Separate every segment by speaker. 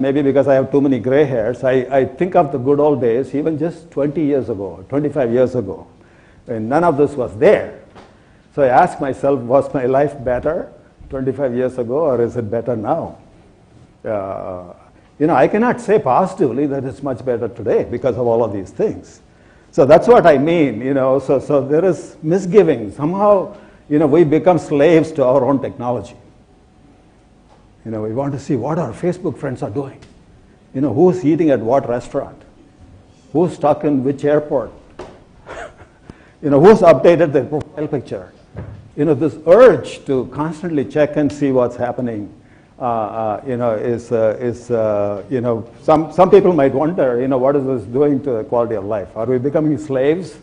Speaker 1: maybe because I have too many gray hairs, I think of the good old days, even just 20 years ago, 25 years ago, when none of this was there. So I ask myself, was my life better 25 years ago, or is it better now? I cannot say positively that it's much better today because of all of these things. So that's what I mean, so there is misgiving. Somehow, we become slaves to our own technology. We want to see what our Facebook friends are doing. Who's eating at what restaurant? Who's stuck in which airport? Who's updated their profile picture? This urge to constantly check and see what's happening, some people might wonder, what is this doing to the quality of life? Are we becoming slaves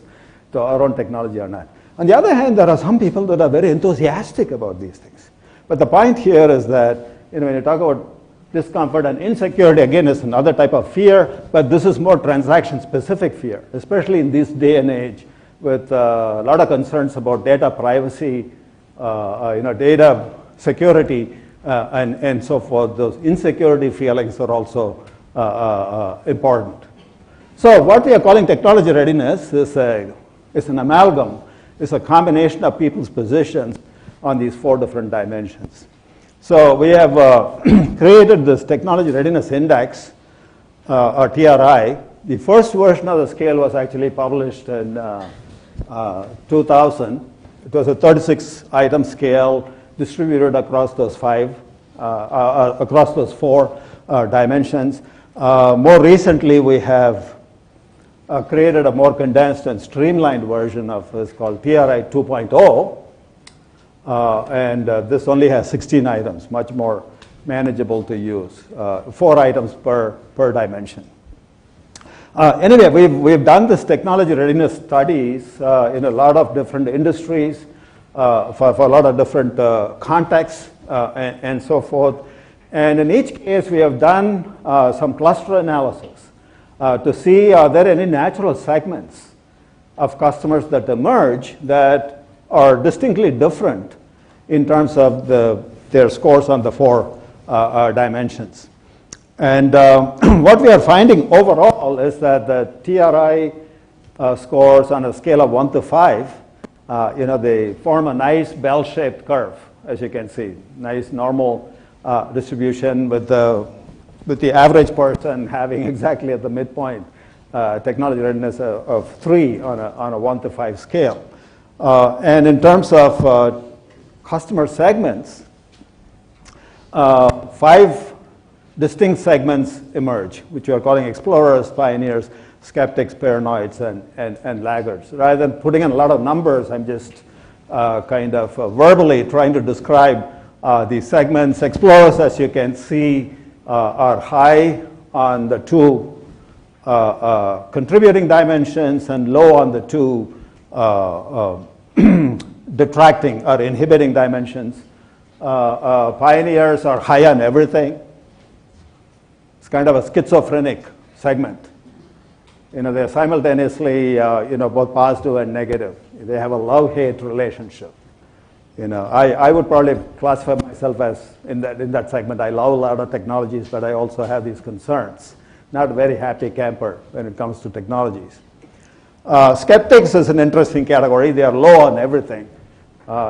Speaker 1: to our own technology or not? On the other hand, there are some people that are very enthusiastic about these things. But the point here is that, when you talk about discomfort and insecurity, again, is another type of fear, but this is more transaction-specific fear, especially in this day and age, with a lot of concerns about data privacy, data security, and so forth. Those insecurity feelings are also important. So what we are calling technology readiness is an amalgam, is a combination of people's positions on these 4 different dimensions. So we have created this Technology Readiness Index, or TRI. The first version of the scale was actually published in 2000. It was a 36-item scale distributed across those 4 dimensions. More recently, we have created a more condensed and streamlined version of this called TRI 2.0. And this only has 16 items, much more manageable to use, 4 items per dimension. Anyway, we've done this technology readiness studies in a lot of different industries, for a lot of different contexts, and so forth. And in each case, we have done some cluster analysis to see are there any natural segments of customers that emerge that are distinctly different in terms of their scores on the 4 dimensions. And what we are finding overall is that the TRI scores on a scale of 1 to 5, they form a nice bell-shaped curve, as you can see. Nice normal distribution with the average person having exactly at the midpoint technology readiness of 3 on a 1 to 5 scale. And in terms of customer segments, 5 distinct segments emerge, which we are calling explorers, pioneers, skeptics, paranoids, and laggards. Rather than putting in a lot of numbers, I'm just kind of verbally trying to describe these segments. Explorers, as you can see, are high on the 2 contributing dimensions and low on the 2 detracting or inhibiting dimensions. Pioneers are high on everything. It's kind of a schizophrenic segment. They're simultaneously, both positive and negative. They have a love-hate relationship. I would probably classify myself as in that segment. I love a lot of technologies, but I also have these concerns. Not a very happy camper when it comes to technologies. Skeptics is an interesting category. They are low on everything,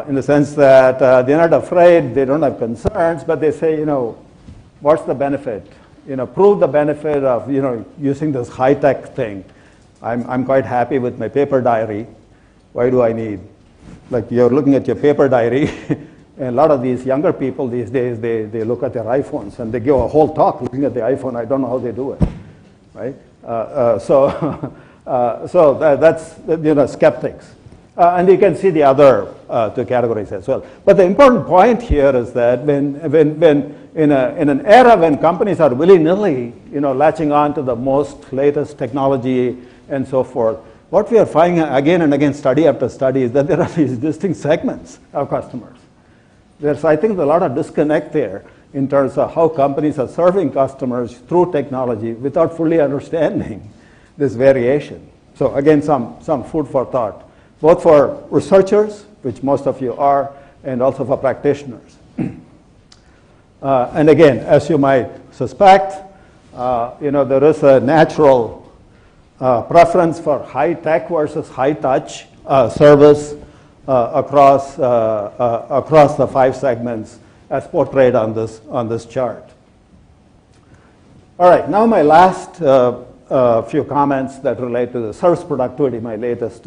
Speaker 1: in the sense that they're not afraid, they don't have concerns, but they say, what's the benefit? Prove the benefit of, using this high-tech thing. I'm quite happy with my paper diary. Why do I need? Like, you're looking at your paper diary, and a lot of these younger people these days, they look at their iPhones, and they give a whole talk looking at the iPhone. I don't know how they do it, right? So that's, skeptics. And you can see the other 2 categories as well. But the important point here is that when in an era when companies are willy-nilly, latching on to the most latest technology and so forth, what we are finding again and again, study after study, is that there are these distinct segments of customers. There's, I think, a lot of disconnect there in terms of how companies are serving customers through technology without fully understanding this variation. So again, some food for thought, both for researchers, which most of you are, and also for practitioners. And again, as you might suspect, there is a natural preference for high tech versus high touch service across the 5 segments as portrayed on this chart. All right, now my last few comments that relate to the service productivity, my latest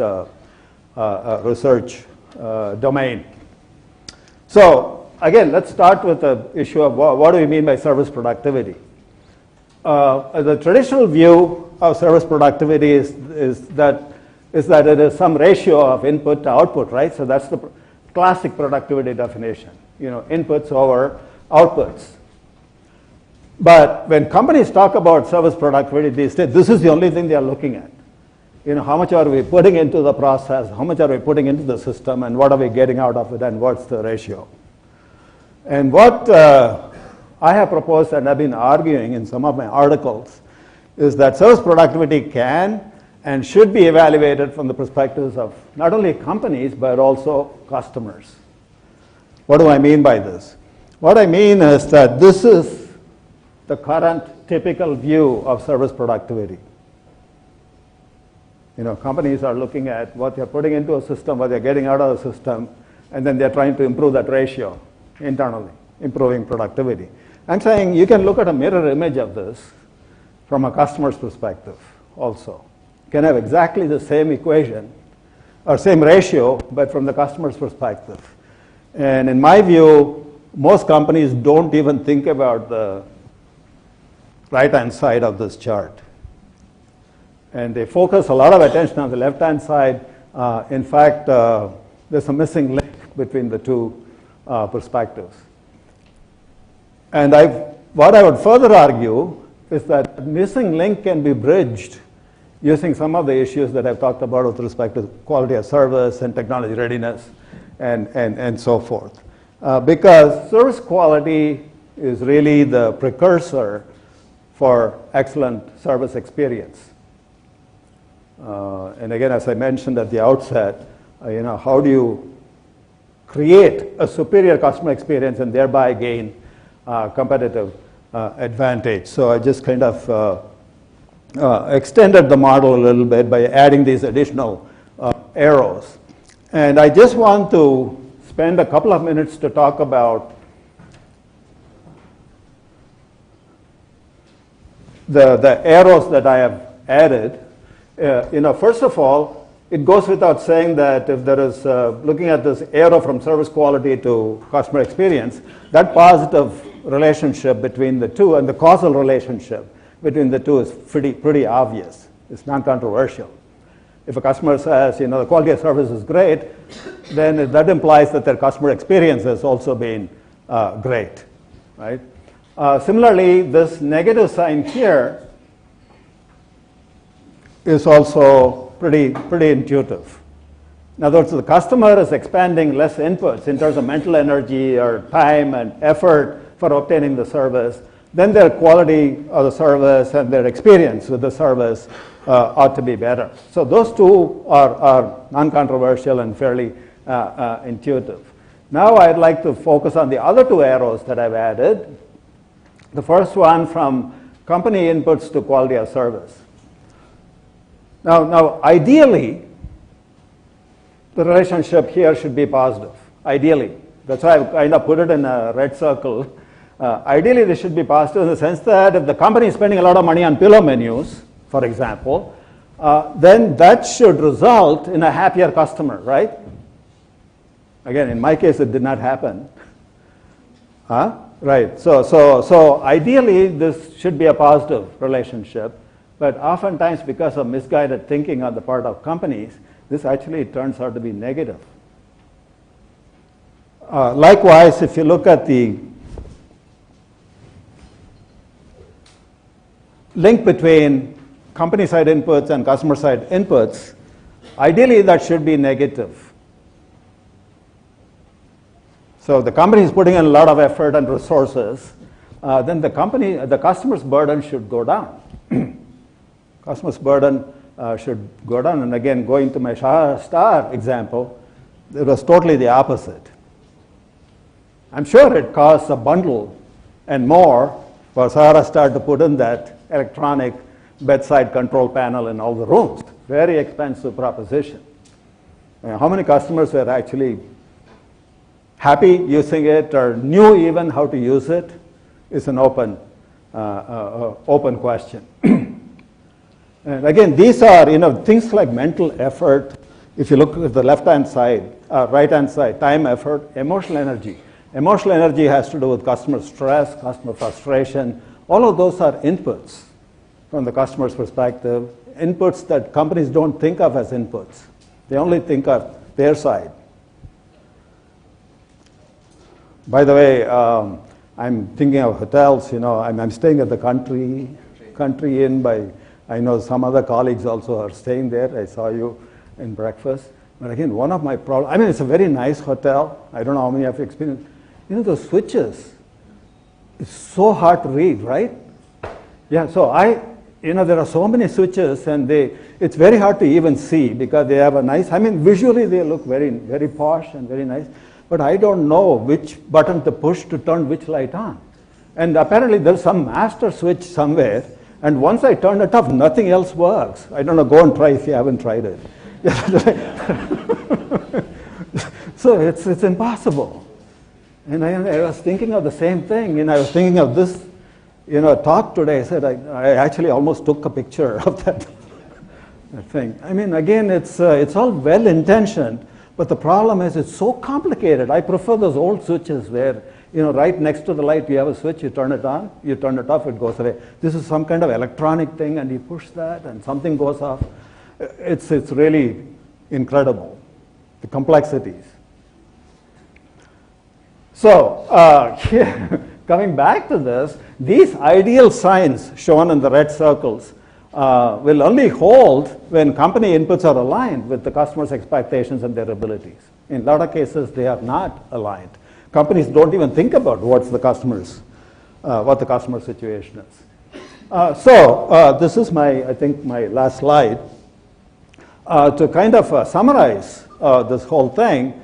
Speaker 1: research domain. So again, let's start with the issue of what do we mean by service productivity. The traditional view of service productivity is that it is some ratio of input to output, right? So that's the classic productivity definition, inputs over outputs. But when companies talk about service productivity these days, this is the only thing they are looking at. How much are we putting into the process, how much are we putting into the system, and what are we getting out of it, and what's the ratio? And what I have proposed and I've been arguing in some of my articles is that service productivity can and should be evaluated from the perspectives of not only companies but also customers. What do I mean by this? What I mean is that this is the current typical view of service productivity. Companies are looking at what they're putting into a system, what they're getting out of the system, and then they're trying to improve that ratio internally, improving productivity. I'm saying you can look at a mirror image of this from a customer's perspective also. You can have exactly the same equation or same ratio, but from the customer's perspective. And in my view, most companies don't even think about the right-hand side of this chart. And they focus a lot of attention on the left-hand side. In fact, there's a missing link between the two perspectives. And what I would further argue is that missing link can be bridged using some of the issues that I've talked about with respect to quality of service and technology readiness and so forth. Because service quality is really the precursor for excellent service experience. And again, as I mentioned at the outset, how do you create a superior customer experience and thereby gain competitive advantage? So I just kind of extended the model a little bit by adding these additional arrows. And I just want to spend a couple of minutes to talk about the arrows that I have added. First of all, it goes without saying that if there is, looking at this arrow from service quality to customer experience, that positive relationship between the two and the causal relationship between the two is pretty obvious. It's non-controversial. If a customer says, the quality of service is great, then that implies that their customer experience has also been great, right? Similarly, this negative sign here is also pretty intuitive. In other words, the customer is expanding less inputs in terms of mental energy or time and effort for obtaining the service, then their quality of the service and their experience with the service ought to be better. So those two are non-controversial and fairly intuitive. Now I'd like to focus on the other two arrows that I've added. The first one from company inputs to quality of service. Now, ideally, the relationship here should be positive. Ideally. That's why I kind of put it in a red circle. Ideally, this should be positive in the sense that if the company is spending a lot of money on pillow menus, for example, then that should result in a happier customer, right? Again, in my case, it did not happen. Right. So ideally, this should be a positive relationship. But oftentimes, because of misguided thinking on the part of companies, this actually turns out to be negative. Likewise, if you look at the link between company-side inputs and customer-side inputs, ideally that should be negative. So the company is putting in a lot of effort and resources, then the customer's burden should go down. Customer's burden should go down. And again, going to my star example, it was totally the opposite. I'm sure it costs a bundle and more For Sahara Star to put in that electronic bedside control panel in all the rooms. Very expensive proposition. How many customers were actually happy using it or knew even how to use it is an open question. And again, these are things like mental effort. If you look at the left-hand side, right-hand side, time, effort, emotional energy. Emotional energy has to do with customer stress, customer frustration. All of those are inputs from the customer's perspective, inputs that companies don't think of as inputs. They only think of their side. By the way, I'm thinking of hotels. I'm staying at the Country Inn by, I know some other colleagues also are staying there. I saw you in breakfast. But again, one of my problems, it's a very nice hotel. I don't know how many of you experienced. Those switches, it's so hard to read, right? Yeah, so there are so many switches and it's very hard to even see because they have a nice, visually they look very, very posh and very nice, but I don't know which button to push to turn which light on. And apparently there's some master switch somewhere, and once I turn it off, nothing else works. I don't know, go and try if you haven't tried it. So it's impossible. And I was thinking of the same thing, I was thinking of this talk today. I said I actually almost took a picture of that thing. Again, it's all well-intentioned, but the problem is it's so complicated. I prefer those old switches where, right next to the light you have a switch, you turn it on, you turn it off, it goes away. This is some kind of electronic thing and you push that and something goes off. It's really incredible, the complexities. So, coming back to this, these ideal signs shown in the red circles will only hold when company inputs are aligned with the customer's expectations and their abilities. In a lot of cases, they are not aligned. Companies don't even think about what the customer situation is. This is I think my last slide. To kind of summarize this whole thing,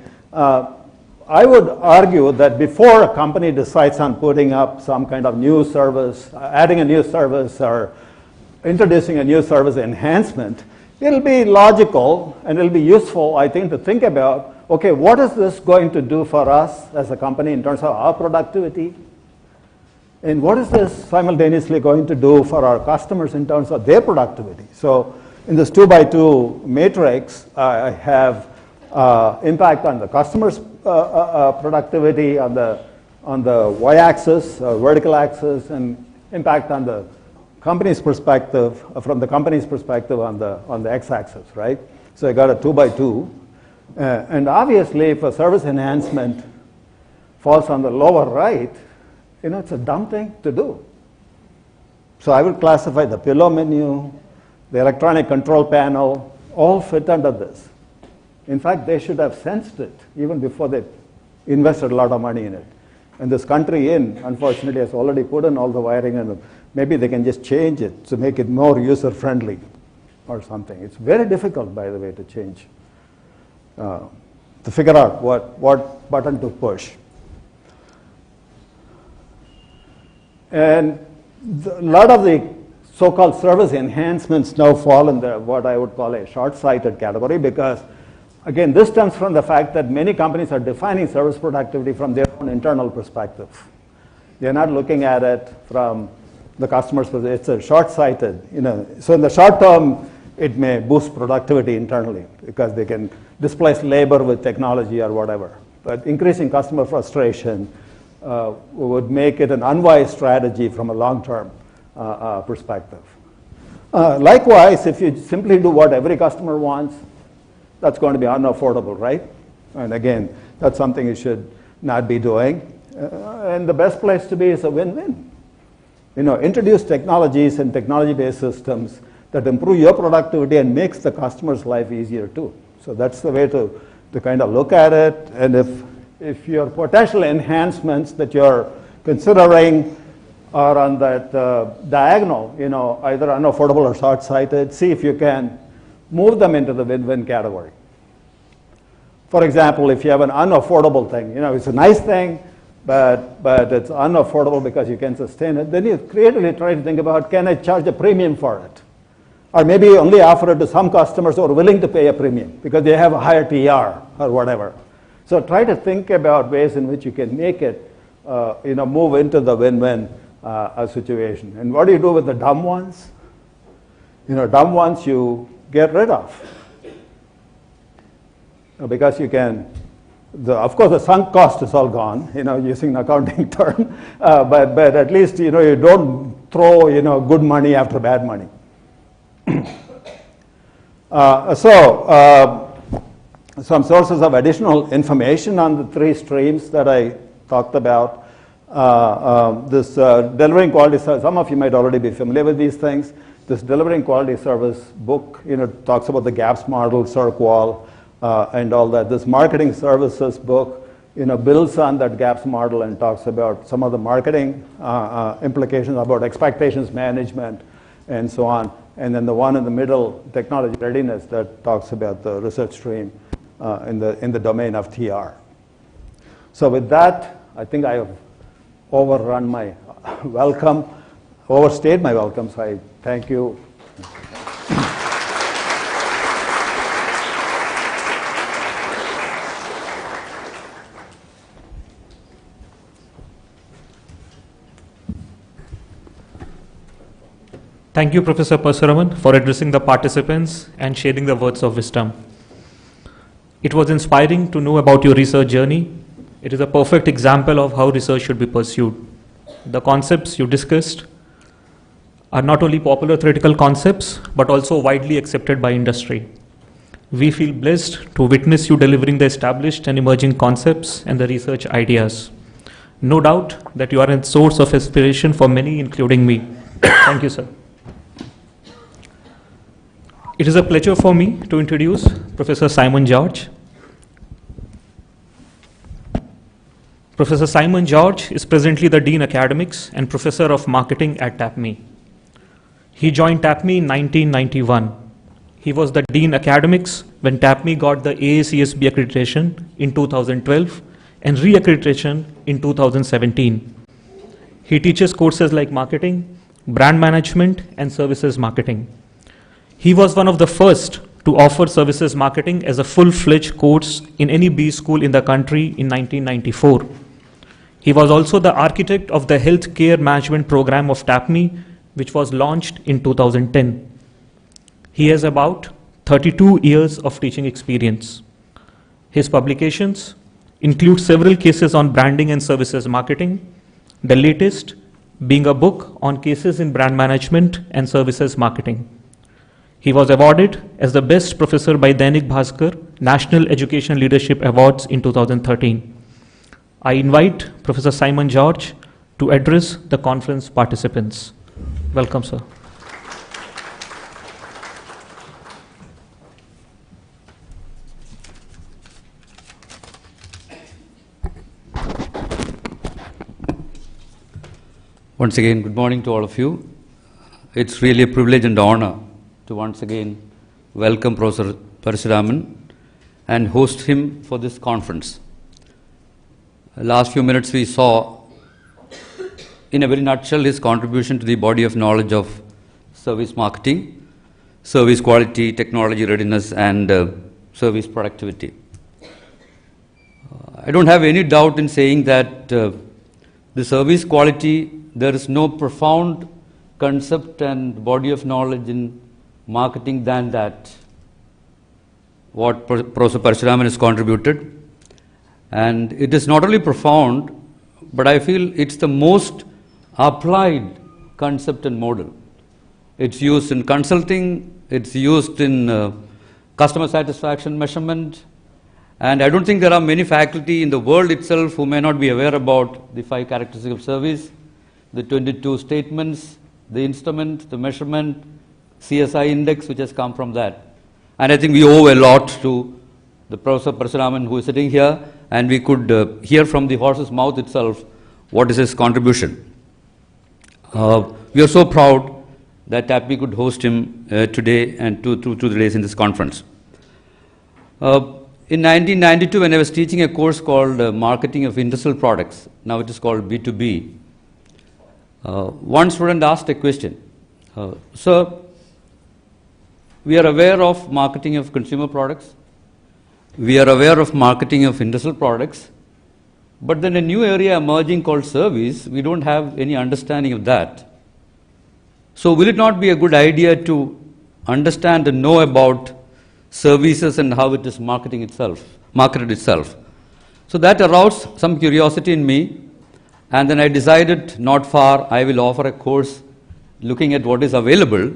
Speaker 1: I would argue that before a company decides on putting up some kind of new service, adding a new service or introducing a new service enhancement, it'll be logical and it'll be useful, I think, to think about, okay, what is this going to do for us as a company in terms of our productivity? And what is this simultaneously going to do for our customers in terms of their productivity? So in this 2x2 matrix, I have impact on the customer's productivity on the y-axis, vertical axis, and impact on the company's perspective, from the company's perspective on the x-axis, right? So I got a 2x2. And obviously, if a service enhancement falls on the lower right, it's a dumb thing to do. So I would classify the pillow menu, the electronic control panel, all fit under this. In fact, they should have sensed it even before they invested a lot of money in it. And this Country Inn, unfortunately, has already put in all the wiring, and maybe they can just change it to make it more user-friendly or something. It's very difficult, by the way, to change, to figure out what button to push. And a lot of the so-called service enhancements now fall in what I would call a short-sighted category, because again, this stems from the fact that many companies are defining service productivity from their own internal perspective. They're not looking at it from the customer's perspective. It's a short-sighted, So in the short term, it may boost productivity internally because they can displace labor with technology or whatever. But increasing customer frustration would make it an unwise strategy from a long-term perspective. Likewise, if you simply do what every customer wants, that's going to be unaffordable, right? And again, that's something you should not be doing. And the best place to be is a win-win. Introduce technologies and technology-based systems that improve your productivity and makes the customer's life easier too. So that's the way to kind of look at it. And if your potential enhancements that you're considering are on that diagonal, either unaffordable or short-sighted, see if you can move them into the win-win category. For example, if you have an unaffordable thing, it's a nice thing, but it's unaffordable because you can sustain it, then you creatively try to think about, can I charge a premium for it? Or maybe only offer it to some customers who are willing to pay a premium because they have a higher TR or whatever. So try to think about ways in which you can make it, move into the win-win situation. And what do you do with the dumb ones? Dumb ones you get rid of. Because you can, of course the sunk cost is all gone, using an accounting term, but at least, you don't throw, good money after bad money. Some sources of additional information on the three streams that I talked about. This delivering quality service, some of you might already be familiar with these things. This delivering quality service book, talks about the gaps model, CircWall, and all that. This marketing services book, builds on that gaps model and talks about some of the marketing implications about expectations management and so on. And then the one in the middle, technology readiness, that talks about the research stream in the domain of TR. So with that, I think I have overrun my welcome, overstayed my welcome, so I thank you.
Speaker 2: Thank you, Professor Parasuraman, for addressing the participants and sharing the words of wisdom. It was inspiring to know about your research journey. It is a perfect example of how research should be pursued. The concepts you discussed are not only popular theoretical concepts, but also widely accepted by industry. We feel blessed to witness you delivering the established and emerging concepts and the research ideas. No doubt that you are a source of inspiration for many, including me. Thank you, sir. It is a pleasure for me to introduce Professor Simon George. Professor Simon George is presently the Dean Academics and Professor of Marketing at TAPMI. He joined TAPMI in 1991. He was the Dean Academics when TAPMI got the AACSB accreditation in 2012 and re-accreditation in 2017. He teaches courses like marketing, brand management, and services marketing. He was one of the first to offer services marketing as a full-fledged course in any B school in the country in 1994. He was also the architect of the healthcare management program of TAPMI, which was launched in 2010. He has about 32 years of teaching experience. His publications include several cases on branding and services marketing, the latest being a book on cases in brand management and services marketing. He was awarded as the best professor by Dainik Bhaskar National Education Leadership Awards in 2013. I invite Professor Simon George to address the conference participants. Welcome, sir.
Speaker 3: Once again, good morning to all of you. It's really a privilege and honor to once again welcome Professor Parasuraman and host him for this conference. Last few minutes we saw, in a very nutshell, his contribution to the body of knowledge of service marketing, service quality, technology readiness, and service productivity. I don't have any doubt in saying that the service quality, there is no profound concept and body of knowledge in marketing than that, what Professor Parasuraman has contributed. And it is not only profound, but I feel it's the most applied concept and model. It's used in consulting, it's used in customer satisfaction measurement, and I don't think there are many faculty in the world itself who may not be aware about the 5 characteristics of service, the 22 statements, the instrument, the measurement, CSI index which has come from that. And I think we owe a lot to the Professor Parasuraman who is sitting here, and we could hear from the horse's mouth itself what is his contribution. We are so proud that TAPMI could host him today and through the days in this conference. in 1992, when I was teaching a course called Marketing of Industrial Products, now it is called B2B, one student asked a question. Sir, we are aware of marketing of consumer products, we are aware of marketing of industrial products, but then a new area emerging called service, we don't have any understanding of that. So will it not be a good idea to understand and know about services and how it is marketed itself? So that aroused some curiosity in me, and then I decided not far I will offer a course looking at what is available,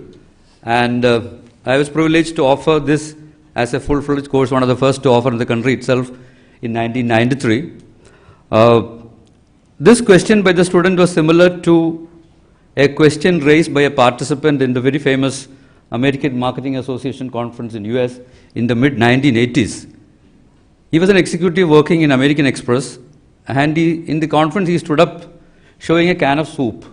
Speaker 3: and I was privileged to offer this as a full-fledged course, one of the first to offer in the country itself in 1993. This question by the student was similar to a question raised by a participant in the very famous American Marketing Association conference in US in the mid-1980s. He was an executive working in American Express, and in the conference he stood up showing a can of soup.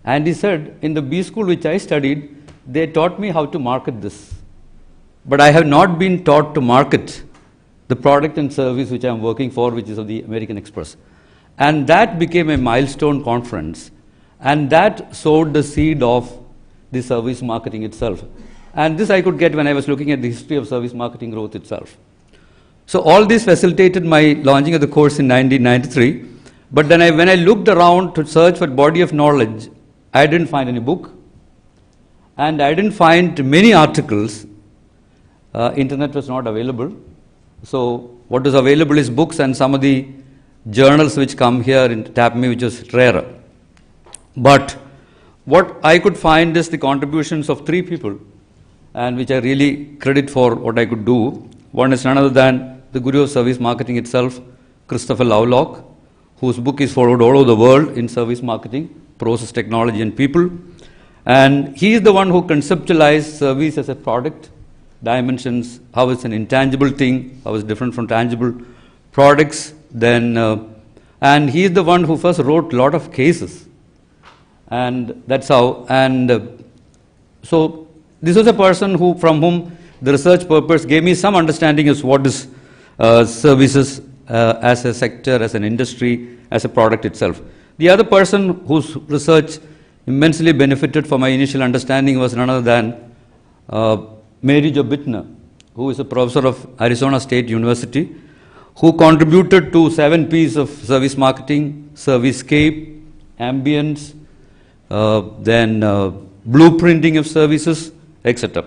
Speaker 3: And he said, in the B school which I studied, they taught me how to market this. But I have not been taught to market the product and service which I am working for, which is of the American Express. And that became a milestone conference, and that sowed the seed of the service marketing itself. And this I could get when I was looking at the history of service marketing growth itself. So all this facilitated my launching of the course in 1993. But then when I looked around to search for body of knowledge, I didn't find any book, and I didn't find many articles. Internet was not available. So what is available is books and some of the journals which come here in TAPMI, which is rarer. But what I could find is the contributions of three people, and which I really credit for what I could do. One is none other than the guru of service marketing itself, Christopher Lovelock, whose book is followed all over the world in service marketing, process technology and people. And he is the one who conceptualized service as a product, dimensions, how it's an intangible thing, how it's different from tangible products. Then, and he is the one who first wrote a lot of cases. And that's how, and so this was a person from whom the research purpose gave me some understanding as what is services as a sector, as an industry, as a product itself. The other person whose research immensely benefited from my initial understanding was none other than Mary Jo Bittner, who is a professor of Arizona State University, who contributed to 7 P's of service marketing: servicescape, ambience, then blueprinting of services, etc.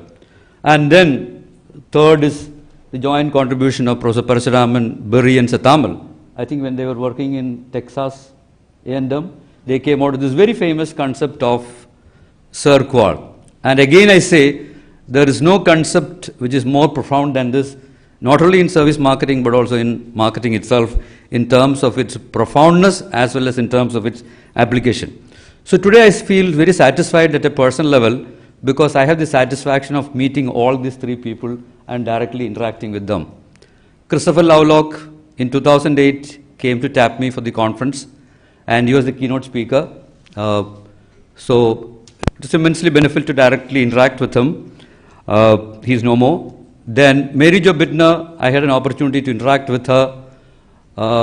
Speaker 3: And then third is the joint contribution of Professor Parashuraman, Berry and Sathamal. I think when they were working in Texas A&M, they came out with this very famous concept of Sir-Qual. And again I say, there is no concept which is more profound than this, not only in service marketing but also in marketing itself, in terms of its profoundness as well as in terms of its application. So today I feel very satisfied at a personal level because I have the satisfaction of meeting all these three people and directly interacting with them. Christopher Lovelock in 2008 came to TAPMI for the conference, and he was the keynote speaker. So it's immensely beneficial to directly interact with him. He's no more. Then Mary Jo Bittner, I had an opportunity to interact with her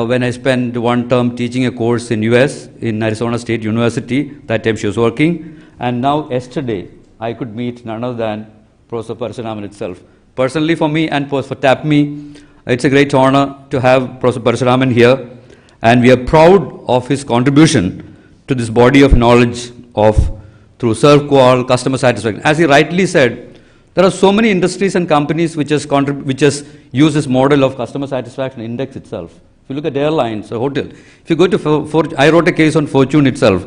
Speaker 3: when I spent one term teaching a course in US, in Arizona State University. That time she was working. And now yesterday, I could meet none other than Professor Parashuraman itself. Personally for me and for TAPMI, it's a great honor to have Professor Parashuraman here. And we are proud of his contribution to this body of knowledge of through Sir-Qual, customer satisfaction. As he rightly said, there are so many industries and companies which has used this model of customer satisfaction index itself. If you look at airlines or hotel, if you go to, I wrote a case on Fortune itself,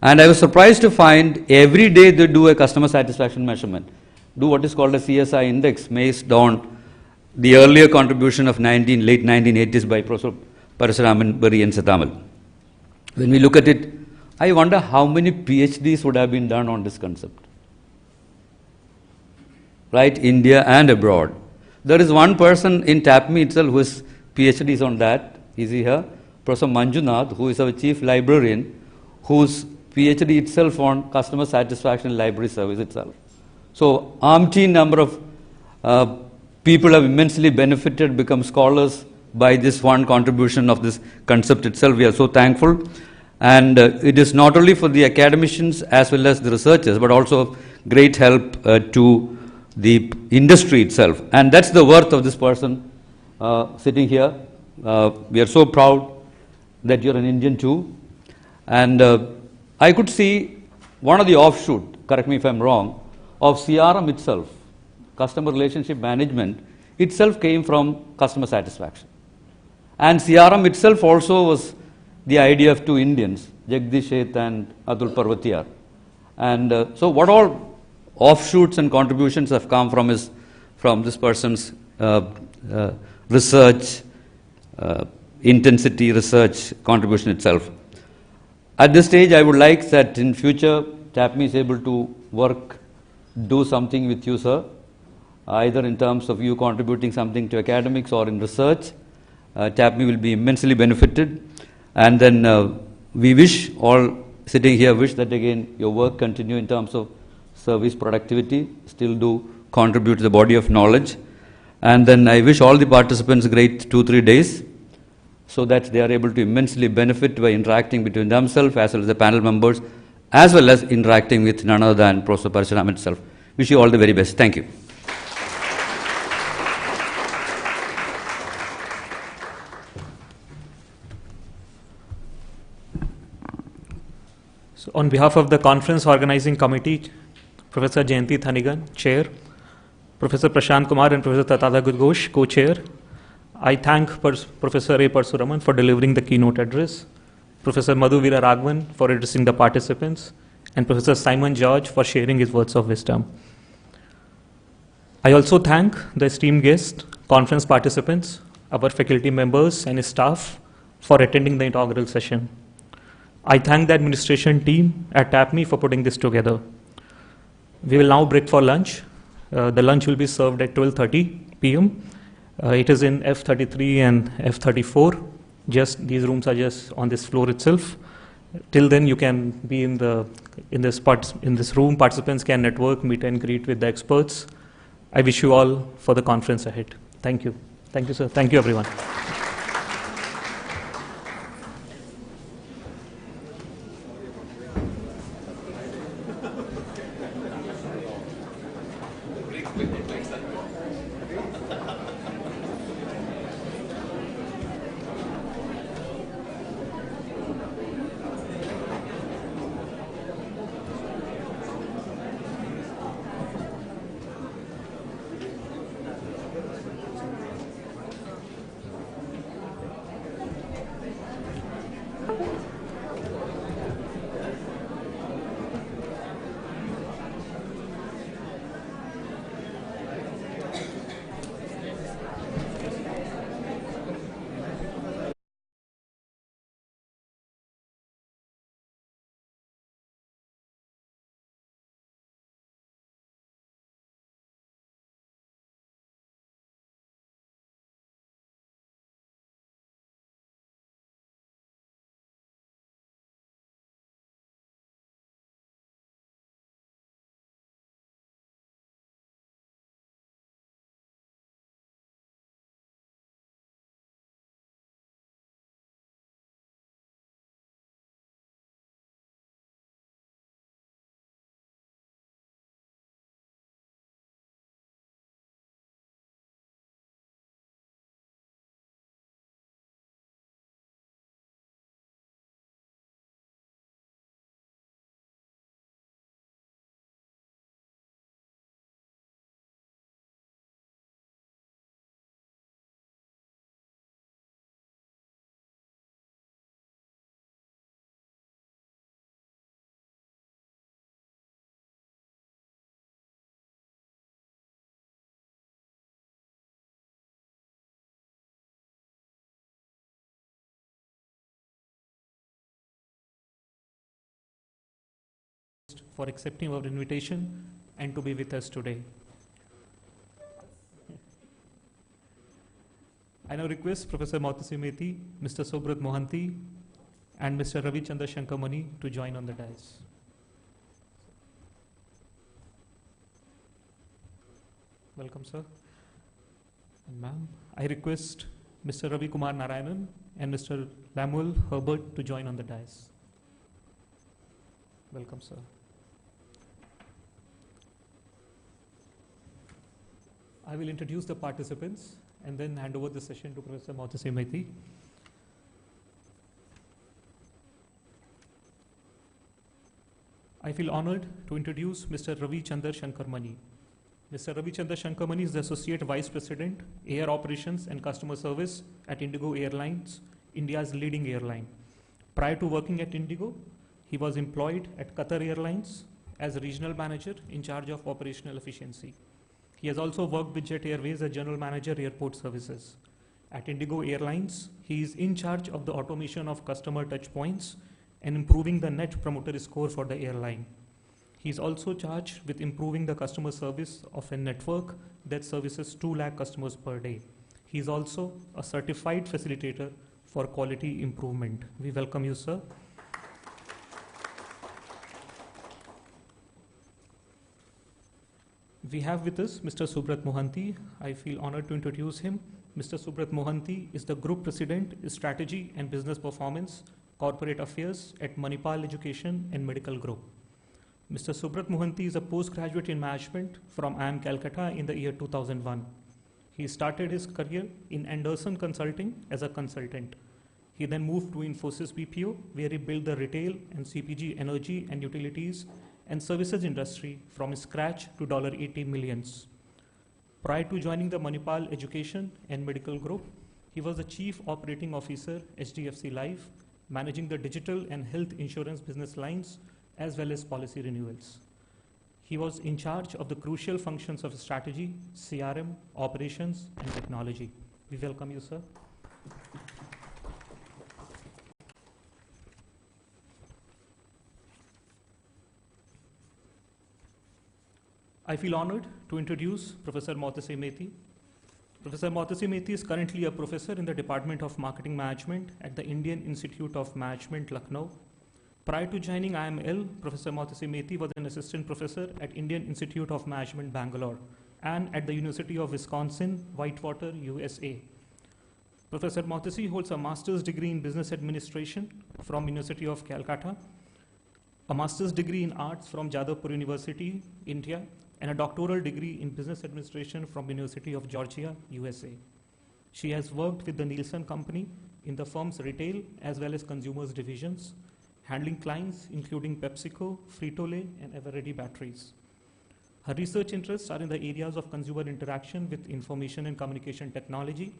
Speaker 3: and I was surprised to find every day they do a customer satisfaction measurement, do what is called a CSI index based on the earlier contribution of late 1980s by Professor Parashuraman, Berry and Sathamal. When we look at it, I wonder how many PhDs would have been done on this concept. Right, India and abroad. There is one person in TAPMI itself who is PhDs on that. Is he here? Professor Manjunath, who is our chief librarian, whose PhD itself on customer satisfaction library service itself. So, umpteen number of people have immensely benefited, become scholars by this one contribution of this concept itself. We are so thankful. And it is not only for the academicians as well as the researchers, but also great help to the industry itself. And that's the worth of this person sitting here. We are so proud that you're an Indian too. And I could see one of the offshoot, correct me if I'm wrong, of CRM itself, customer relationship management, itself came from customer satisfaction. And CRM itself also was the idea of two Indians, Jagdish Sheth and Atul Parvatiyar. And so what all offshoots and contributions have come from this person's research, intensity research contribution itself. At this stage, I would like that in future, TAPMI is able to do something with you, sir, either in terms of you contributing something to academics or in research. TAPMI will be immensely benefited. And then we wish, all sitting here, wish that again your work continue in terms of service productivity, still do contribute to the body of knowledge. And then I wish all the participants great 2-3 days, so that they are able to immensely benefit by interacting between themselves as well as the panel members, as well as interacting with none other than Professor Parshuram itself. Wish you all the very best. Thank you.
Speaker 2: So on behalf of the conference organizing committee, Professor Jayanti Thanigan, Chair, Professor Prashant Kumar and Professor Tatada Ghosh, Co-Chair, I thank Professor A. Parshuraman for delivering the keynote address, Professor Madhu Veera Raghavan for addressing the participants, and Professor Simon George for sharing his words of wisdom. I also thank the esteemed guests, conference participants, our faculty members and staff for attending the inaugural session. I thank the administration team at TAPMI for putting this together. We will now break for lunch. The lunch will be served at 12:30 p.m. It is in F33 and F34. Just these rooms are just on this floor itself. Till then, you can be in this room. Participants can network, meet and greet with the experts. I wish you all for the conference ahead. Thank you. Thank you, sir. Thank you, everyone. For accepting our invitation and to be with us today. I now request Professor Mautasi Methi, Mr. Subrat Mohanty, and Mr. Ravi Chandra Shankamani to join on the dais. Welcome, sir. Ma'am, I request Mr. Ravi Kumar Narayanan and Mr. Lamuel Herbert to join on the dais. Welcome, sir. I will introduce the participants and then hand over the session to Professor Mautase Mehti. I feel honored to introduce Mr. Ravi Chandra Shankarmani. Mr. Ravi Chandra Shankarmani is the Associate Vice President, Air Operations and Customer Service at Indigo Airlines, India's leading airline. Prior to working at Indigo, he was employed at Qatar Airlines as a regional manager in charge of operational efficiency. He has also worked with Jet Airways as General Manager, Airport Services. At Indigo Airlines, he is in charge of the automation of customer touchpoints and improving the Net Promoter Score for the airline. He is also charged with improving the customer service of a network that services 2 lakh customers per day. He is also a certified facilitator for quality improvement. We welcome you, sir. We have with us Mr. Subrat Mohanty. I feel honored to introduce him. Mr. Subrat Mohanty is the Group President, Strategy and Business Performance, Corporate Affairs at Manipal Education and Medical Group. Mr. Subrat Mohanty is a postgraduate in management from IIM Calcutta in the year 2001. He started his career in Anderson Consulting as a consultant. He then moved to Infosys BPO, where he built the retail and CPG energy and utilities and services industry from scratch to $80 million. Prior to joining the Manipal Education and Medical Group, he was the Chief Operating Officer, HDFC Life, managing the digital and health insurance business lines as well as policy renewals. He was in charge of the crucial functions of strategy, CRM, operations, and technology. We welcome you, sir. I feel honored to introduce Professor Mautase Mehti. Professor Mautase Mehti is currently a professor in the Department of Marketing Management at the Indian Institute of Management, Lucknow. Prior to joining IML, Professor Mautase Mehti was an assistant professor at Indian Institute of Management, Bangalore, and at the University of Wisconsin, Whitewater, USA. Professor Mautase holds a master's degree in business administration from University of Calcutta, a master's degree in arts from Jadavpur University, India, and a doctoral degree in business administration from University of Georgia, USA. She has worked with the Nielsen Company in the firm's retail as well as consumers divisions, handling clients including PepsiCo, Frito-Lay, and Eveready batteries. Her research interests are in the areas of consumer interaction with information and communication technology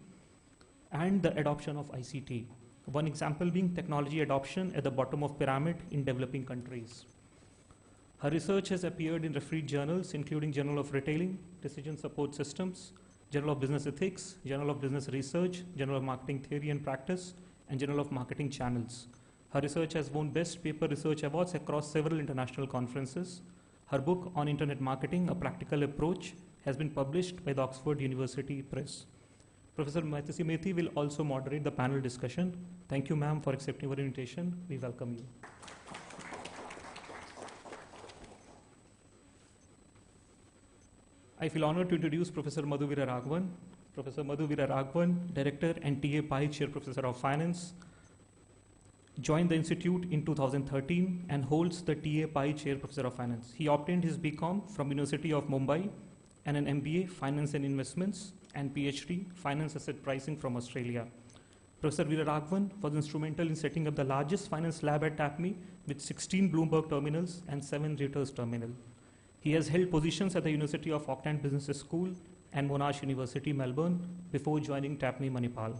Speaker 2: and the adoption of ICT. One example being technology adoption at the bottom of pyramid in developing countries. Her research has appeared in refereed journals including Journal of Retailing, Decision Support Systems, Journal of Business Ethics, Journal of Business Research, Journal of Marketing Theory and Practice, and Journal of Marketing Channels. Her research has won Best Paper Research Awards across several international conferences. Her book on Internet Marketing, A Practical Approach, has been published by the Oxford University Press. Professor Mautase Mehti will also moderate the panel discussion. Thank you, ma'am, for accepting our invitation. We welcome you. I feel honored to introduce Professor Madhu Veera Raghavan. Professor Madhu Veera Raghavan, Director and TAPMI Chair Professor of Finance, joined the institute in 2013 and holds the TAPMI Chair Professor of Finance. He obtained his BCom from University of Mumbai and an MBA Finance and Investments and PhD Finance Asset Pricing from Australia. Professor Veera Raghavan was instrumental in setting up the largest finance lab at TAPMI with 16 Bloomberg terminals and 7 Reuters terminals. He has held positions at the University of Auckland Business School and Monash University, Melbourne, before joining TAPMI Manipal.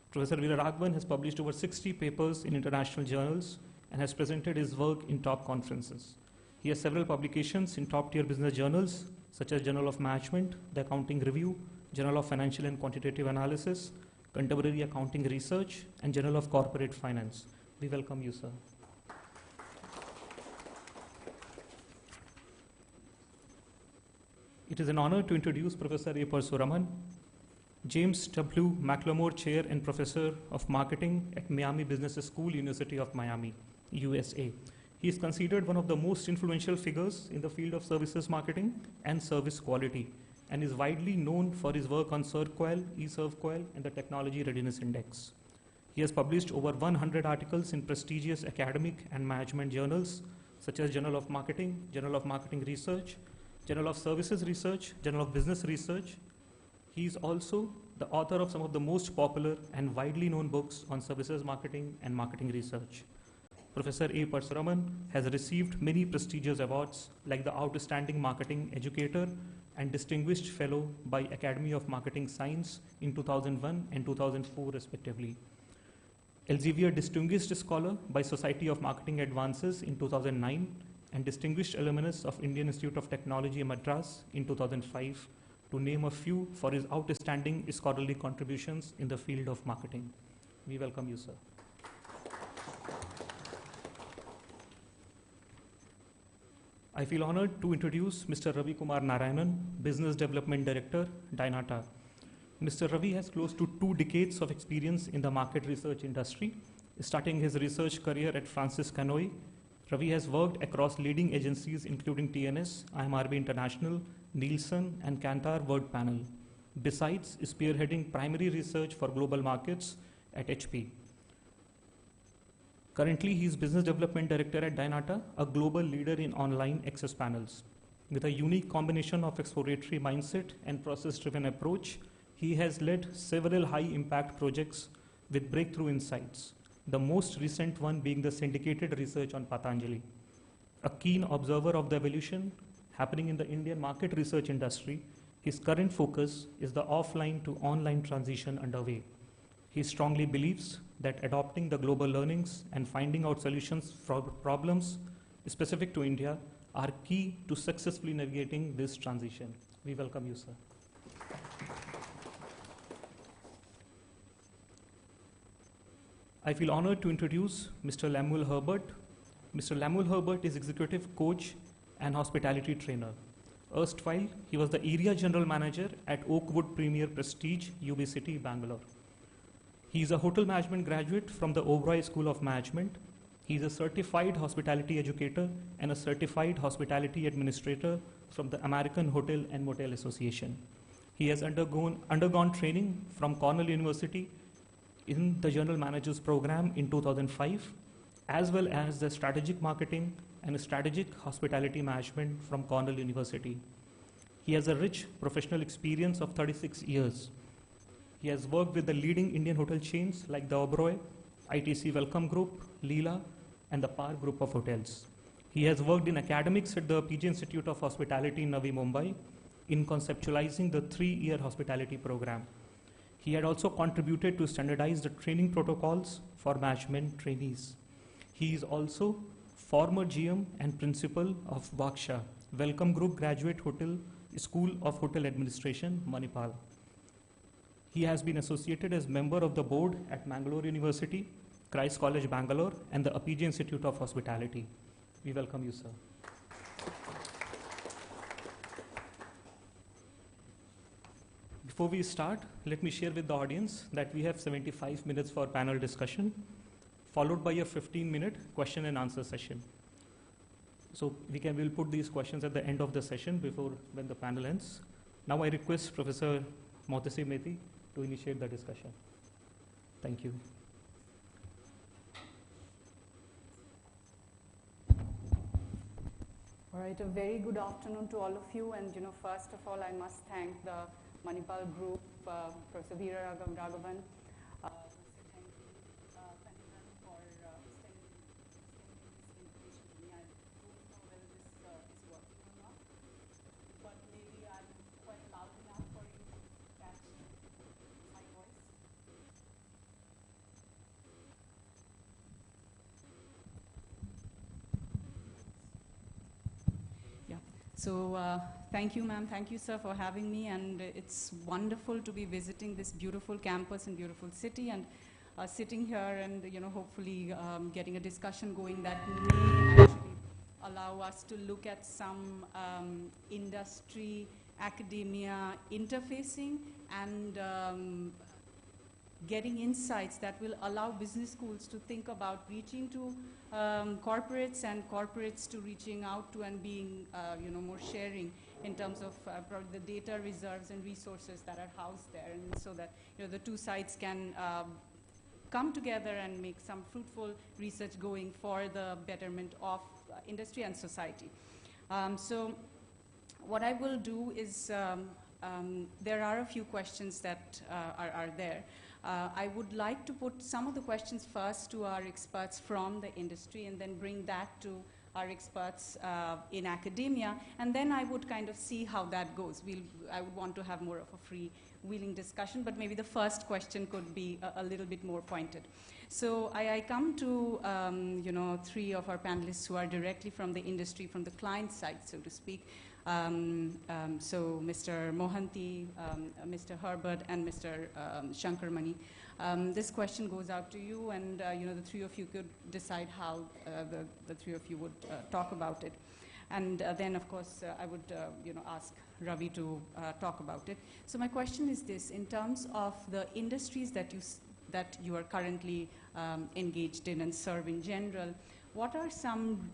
Speaker 2: Professor Veera Raghavan has published over 60 papers in international journals and has presented his work in top conferences. He has several publications in top-tier business journals, such as Journal of Management, The Accounting Review, Journal of Financial and Quantitative Analysis, Contemporary Accounting Research, and Journal of Corporate Finance. We welcome you, sir. It is an honor to introduce Professor A. Parsuraman, James W. McLemore Chair and Professor of Marketing at Miami Business School, University of Miami, USA. He is considered one of the most influential figures in the field of services marketing and service quality. and is widely known for his work on CERCOIL, eServCoil, and the Technology Readiness Index. He has published over 100 articles in prestigious academic and management journals such as Journal of Marketing, Journal of Marketing Research, Journal of Services Research, Journal of Business Research. He is also the author of some of the most popular and widely known books on services marketing and marketing research. Professor A. Parsuraman has received many prestigious awards like the Outstanding Marketing Educator and Distinguished Fellow by Academy of Marketing Science in 2001 and 2004 respectively. Elsevier Distinguished Scholar by Society of Marketing Advances in 2009 and Distinguished Alumnus of Indian Institute of Technology Madras in 2005, to name a few for his outstanding scholarly contributions in the field of marketing. We welcome you, sir. I feel honored to introduce Mr. Ravi Kumar Narayanan, Business Development Director, Dynata. Mr. Ravi has close to 2 decades of experience in the market research industry. Starting his research career at Francis Canoe, Ravi has worked across leading agencies including TNS, IMRB International, Nielsen, and Kantar World Panel, besides spearheading primary research for global markets at HP. Currently, he is Business Development Director at Dynata, a global leader in online access panels. With a unique combination of exploratory mindset and process-driven approach, he has led several high-impact projects with breakthrough insights, the most recent one being the syndicated research on Patanjali. A keen observer of the evolution happening in the Indian market research industry, his current focus is the offline to online transition underway. He strongly believes that adopting the global learnings and finding out solutions for problems specific to India are key to successfully navigating this transition. We welcome you, sir. I feel honored to introduce Mr. Lemuel Herbert. Mr. Lemuel Herbert is executive coach and hospitality trainer. Erstwhile, he was the area general manager at Oakwood Premier Prestige, UB City, Bangalore. He is a hotel management graduate from the Oberoi School of Management. He is a certified hospitality educator and a certified hospitality administrator from the American Hotel and Motel Association. He has undergone training from Cornell University in the General Managers Program in 2005, as well as the strategic marketing and strategic hospitality management from Cornell University. He has a rich professional experience of 36 years. He has worked with the leading Indian hotel chains like the Oberoi, ITC Welcome Group, Leela, and the Par Group of Hotels. He has worked in academics at the PG Institute of Hospitality in Navi Mumbai in conceptualizing the 3-year hospitality program. He had also contributed to standardize the training protocols for management trainees. He is also former GM and principal of Vaksha, Welcome Group Graduate Hotel School of Hotel Administration, Manipal. He has been associated as member of the board at Mangalore University, Christ College, Bangalore, and the APJ Institute of Hospitality. We welcome you, sir. Before we start, let me share with the audience that we have 75 minutes for panel discussion, followed by a 15-minute question and answer session. So we'll put these questions at the end of the session when the panel ends. Now I request Professor Mohtasi Mehti to initiate the discussion. Thank you.
Speaker 4: All right, a very good afternoon to all of you. And first of all, I must thank the Manipal group, Professor Veera Raghavan, for extending this invitation to me. I don't know whether this is working or not, but maybe I'm quite loud enough for you to catch my voice. Yeah. So thank you, ma'am. Thank you, sir, for having me. And it's wonderful to be visiting this beautiful campus and beautiful city, and sitting here and hopefully getting a discussion going that may actually allow us to look at some industry, academia interfacing, and getting insights that will allow business schools to think about reaching to corporates and corporates to reaching out to and being more sharing in terms of probably the data reserves and resources that are housed there, and so that the two sides can come together and make some fruitful research going for the betterment of industry and society. So what I will do is, there are a few questions that are there. I would like to put some of the questions first to our experts from the industry and then bring that to our experts in academia, and then I would kind of see how that goes. I would want to have more of a free-wheeling discussion, but maybe the first question could be a little bit more pointed. So I come to three of our panelists who are directly from the industry, from the client side, so to speak. So Mr. Mohanty, Mr. Herbert, and Mr. Shankarmani. This question goes out to you, and the three of you could decide how the three of you would talk about it. And then, of course, I would ask Ravi to talk about it. So my question is this: in terms of the industries that you are currently engaged in and serve in general, what are some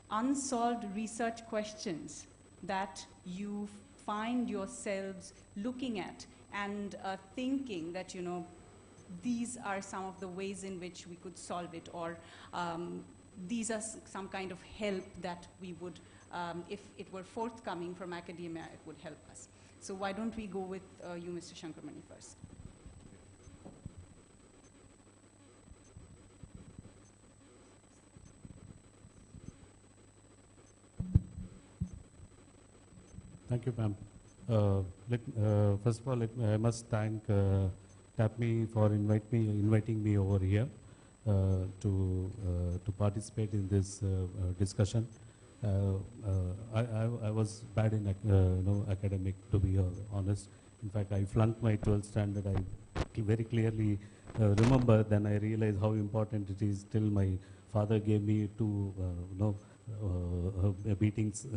Speaker 4: unsolved research questions that you find yourselves looking at and thinking that, these are some of the ways in which we could solve it, or these are some kind of help that we would, if it were forthcoming from academia, it would help us. So why don't we go with you, Mr. Shankarmani, first?
Speaker 5: Thank you, ma'am. First of all, I must thank TAPMI for inviting me over here to participate in this discussion. I was bad in academic, to be honest. In fact, I flunked my 12th standard. I very clearly remember. Then I realized how important it is. Till my father gave me two beatings.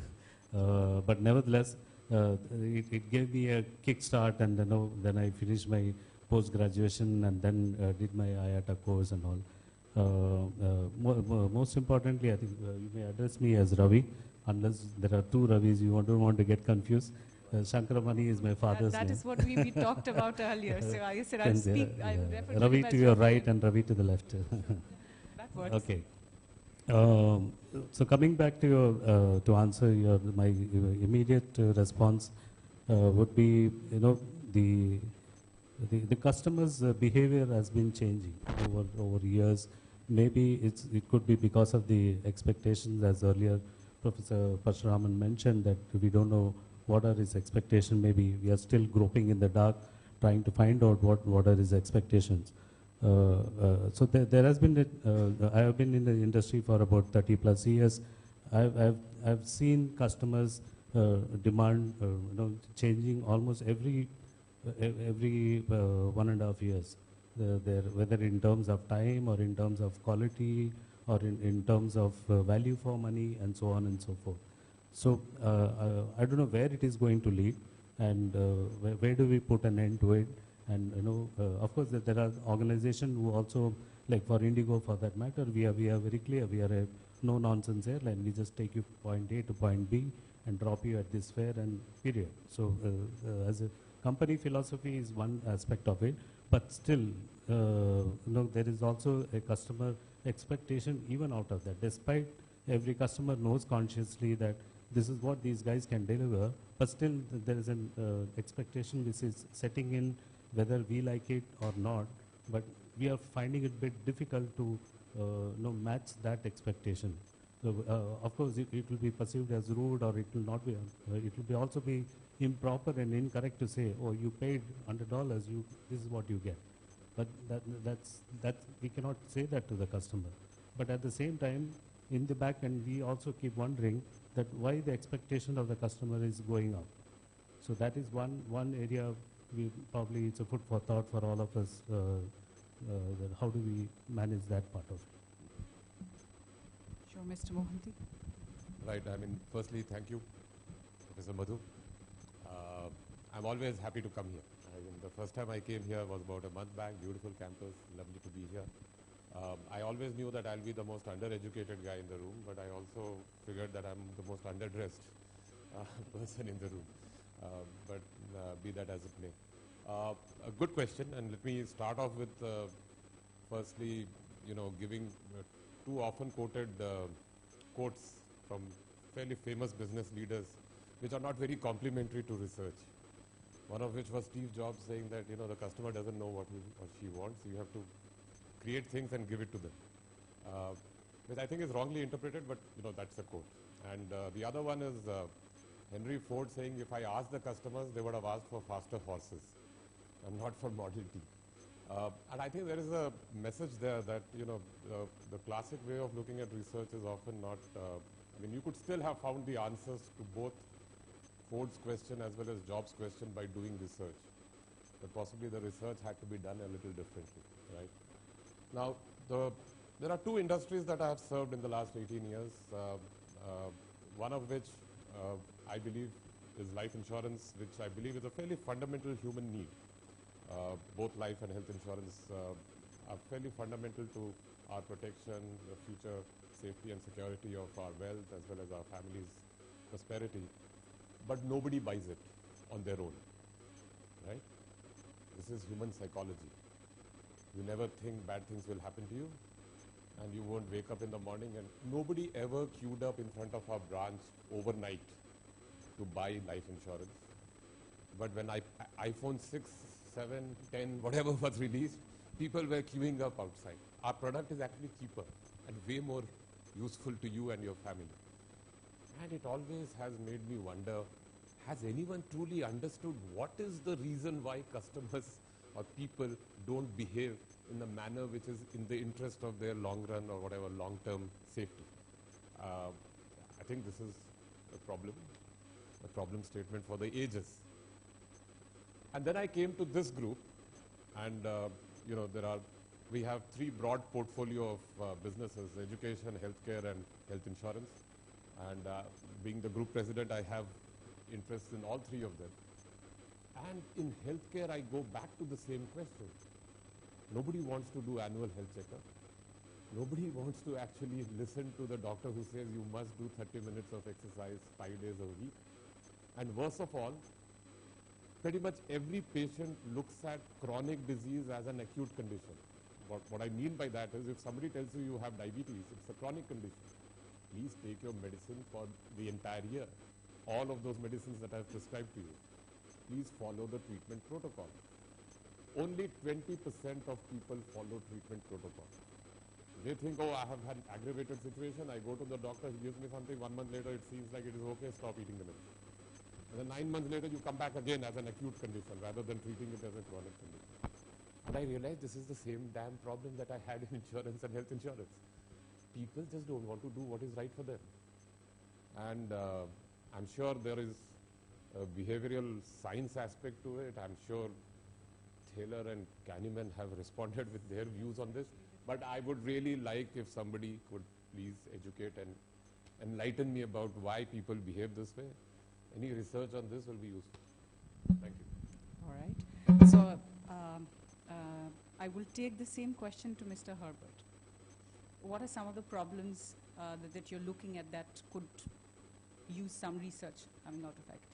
Speaker 5: But nevertheless, it gave me a kickstart, and then I finished my post-graduation and then did my IATA course and all. Most importantly, I think you may address me as Ravi, unless there are two Ravis, you don't want to get confused. Shankaramani is my father's name.
Speaker 4: That is what we talked about earlier, so I said I'll speak, I would refer to
Speaker 5: Ravi
Speaker 4: him as
Speaker 5: to your
Speaker 4: Ravi.
Speaker 5: right and Ravi to the left.
Speaker 4: That works.
Speaker 5: Okay. So coming back to your to answer my immediate response would be, the customer's behavior has been changing over years. Maybe it could be because of the expectations, as earlier Professor Parshuraman mentioned, that we don't know what are his expectations. Maybe we are still groping in the dark, trying to find out what are his expectations. So there has been, I have been in the industry for about 30 plus years. I've seen customers demand, changing almost every 1.5 years. Whether in terms of time or in terms of quality or in terms of value for money and so on and so forth. So I don't know where it is going to lead, and where do we put an end to it. And of course, there are organizations who also, like for Indigo, for that matter, we are very clear. We are a no-nonsense airline. We just take you point A to point B and drop you at this fare and period. So as a company philosophy is one aspect of it, but still, there is also a customer expectation even out of that. Despite every customer knows consciously that this is what these guys can deliver, but still there is an expectation which is setting in, whether we like it or not, but we are finding it a bit difficult to match that expectation. So of course it will be perceived as rude, or it will not be. It will be also be improper and incorrect to say, oh, you paid $100, this is what you get. But that we cannot say that to the customer. But at the same time, in the back end, we also keep wondering that why the expectation of the customer is going up. So that is one area. Probably it's a food for thought for all of us. How do we manage that part of it?
Speaker 4: Sure, Mr. Mohanty.
Speaker 6: Right. I mean, firstly, thank you, Professor Madhu. I'm always happy to come here. mean, the first time I came here was about a month back. Beautiful campus, lovely to be here. I always knew that I'll be the most undereducated guy in the room, but I also figured that I'm the most underdressed person in the room. But be that as it may. A good question, and let me start off with firstly, giving two often quoted quotes from fairly famous business leaders, which are not very complimentary to research. One of which was Steve Jobs saying that, the customer doesn't know what he or she wants, so you have to create things and give it to them. Which I think is wrongly interpreted, but, that's a quote. And the other one is Henry Ford saying, if I asked the customers, they would have asked for faster horses and not for Model T. And I think there is a message there that, the classic way of looking at research is often not, you could still have found the answers to both Ford's question as well as Jobs' question by doing research. But possibly the research had to be done a little differently, right? Now, there are two industries that I have served in the last 18 years, one of which I believe is life insurance, which I believe is a fairly fundamental human need. Both life and health insurance are fairly fundamental to our protection, the future safety and security of our wealth as well as our family's prosperity. But nobody buys it on their own, right? This is human psychology. You never think bad things will happen to you, and you won't wake up in the morning, and nobody ever queued up in front of our branch overnight to buy life insurance. But when iPhone 6, 7, 10, whatever was released, people were queuing up outside. Our product is actually cheaper and way more useful to you and your family. And it always has made me wonder, has anyone truly understood what is the reason why customers or people don't behave in the manner which is in the interest of their long run or whatever long-term safety? I think this is a problem statement for the ages. And then I came to this group, and we have three broad portfolio of businesses: education, healthcare, and health insurance. And being the group president, I have interests in all three of them. And in healthcare, I go back to the same question. Nobody wants to do annual health checkup. Nobody wants to actually listen to the doctor who says you must do 30 minutes of exercise 5 days a week. And worse of all, pretty much every patient looks at chronic disease as an acute condition. What I mean by that is, if somebody tells you you have diabetes, it's a chronic condition. Please take your medicine for the entire year. All of those medicines that I've prescribed to you. Please follow the treatment protocol. Only 20% of people follow treatment protocol. They think, oh, I have had an aggravated situation, I go to the doctor, he gives me something, 1 month later it seems like it is okay, stop eating the medicine. And then 9 months later you come back again as an acute condition rather than treating it as a chronic condition. And I realized this is the same damn problem that I had in insurance and health insurance. People just don't want to do what is right for them. And I'm sure there is a behavioral science aspect to it. I'm sure Taylor and Kahneman have responded with their views on this. But I would really like if somebody could please educate and enlighten me about why people behave this way. Any research on this will be useful. Thank you.
Speaker 4: All right. So I will take the same question to Mr. Herbert. What are some of the problems that you're looking at that could use some research coming out of academia?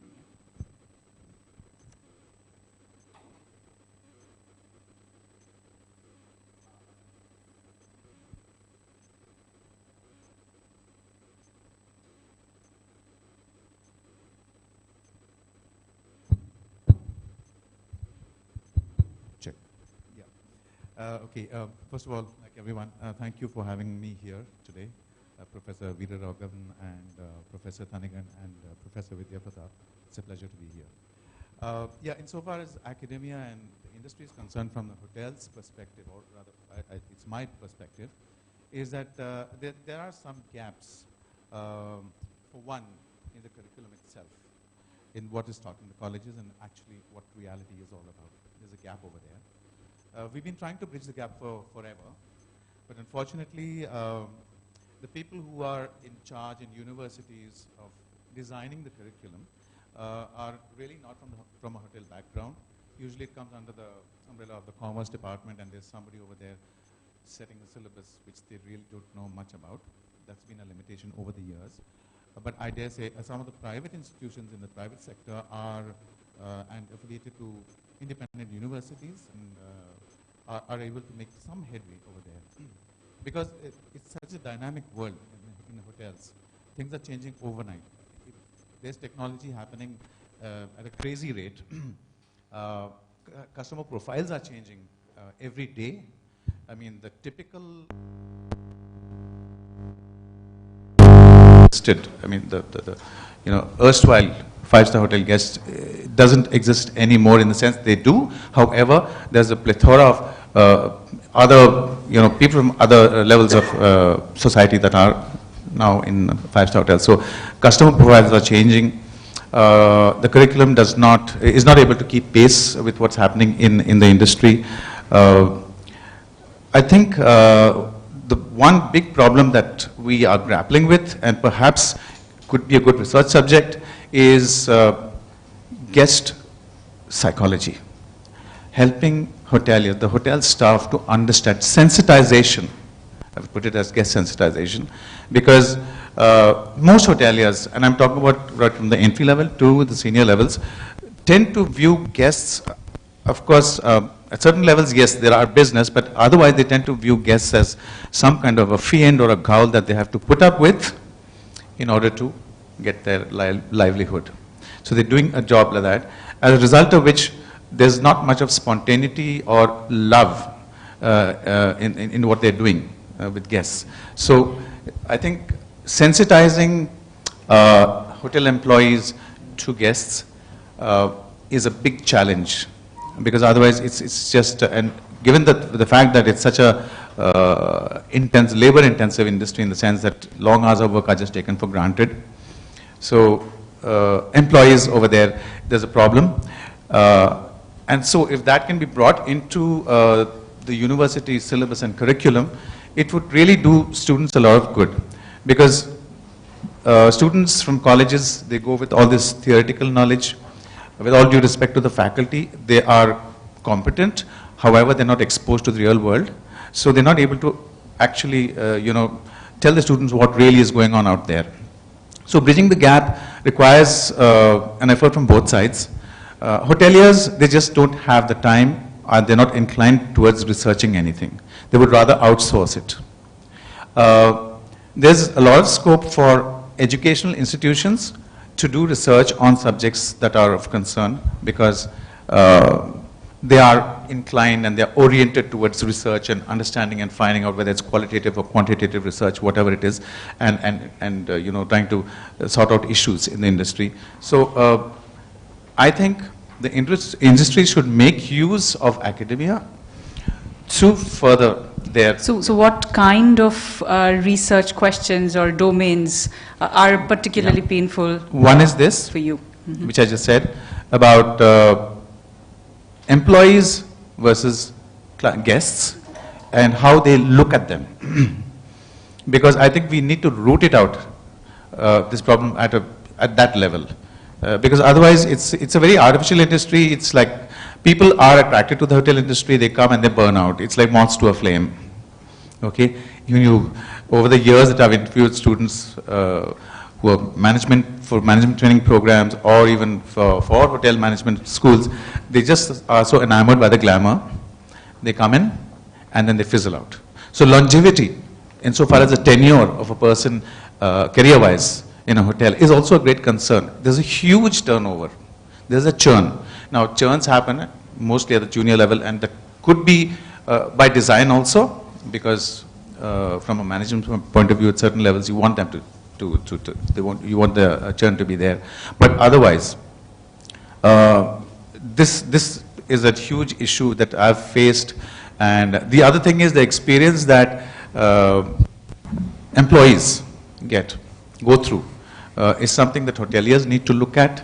Speaker 7: Check. Yeah. Okay. First of all, like everyone, thank you for having me here today, Professor Veeraraghavan and Professor Thanigan and Professor Vidya Pratap. It's a pleasure to be here. Yeah, insofar as academia and the industry is concerned from the hotel's perspective, or rather, it's my perspective, is that there are some gaps. For one, in the curriculum itself, in what is taught in the colleges and actually what reality is all about. There's a gap over there. We've been trying to bridge the gap for forever, but unfortunately, the people who are in charge in universities of designing the curriculum are really not from a hotel background. usually it comes under the umbrella of the commerce department, and there's somebody over there setting the syllabus, which they really don't know much about. That's been a limitation over the years. But I dare say some of the private institutions in the private sector are and affiliated to independent universities and are able to make some headway over there. Because it's such a dynamic world in hotels. Things are changing overnight. There's technology happening at a crazy rate. Customer profiles are changing every day. I mean, the typical erstwhile five-star hotel guest doesn't exist anymore in the sense they do. However, there's a plethora of other, people from other levels of society that are now in five-star hotels. So customer profiles are changing. The curriculum is not able to keep pace with what's happening in the industry. I think the one big problem that we are grappling with, and perhaps could be a good research subject, is guest psychology. Helping hoteliers, the hotel staff, to understand sensitization. I would put it as guest sensitization, because most hoteliers, and I'm talking about right from the entry level to the senior levels, tend to view guests, of course, at certain levels, yes, there are business, but otherwise they tend to view guests as some kind of a fiend or a ghoul that they have to put up with in order to get their livelihood. So they're doing a job like that, as a result of which there's not much of spontaneity or love in what they're doing with guests. So I think sensitizing hotel employees to guests is a big challenge, because otherwise it's just, and given the fact that it's such a labor-intensive industry in the sense that long hours of work are just taken for granted. So employees over there, there's a problem. And so if that can be brought into the university syllabus and curriculum, it would really do students a lot of good. Because students from colleges, they go with all this theoretical knowledge. With all due respect to the faculty, they are competent. However, they're not exposed to the real world. So they're not able to actually, tell the students what really is going on out there. So bridging the gap requires an effort from both sides. Hoteliers, they just don't have the time, and they're not inclined towards researching anything. They would rather outsource it. There's a lot of scope for educational institutions to do research on subjects that are of concern, because they are inclined and they're oriented towards research and understanding and finding out whether it's qualitative or quantitative research, whatever it is, and trying to sort out issues in the industry. So I think the industry should make use of academia to further their...
Speaker 4: So what kind of research questions or domains are particularly painful?
Speaker 7: One is this,
Speaker 4: for you,
Speaker 7: which I just said, about employees versus guests and how they look at them. Because I think we need to root it out, this problem at that level. Because otherwise it's a very artificial industry. It's like people are attracted to the hotel industry, they come and they burn out. It's like moths to a flame. Okay? Over the years that I've interviewed students who are management training programs, or even for hotel management schools, they just are so enamored by the glamour. They come in and then they fizzle out. So longevity, insofar as the tenure of a person career-wise in a hotel, is also a great concern. There's a huge turnover. There's a churn. Now churns happen mostly at the junior level, and that could be by design also, because from a management point of view at certain levels you want them you want the churn to be there. But otherwise, this is a huge issue that I've faced. And the other thing is the experience that employees go through is something that hoteliers need to look at,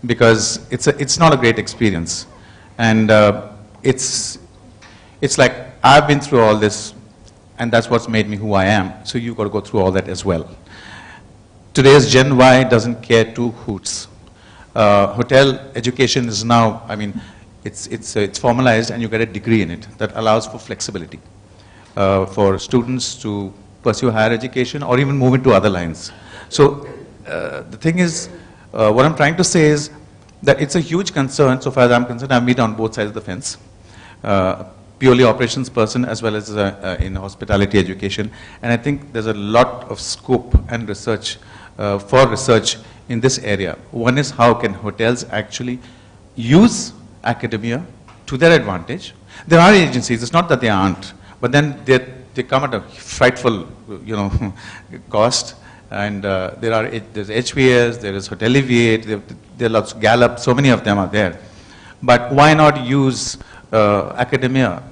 Speaker 7: because it's not a great experience. And it's like, I've been through all this, and that's what's made me who I am. So you've got to go through all that as well. Today's Gen Y doesn't care two hoots. Hotel education is now, it's formalized and you get a degree in it that allows for flexibility for students to pursue higher education or even move into other lines. So the thing is, what I'm trying to say is that it's a huge concern. So far as I'm concerned, I've been on both sides of the fence, purely operations person as well as in hospitality education. And I think there's a lot of scope and research for research in this area. One is how can hotels actually use academia to their advantage. There are agencies, it's not that they aren't, but then they come at a frightful, cost. And there's HVS, there is Hoteliviate, there are lots of Gallup, so many of them are there. But why not use academia?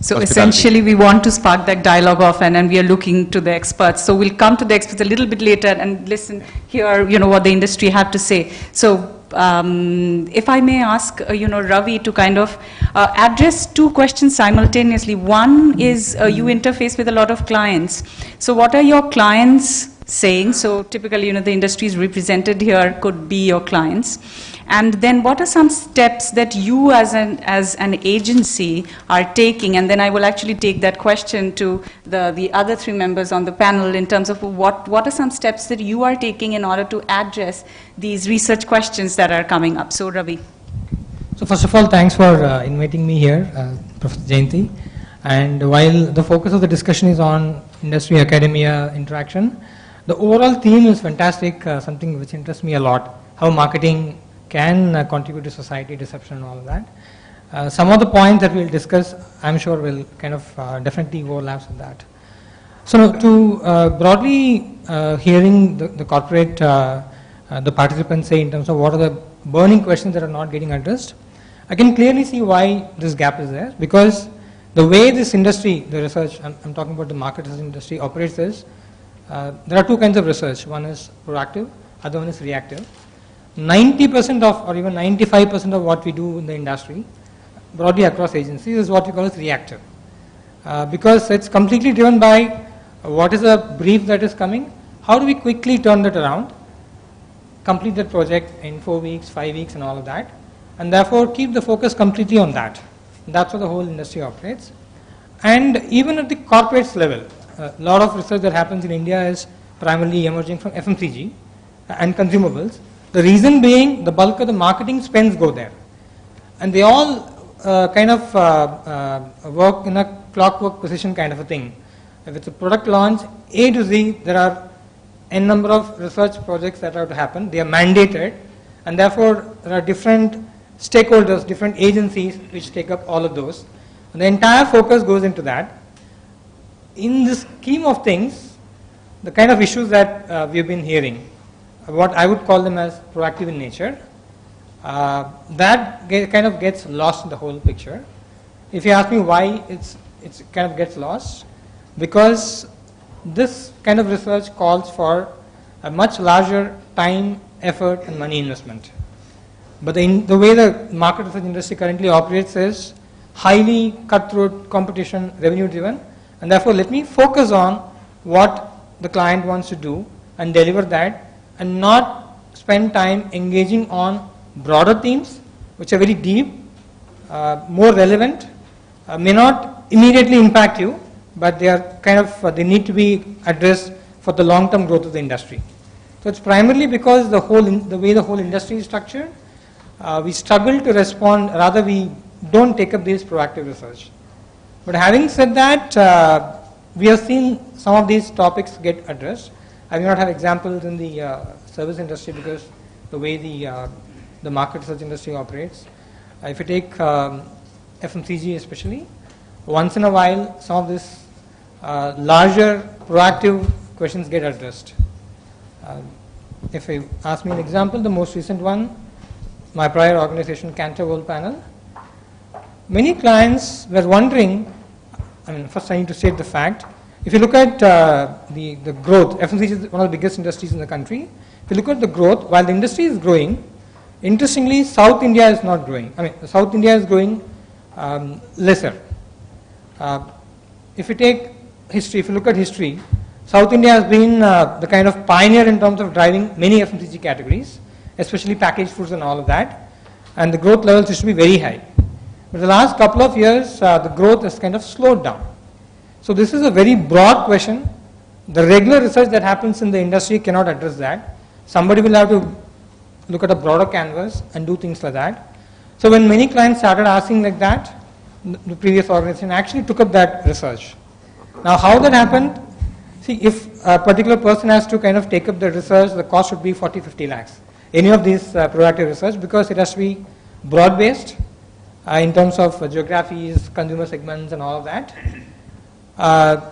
Speaker 4: So essentially we want to spark that dialogue off, and we are looking to the experts. So we'll come to the experts a little bit later and listen, hear what the industry have to say. So if I may ask, Ravi to kind of address two questions simultaneously. One is you interface with a lot of clients. So what are your clients saying? So typically, the industries represented here could be your clients. And then what are some steps that you as an agency are taking? And then I will actually take that question to the other three members on the panel in terms of what are some steps that you are taking in order to address these research questions that are coming up. So Ravi.
Speaker 8: So first of all, thanks for inviting me here, Professor Jayanti. And while the focus of the discussion is on industry-academia interaction, the overall theme is fantastic, something which interests me a lot, how marketing can contribute to society deception and all of that. Some of the points that we'll discuss, I'm sure will kind of definitely overlaps with that. So to broadly hearing the corporate, the participants say in terms of what are the burning questions that are not getting addressed, I can clearly see why this gap is there, because the way this industry, the research, I'm talking about the market research industry operates is, there are two kinds of research. One is proactive, other one is reactive. 90% of or even 95% of what we do in the industry, broadly across agencies, is what we call as reactive. Because it's completely driven by what is a brief that is coming, how do we quickly turn that around, complete that project in 4 weeks, 5 weeks and all of that, and therefore keep the focus completely on that. That's how the whole industry operates. And even at the corporates level, a lot of research that happens in India is primarily emerging from FMCG and consumables. The reason being the bulk of the marketing spends go there. And they all kind of work in a clockwork precision kind of a thing. If it's a product launch, A to Z, there are n number of research projects that have to happen. They are mandated, and therefore there are different stakeholders, different agencies which take up all of those. And the entire focus goes into that. In this scheme of things, the kind of issues that we've been hearing, what I would call them as proactive in nature, that kind of gets lost in the whole picture. If you ask me why it's kind of gets lost, because this kind of research calls for a much larger time, effort and money investment. But the way the market research industry currently operates is highly cutthroat competition, revenue driven, and therefore let me focus on what the client wants to do and deliver that, and not spend time engaging on broader themes which are very deep, more relevant, may not immediately impact you, but they are kind of, they need to be addressed for the long-term growth of the industry. So it's primarily because the way the whole industry is structured, we struggle to respond, rather we don't take up this proactive research. But having said that, we have seen some of these topics get addressed. I may not have examples in the service industry because the way the market research industry operates. If you take FMCG especially, once in a while some of these larger proactive questions get addressed. If you ask me an example, the most recent one, my prior organization, Cantor World Panel, many clients were wondering, first I need to state the fact, if you look at the growth, FMCG is one of the biggest industries in the country. If you look at the growth, while the industry is growing, interestingly, South India is not growing. South India is growing lesser. If you take history, if you look at history, South India has been the kind of pioneer in terms of driving many FMCG categories, especially packaged foods and all of that. and the growth levels used to be very high. But the last couple of years, the growth has kind of slowed down. So this is a very broad question. The regular research that happens in the industry cannot address that. Somebody will have to look at a broader canvas and do things like that. So when many clients started asking like that, the previous organization actually took up that research. Now how that happened, see, if a particular person has to kind of take up the research, the cost should be 40-50 lakhs. Any of these proactive research, because it has to be broad-based in terms of geographies, consumer segments and all of that.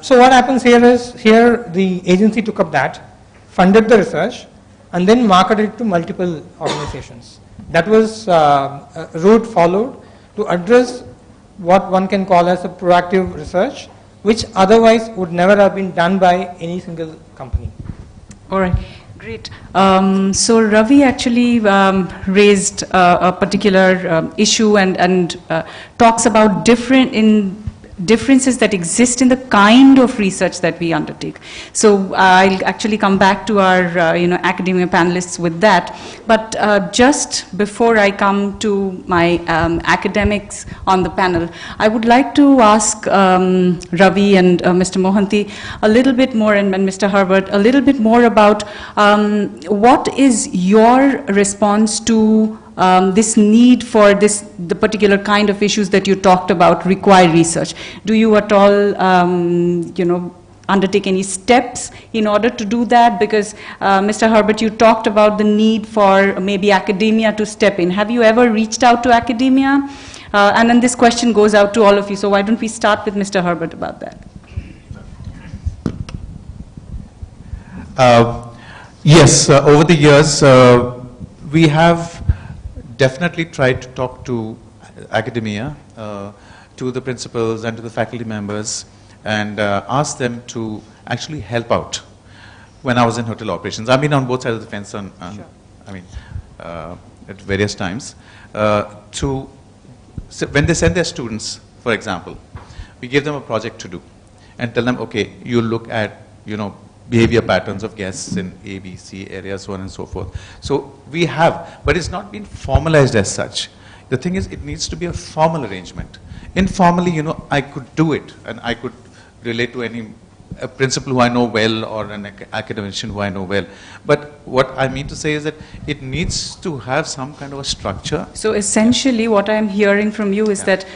Speaker 8: So what happens here is, here the agency took up that, funded the research, and then marketed it to multiple organizations. That was a route followed to address what one can call as a proactive research, which otherwise would never have been done by any single company.
Speaker 4: All right, great. So Ravi actually raised a particular issue and talks about differences that exist in the kind of research that we undertake. So I'll actually come back to our academia panelists with that. But just before I come to my academics on the panel, I would like to ask Ravi and Mr. Mohanty a little bit more, and Mr. Herbert, a little bit more about what is your response to this need for the particular kind of issues that you talked about require research. Do you at all, undertake any steps in order to do that? Because Mr. Herbert, you talked about the need for maybe academia to step in. Have you ever reached out to academia? And then this question goes out to all of you. So why don't we start with Mr. Herbert about that?
Speaker 7: Yes, over the years, we have definitely tried to talk to academia, to the principals and to the faculty members, and ask them to actually help out. When I was in hotel operations, I've been on both sides of the fence on
Speaker 4: Sure.
Speaker 7: At various times. So when they send their students, for example, we give them a project to do and tell them, okay, you look at, behavior patterns of guests in A, B, C areas, so on and so forth. So we have, but it's not been formalized as such. The thing is, it needs to be a formal arrangement. Informally, I could do it, and I could relate to a principal who I know well or an academician who I know well. But what I mean to say is that it needs to have some kind of a structure.
Speaker 4: So essentially what I'm hearing from you is that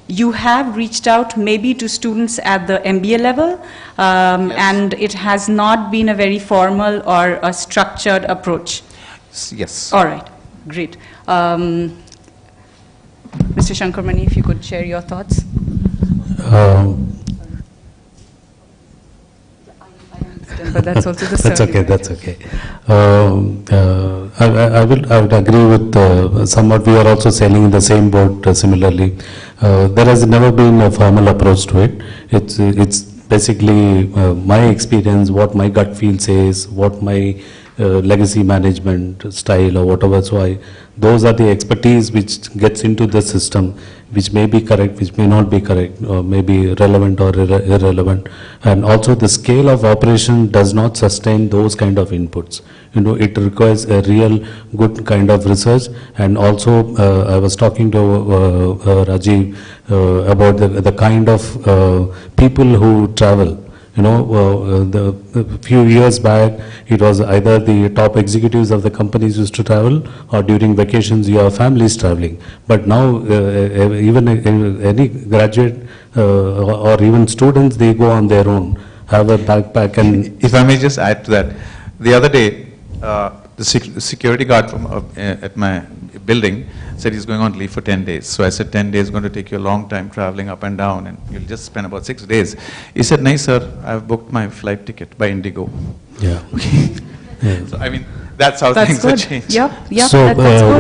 Speaker 4: you have reached out maybe to students at the MBA level, yes, and it has not been a very formal or a structured approach.
Speaker 7: Yes.
Speaker 4: All right, great. Mr. Shankarmani, if you could share your thoughts. But that's also the
Speaker 5: that's okay. That's okay. I would agree with somewhat. We are also sailing in the same boat. Similarly, there has never been a formal approach to it. It's basically my experience, what my gut feel says, what my legacy management style or whatever. So those are the expertise which gets into the system, which may be correct, which may not be correct, or may be relevant or irrelevant. And also the scale of operation does not sustain those kind of inputs. It requires a real good kind of research. And also I was talking to Rajiv about the kind of people who travel. The few years back, it was either the top executives of the companies used to travel, or during vacations your families traveling. But now even any graduate or even students, they go on their own, have a backpack. And
Speaker 7: if I may just add to that, the other day the security guard from at my building said he's going on leave for 10 days. So I said, 10 days is going to take you a long time traveling up and down, and you'll just spend about 6 days. He said, "No, sir, I've booked my flight ticket by Indigo."
Speaker 5: Yeah.
Speaker 7: Okay. Yeah. So I mean, that's how things have changed.
Speaker 4: Yep.
Speaker 5: So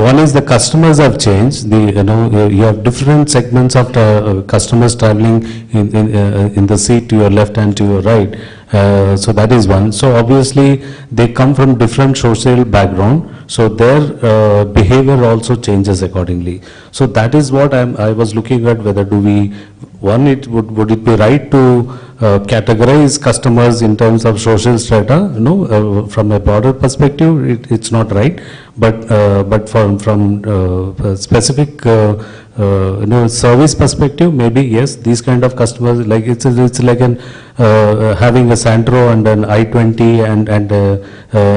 Speaker 5: one is the customers have changed. You have different segments of customers traveling in the seat to your left and to your right. So that is one. So obviously they come from different social background. So their behavior also changes accordingly. So that is what I was looking at, whether do we, one, would it be right to categorize customers in terms of social strata? No, from a broader perspective, it's not right. But from specific service perspective, maybe yes, these kind of customers, like it's like an having a Santro and an i20 and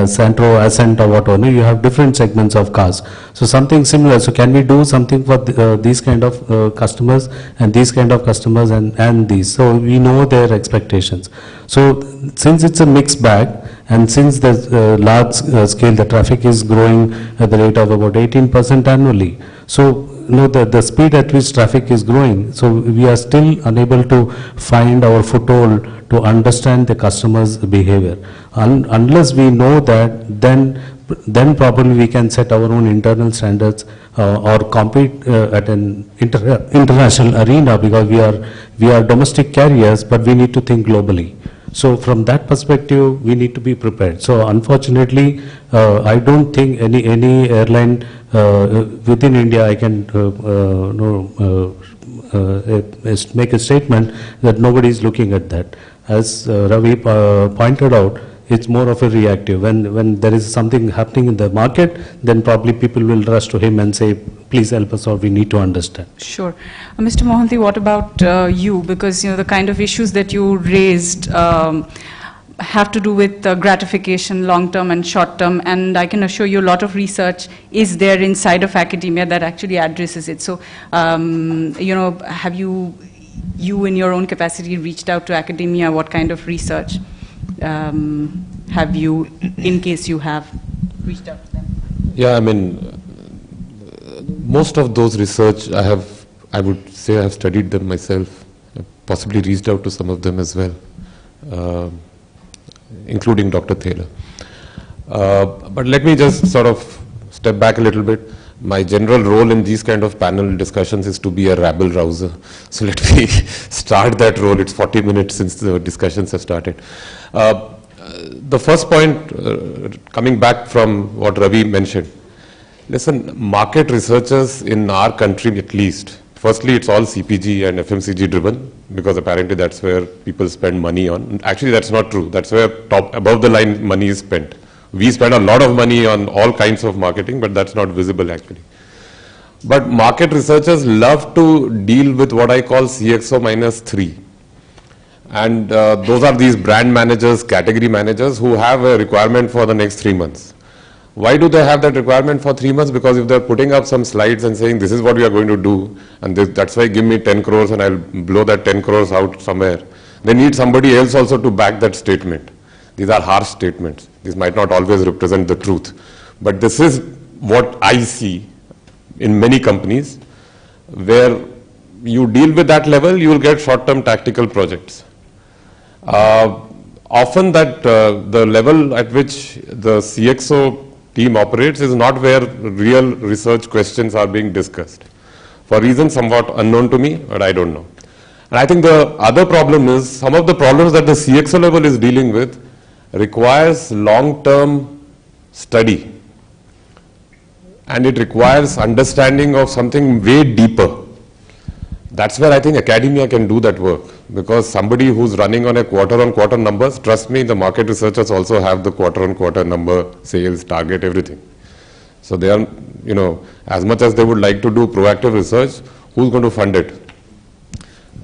Speaker 5: Santro Ascent or whatever. You have different segments of cars. So something similar. So can we do something for these kind of customers and these kind of customers and these? So we know their expectations. So since it's a mixed bag, and since the large scale, the traffic is growing at the rate of about 18% annually. So the speed at which traffic is growing, so we are still unable to find our foothold to understand the customer's behavior. Unless we know that, then probably we can set our own internal standards or compete at an international arena, because we are domestic carriers, but we need to think globally. So from that perspective, we need to be prepared. So unfortunately, I don't think any airline within India, I can make a statement that nobody is looking at that. As Ravi pointed out, it's more of a reactive. When there is something happening in the market, then probably people will rush to him and say, please help us, or we need to understand.
Speaker 4: Sure. Mr. Mohanty, what about you? Because the kind of issues that you raised have to do with gratification, long-term and short-term, and I can assure you a lot of research is there inside of academia that actually addresses it. So, have you in your own capacity reached out to academia? What kind of research have you, in case you have, reached out to them?
Speaker 6: Yeah, I mean, most of those research I would say I have studied them myself, possibly reached out to some of them as well, including Dr. Thaler. But let me just sort of step back a little bit. My general role in these kind of panel discussions is to be a rabble rouser. So let me start that role. It's 40 minutes since the discussions have started. The first point, coming back from what Ravi mentioned, listen, market researchers in our country at least, firstly it's all CPG and FMCG driven, because apparently that's where people spend money on. Actually that's not true. That's where above the line money is spent. We spend a lot of money on all kinds of marketing, but that's not visible actually. But market researchers love to deal with what I call CXO -3. And those are these brand managers, category managers who have a requirement for the next 3 months. Why do they have that requirement for 3 months? Because if they're putting up some slides and saying this is what we are going to do, and that's why give me 10 crores and I'll blow that 10 crores out somewhere, they need somebody else also to back that statement. These are harsh statements. These might not always represent the truth. But this is what I see in many companies, where you deal with that level, you will get short-term tactical projects. Often that the level at which the CXO team operates is not where real research questions are being discussed, for reasons somewhat unknown to me, but I don't know. And I think the other problem is, some of the problems that the CXO level is dealing with requires long-term study, and it requires understanding of something way deeper. That's where I think academia can do that work, because somebody who's running on a quarter-on-quarter numbers, trust me, the market researchers also have the quarter-on-quarter number, sales, target, everything. So they are, as much as they would like to do proactive research, who's going to fund it?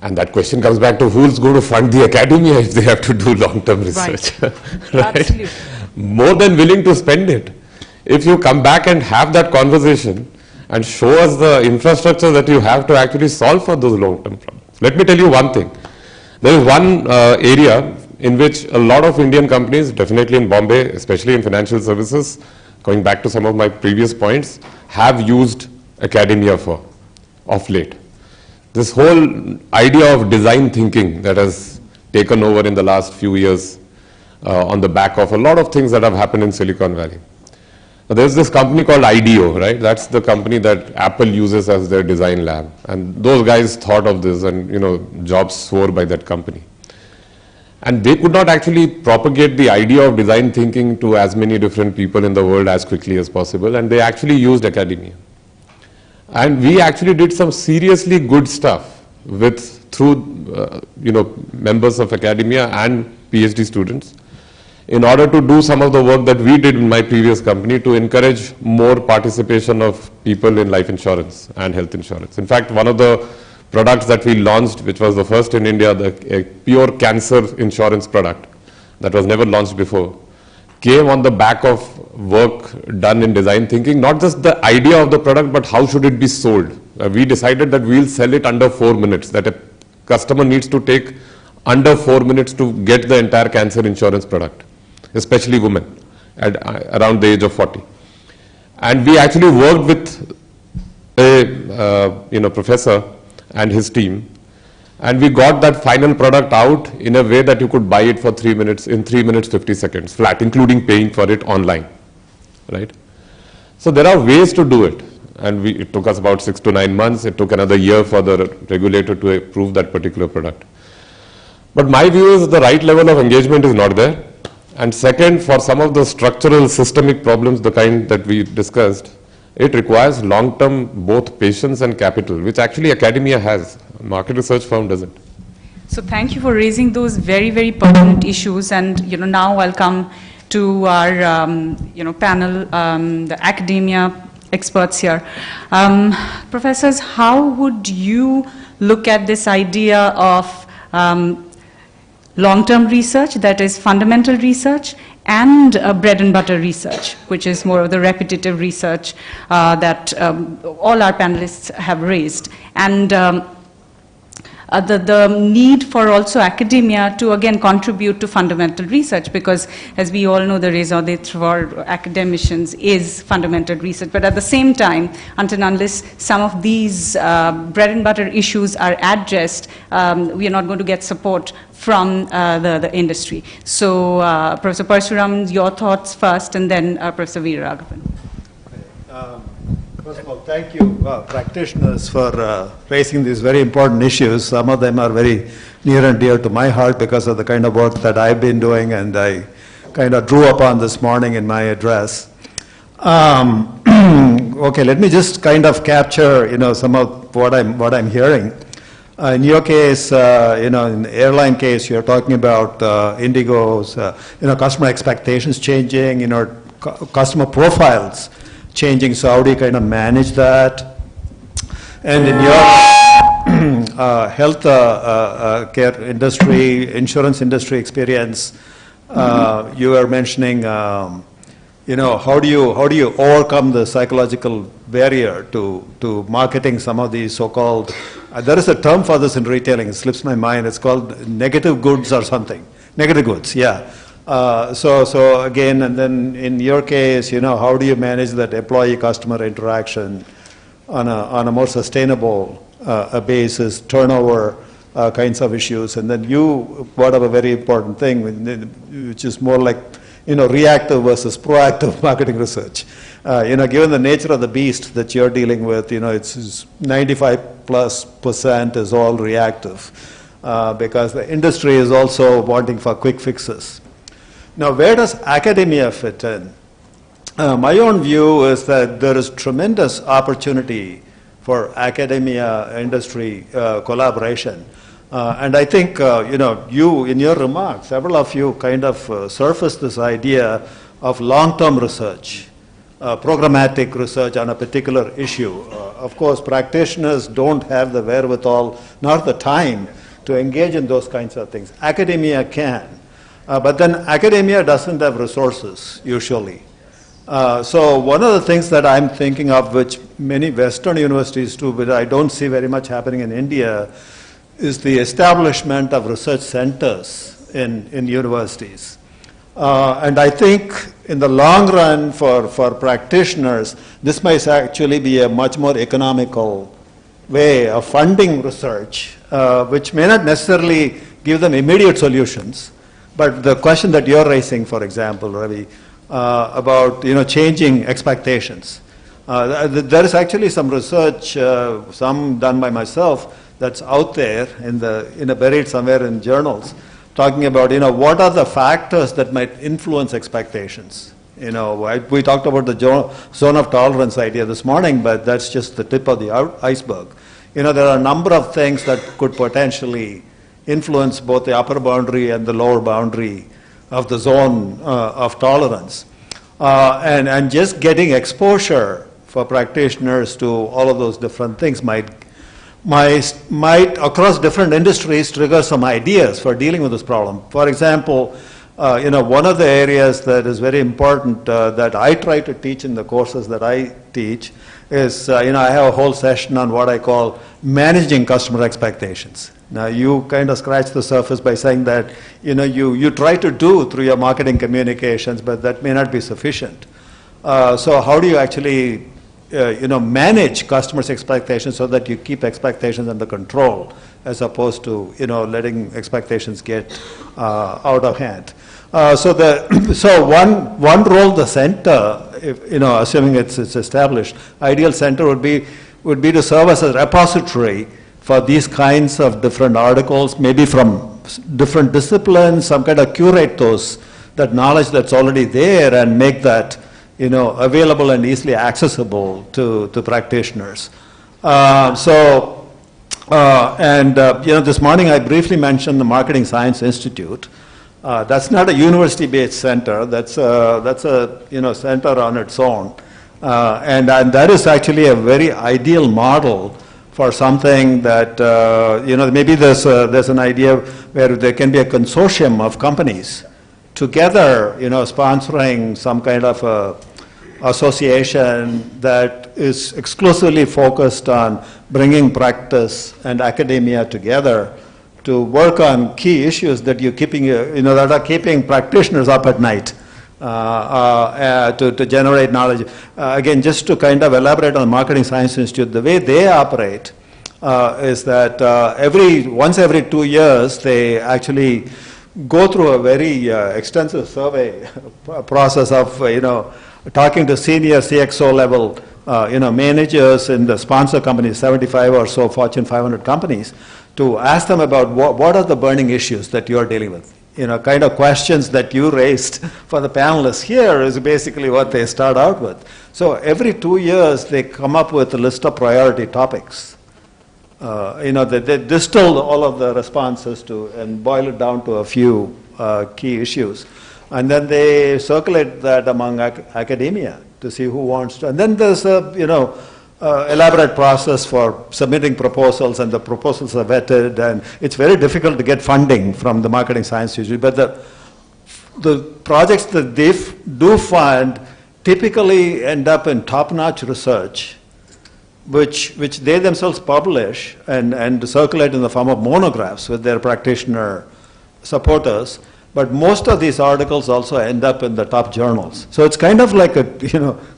Speaker 6: And that question comes back to who's going to fund the academia if they have to do long-term research.
Speaker 4: Right.
Speaker 6: Right?
Speaker 4: Absolutely.
Speaker 6: More than willing to spend it. If you come back and have that conversation and show us the infrastructure that you have to actually solve for those long-term problems. Let me tell you one thing. There is one area in which a lot of Indian companies, definitely in Bombay, especially in financial services, going back to some of my previous points, have used academia for of late. This whole idea of design thinking that has taken over in the last few years on the back of a lot of things that have happened in Silicon Valley. Now, there's this company called IDEO, right? That's the company that Apple uses as their design lab. And those guys thought of this, and Jobs swore by that company. And they could not actually propagate the idea of design thinking to as many different people in the world as quickly as possible, and they actually used academia. And we actually did some seriously good stuff through members of academia and PhD students in order to do some of the work that we did in my previous company to encourage more participation of people in life insurance and health insurance. In fact, one of the products that we launched, which was the first in India, a pure cancer insurance product that was never launched before, came on the back of work done in design thinking, not just the idea of the product, but how should it be sold. We decided that we'll sell it under 4 minutes, that a customer needs to take under 4 minutes to get the entire cancer insurance product, especially women at around the age of 40. And we actually worked with a professor and his team, and we got that final product out in a way that you could buy it for 3 minutes, in 3 minutes 50 seconds flat, including paying for it online, right? So there are ways to do it, and it took us about 6 to 9 months. It took another year for the regulator to approve that particular product. But my view is the right level of engagement is not there. And second, for some of the structural systemic problems, the kind that we discussed, it requires long-term both patience and capital, which actually academia has. Market research firm doesn't.
Speaker 4: So thank you for raising those very, very pertinent issues. And now I'll come to our panel, the academia experts here. Professors, how would you look at this idea of long-term research, that is fundamental research, and bread and butter research, which is more of the repetitive research that all our panelists have raised, and the need for also academia to again contribute to fundamental research, because as we all know, the raison d'etre for academicians is fundamental research. But at the same time, until unless some of these bread and butter issues are addressed, we are not going to get support from the industry. So Professor Parshuram, your thoughts first, and then Professor Veeraraghavan.
Speaker 1: First of all, thank you, practitioners, for raising these very important issues. Some of them are very near and dear to my heart because of the kind of work that I've been doing, and I kind of drew upon this morning in my address. Okay, let me just kind of capture, some of what I'm hearing. In your case, in the airline case, you're talking about Indigo's, customer expectations changing, customer profiles changing. So how do you kind of manage that? And in your health care industry, insurance industry experience, you were mentioning, how do you overcome the psychological barrier to marketing some of these so-called, there is a term for this in retailing, it slips my mind, it's called negative goods or something. Negative goods, yeah. So again, and then in your case, how do you manage that employee-customer interaction on a more sustainable basis, turnover kinds of issues, and then you brought up a very important thing, which is more like, reactive versus proactive marketing research. Given the nature of the beast that you're dealing with, it's 95+% is all reactive because the industry is also wanting for quick fixes. Now, where does academia fit in? My own view is that there is tremendous opportunity for academia-industry collaboration. And I think, you, in your remarks, several of you kind of surfaced this idea of long-term research, programmatic research on a particular issue. Of course, practitioners don't have the wherewithal nor the time to engage in those kinds of things. Academia can. But then academia doesn't have resources, usually. So one of the things that I'm thinking of, which many Western universities do, but I don't see very much happening in India, is the establishment of research centers in universities. And I think in the long run for practitioners, this might actually be a much more economical way of funding research, which may not necessarily give them immediate solutions. But the question that you're raising, for example, Ravi, about changing expectations, there is actually some research, some done by myself, that's out there buried somewhere in journals, talking about, what are the factors that might influence expectations. We talked about the zone of tolerance idea this morning, but that's just the tip of the iceberg. There are a number of things that could potentially influence both the upper boundary and the lower boundary of the zone of tolerance. And just getting exposure for practitioners to all of those different things might across different industries trigger some ideas for dealing with this problem. For example, one of the areas that is very important that I try to teach in the courses that I teach is, I have a whole session on what I call managing customer expectations. Now, you kind of scratch the surface by saying that, you try to do through your marketing communications, but that may not be sufficient. So how do you actually, manage customers' expectations so that you keep expectations under control as opposed to, letting expectations get out of hand? So one role the center, assuming it's established, ideal center would be to serve as a repository for these kinds of different articles, maybe from different disciplines, some kind of curate that knowledge that's already there and make that available and easily accessible to practitioners. This morning I briefly mentioned the Marketing Science Institute. That's not a university-based center. That's a center on its own, and that is actually a very ideal model for something that maybe there's an idea where there can be a consortium of companies together, sponsoring some kind of a association that is exclusively focused on bringing practice and academia together to work on key issues that that are keeping practitioners up at night to generate knowledge. Again, just to kind of elaborate on the Marketing Science Institute, the way they operate is that once every 2 years, they actually go through a very extensive survey process of, talking to senior CXO level, managers in the sponsor companies, 75 or so Fortune 500 companies, to ask them about what are the burning issues that you're dealing with. Kind of questions that you raised for the panelists here is basically what they start out with. So every 2 years, they come up with a list of priority topics. They distill all of the responses and boil it down to a few key issues. And then they circulate that among academia to see who wants to. And then there's a, elaborate process for submitting proposals, and the proposals are vetted, and it's very difficult to get funding from the Marketing Science Institute. But the projects that they do fund typically end up in top-notch research, which they themselves publish and circulate in the form of monographs with their practitioner supporters. But most of these articles also end up in the top journals. So it's kind of like a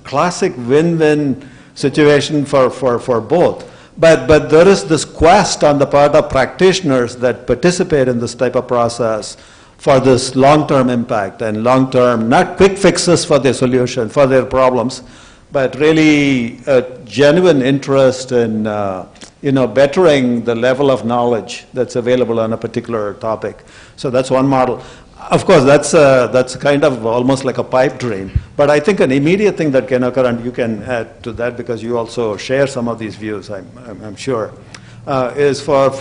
Speaker 1: classic win-win situation for both. But there is this quest on the part of practitioners that participate in this type of process for this long-term impact and long-term, not quick fixes for their solution, for their problems, but really a genuine interest in bettering the level of knowledge that's available on a particular topic. So that's one model. Of course, that's kind of almost like a pipe dream. But I think an immediate thing that can occur, and you can add to that because you also share some of these views, I'm sure, is for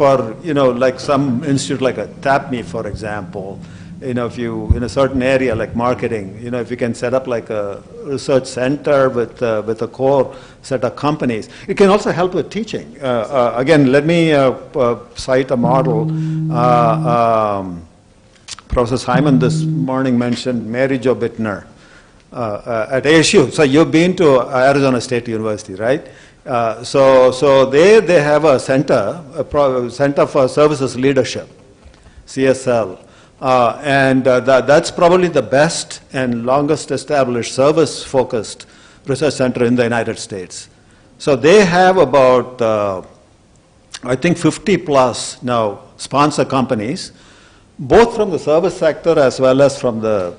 Speaker 1: like some institute like a TAPMI, for example. If you in a certain area like marketing, if you can set up like a research center with a core set of companies, it can also help with teaching. Again, let me cite a model. Professor Simon this morning mentioned Mary Jo Bittner at ASU. So you've been to Arizona State University, right? So they have a center, Center for Services Leadership, CSL. And that's probably the best and longest established service-focused research center in the United States. So they have about, I think, 50 plus now sponsor companies, both from the service sector as well as from the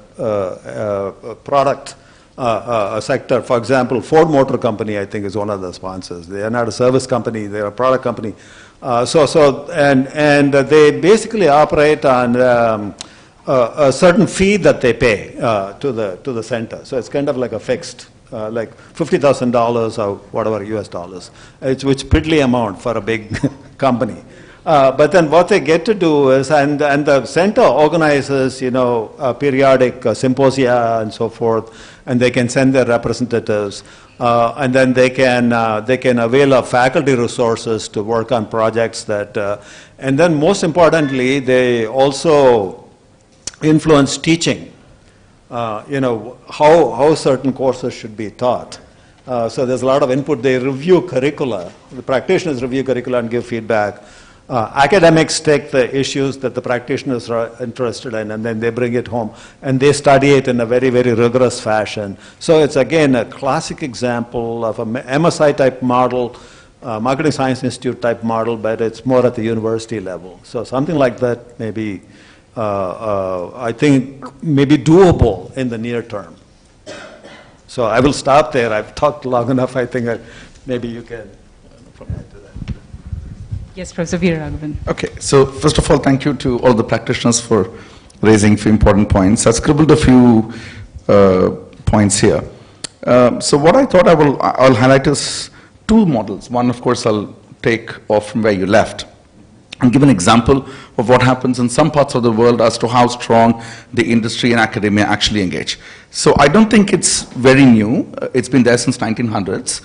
Speaker 1: product sector. For example, Ford Motor Company, I think, is one of the sponsors. They are not a service company; they are a product company. And they basically operate on a certain fee that they pay to the center. So it's kind of like a fixed, like $50,000 or whatever US dollars. Which piddly amount for a big company. But then what they get to do is, and the center organizes, periodic symposia and so forth, and they can send their representatives, and then they can avail of faculty resources to work on projects that, and then most importantly, they also influence teaching. How certain courses should be taught. So there's a lot of input. They review curricula. The practitioners review curricula and give feedback. Academics take the issues that the practitioners are interested in, and then they bring it home, and they study it in a very, very rigorous fashion. So it's, again, a classic example of a MSI type model, Marketing Science Institute type model, but it's more at the university level. So something like that maybe, I think, may be doable in the near term. So I will stop there. I've talked long enough. I think maybe you can add to that.
Speaker 4: Yes, Professor Veeraraghavan.
Speaker 9: Okay, so first of all, thank you to all the practitioners for raising a few important points. I scribbled a few points here. So what I thought I'll highlight is two models. One, of course, I'll take off from where you left and give an example of what happens in some parts of the world as to how strong the industry and academia actually engage. So I don't think it's very new. It's been there since 1900s.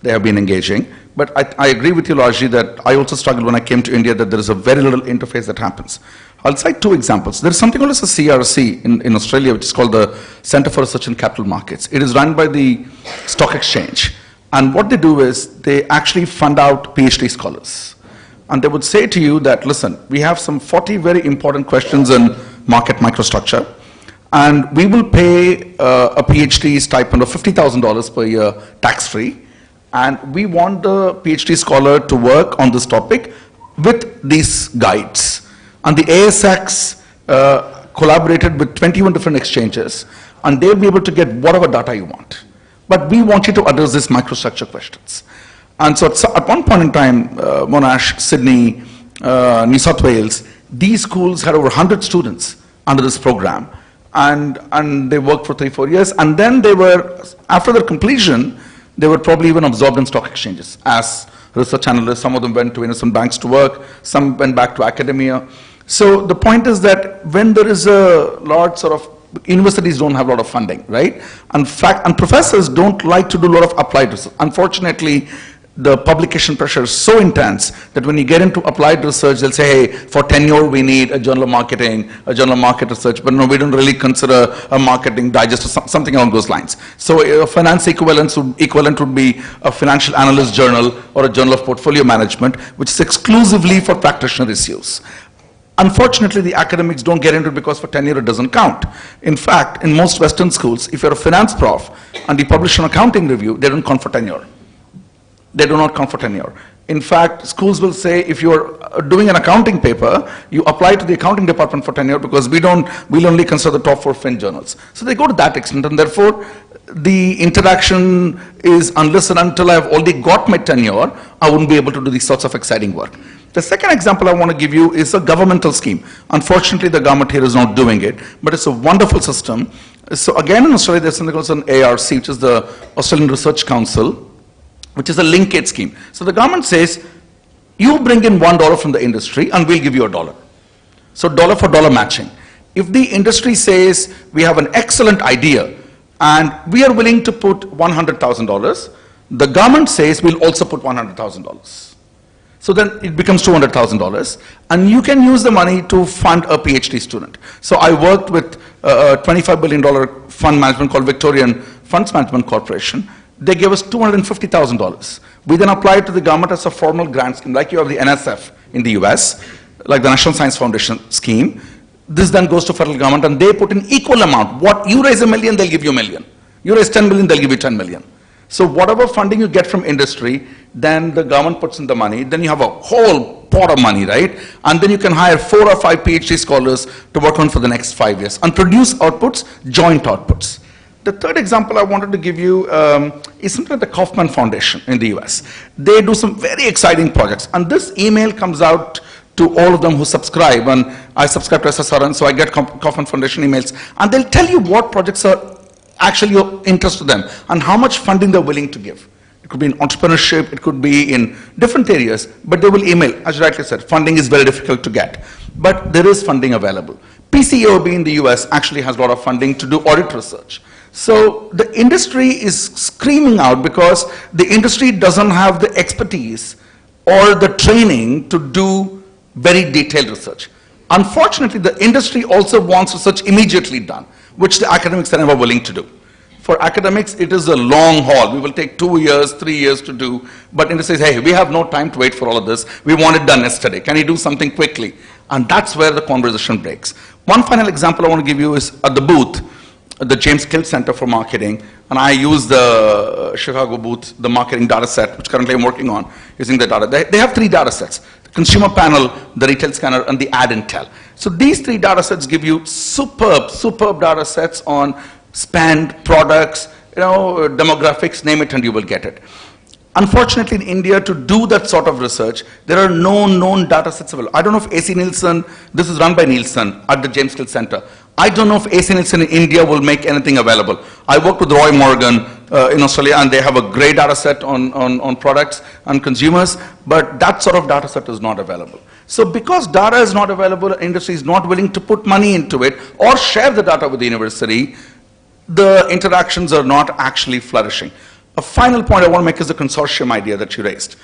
Speaker 9: They have been engaging. But I agree with you largely that I also struggled when I came to India that there is a very little interface that happens. I'll cite two examples. There's something called as a CRC in Australia, which is called the Center for Research in Capital Markets. It is run by the stock exchange. And what they do is they actually fund out PhD scholars. And they would say to you that, listen, we have some 40 very important questions in market microstructure, and we will pay a PhD stipend of $50,000 per year tax-free. And we want the PhD scholar to work on this topic with these guides. And the ASX collaborated with 21 different exchanges, and they'll be able to get whatever data you want. But we want you to address these microstructure questions. And so at one point in time, Monash, Sydney, New South Wales, these schools had over 100 students under this program. And they worked for 3-4 years. And then they were, after their completion, they were probably even absorbed in stock exchanges as research analysts. Some of them went to investment banks to work. Some went back to academia. So the point is that when there is a large sort of, universities don't have a lot of funding, right? And professors don't like to do a lot of applied research. Unfortunately, the publication pressure is so intense that when you get into applied research, they'll say, hey, for tenure, we need a journal of marketing, a journal of market research, but no, we don't really consider a marketing digest or something along those lines. So a finance equivalent would be a financial analyst journal or a journal of portfolio management, which is exclusively for practitioner issues. Unfortunately, the academics don't get into it because for tenure it doesn't count. In fact, in most Western schools, if you're a finance prof and you publish an accounting review, they don't count for tenure. They do not count for tenure. In fact, schools will say if you're doing an accounting paper, you apply to the accounting department for tenure because we'll only consider the top 4 fin journals. So they go to that extent, and therefore the interaction is unless and until I've already got my tenure, I wouldn't be able to do these sorts of exciting work. The second example I want to give you is a governmental scheme. Unfortunately, the government here is not doing it, but it's a wonderful system. So again, in Australia, there's something called an ARC, which is the Australian Research Council, which is a linkage scheme. So the government says, you bring in $1 from the industry and we'll give you $1. So dollar for dollar matching. If the industry says, we have an excellent idea and we are willing to put $100,000, the government says we'll also put $100,000. So then it becomes $200,000 and you can use the money to fund a PhD student. So I worked with a $25 billion fund management called Victorian Funds Management Corporation. They gave us $250,000. We then applied to the government as a formal grant scheme, like you have the NSF in the US, like the National Science Foundation scheme. This then goes to federal government and they put an equal amount. What you raise $1 million, they'll give you $1 million. You raise 10 million, they'll give you 10 million. So whatever funding you get from industry, then the government puts in the money, then you have a whole pot of money, right? And then you can hire 4 or 5 PhD scholars to work on for the next 5 years and produce outputs, joint outputs. The third example I wanted to give you is something like the Kauffman Foundation in the US. They do some very exciting projects, and this email comes out to all of them who subscribe, and I subscribe to SSRN, so I get Kauffman Foundation emails, and they'll tell you what projects are actually of interest to them and how much funding they're willing to give. It could be in entrepreneurship, it could be in different areas, but they will email. As you rightly said, funding is very difficult to get, but there is funding available. PCAOB in the US actually has a lot of funding to do audit research. So the industry is screaming out because the industry doesn't have the expertise or the training to do very detailed research. Unfortunately, the industry also wants research immediately done, which the academics are never willing to do. For academics, it is a long haul. We will take 2 years, 3 years to do, but industry says, hey, we have no time to wait for all of this. We want it done yesterday. Can you do something quickly? And that's where the conversation breaks. One final example I want to give you is at the booth, the James Kill Center for Marketing, and I use the Chicago booth, the marketing data set, which currently I'm working on, using the data. They have 3 data sets: the consumer panel, the retail scanner, and the ad intel. So these 3 data sets give you superb data sets on spend, products, demographics, name it, and you will get it. Unfortunately, in India, to do that sort of research, there are no known data sets available. I don't know if AC Nielsen, this is run by Nielsen at the James Kill Center. I don't know if AC Nielsen in India will make anything available. I worked with Roy Morgan in Australia, and they have a great data set on products and consumers, but that sort of data set is not available. So because data is not available, industry is not willing to put money into it or share the data with the university, the interactions are not actually flourishing. A final point I want to make is the consortium idea that you raised.